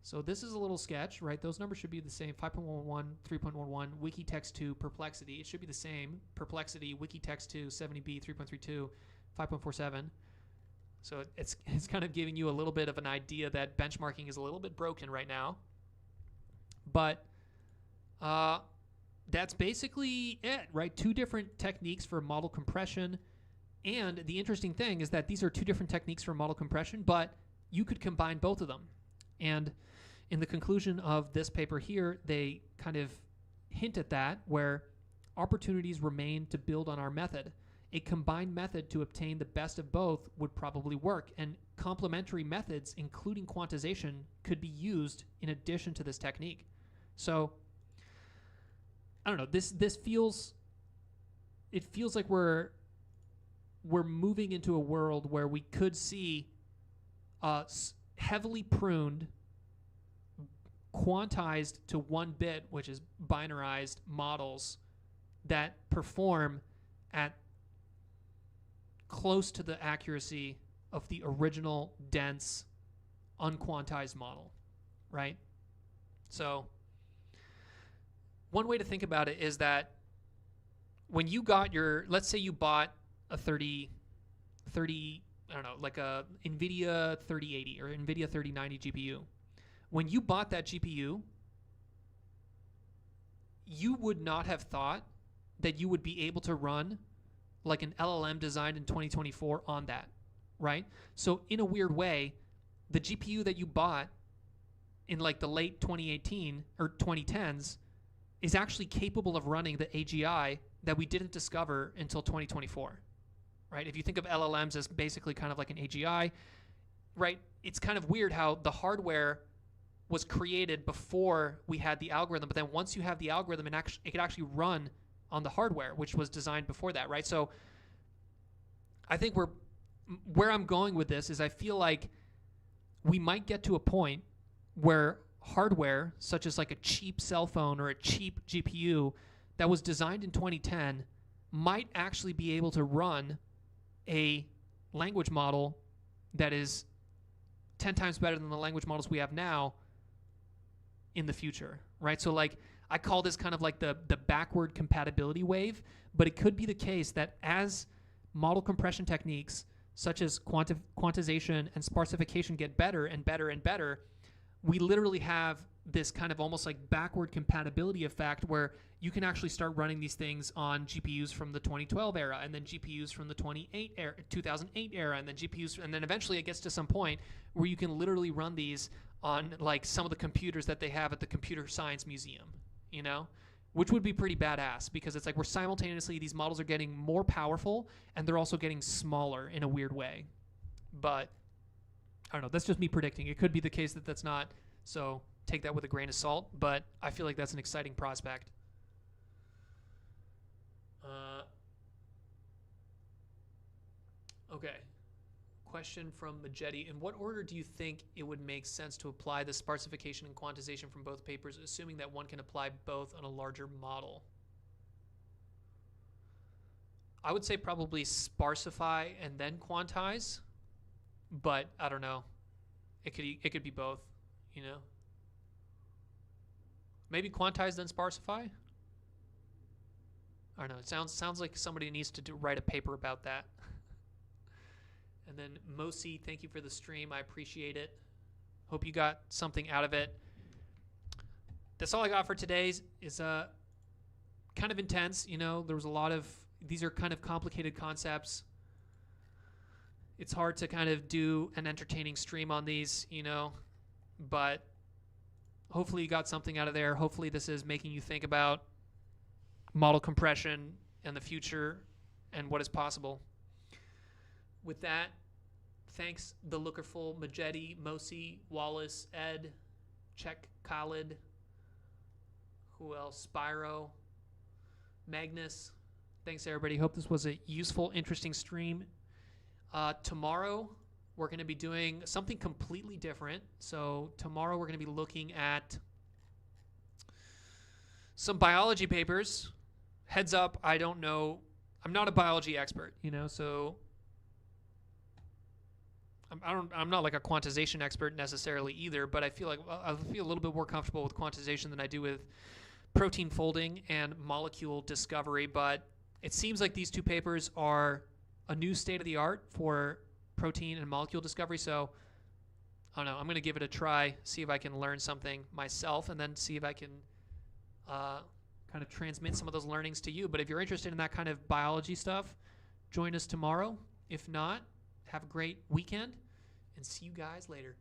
So this is a little sketch, right? Those numbers should be the same. 5.11, 3.11, Wikitext 2, perplexity. It should be the same. Perplexity, Wikitext 2, 70B 3.32, 5.47. So it's kind of giving you a little bit of an idea that benchmarking is a little bit broken right now. But that's basically it, right? 2 different techniques for model compression. And the interesting thing is that these are 2 different techniques for model compression, but you could combine both of them. And in the conclusion of this paper here, they kind of hint at that, where opportunities remain to build on our method. A combined method to obtain the best of both would probably work, and complementary methods, including quantization, could be used in addition to this technique. So, I don't know. This feels like we're moving into a world where we could see heavily pruned, quantized to 1 bit, which is binarized models that perform at close to the accuracy of the original dense unquantized model, right? So one way to think about it is that when you got let's say you bought a 30, I don't know, like a NVIDIA 3080 or NVIDIA 3090 GPU. When you bought that GPU, you would not have thought that you would be able to run like an LLM designed in 2024 on that, right? So in a weird way, the GPU that you bought in like the late 2018 or 2010s is actually capable of running the AGI that we didn't discover until 2024, right? If you think of LLMs as basically kind of like an AGI, right? It's kind of weird how the hardware was created before we had the algorithm, but then once you have the algorithm, it could actually run on the hardware, which was designed before that, right? So I think where I'm going with this is I feel like we might get to a point where hardware, such as like a cheap cell phone or a cheap GPU that was designed in 2010, might actually be able to run a language model that is 10 times better than the language models we have now in the future, right? So like I call this kind of like the backward compatibility wave, but it could be the case that as model compression techniques such as quantization and sparsification get better and better and better, we literally have this kind of almost like backward compatibility effect where you can actually start running these things on GPUs from the 2012 era, and then GPUs from the 2008 era, and then GPUs, and then eventually it gets to some point where you can literally run these on like some of the computers that they have at the Computer Science Museum, you know, which would be pretty badass because it's like we're simultaneously, these models are getting more powerful and they're also getting smaller in a weird way. But I don't know, that's just me predicting. It could be the case that that's not, so take that with a grain of salt, but I feel like that's an exciting prospect. Okay. Question from Majetti. In what order do you think it would make sense to apply the sparsification and quantization from both papers, assuming that one can apply both on a larger model? I would say probably sparsify and then quantize, but I don't know. It could be both, you know? Maybe quantize then sparsify? I don't know. It sounds like somebody needs to write a paper about that. And then Mosi, thank you for the stream. I appreciate it. Hope you got something out of it. That's all I got for today. Is kind of intense. You know, there was a lot of, these are kind of complicated concepts. It's hard to kind of do an entertaining stream on these, you know, but hopefully you got something out of there. Hopefully this is making you think about model compression and the future and what is possible. With that, thanks the Lookerful, Majetti, Mosi, Wallace, Ed, Czech, Khalid, who else? Spyro, Magnus. Thanks everybody. Hope this was a useful, interesting stream. Tomorrow we're going to be doing something completely different. So tomorrow we're going to be looking at some biology papers. Heads up, I don't know. I'm not a biology expert, you know, so I'm not like a quantization expert necessarily either, but I feel like I feel a little bit more comfortable with quantization than I do with protein folding and molecule discovery. But it seems like these two papers are a new state of the art for protein and molecule discovery. So I don't know. I'm going to give it a try, see if I can learn something myself, and then see if I can kind of transmit some of those learnings to you. But if you're interested in that kind of biology stuff, join us tomorrow. If not, have a great weekend, and see you guys later.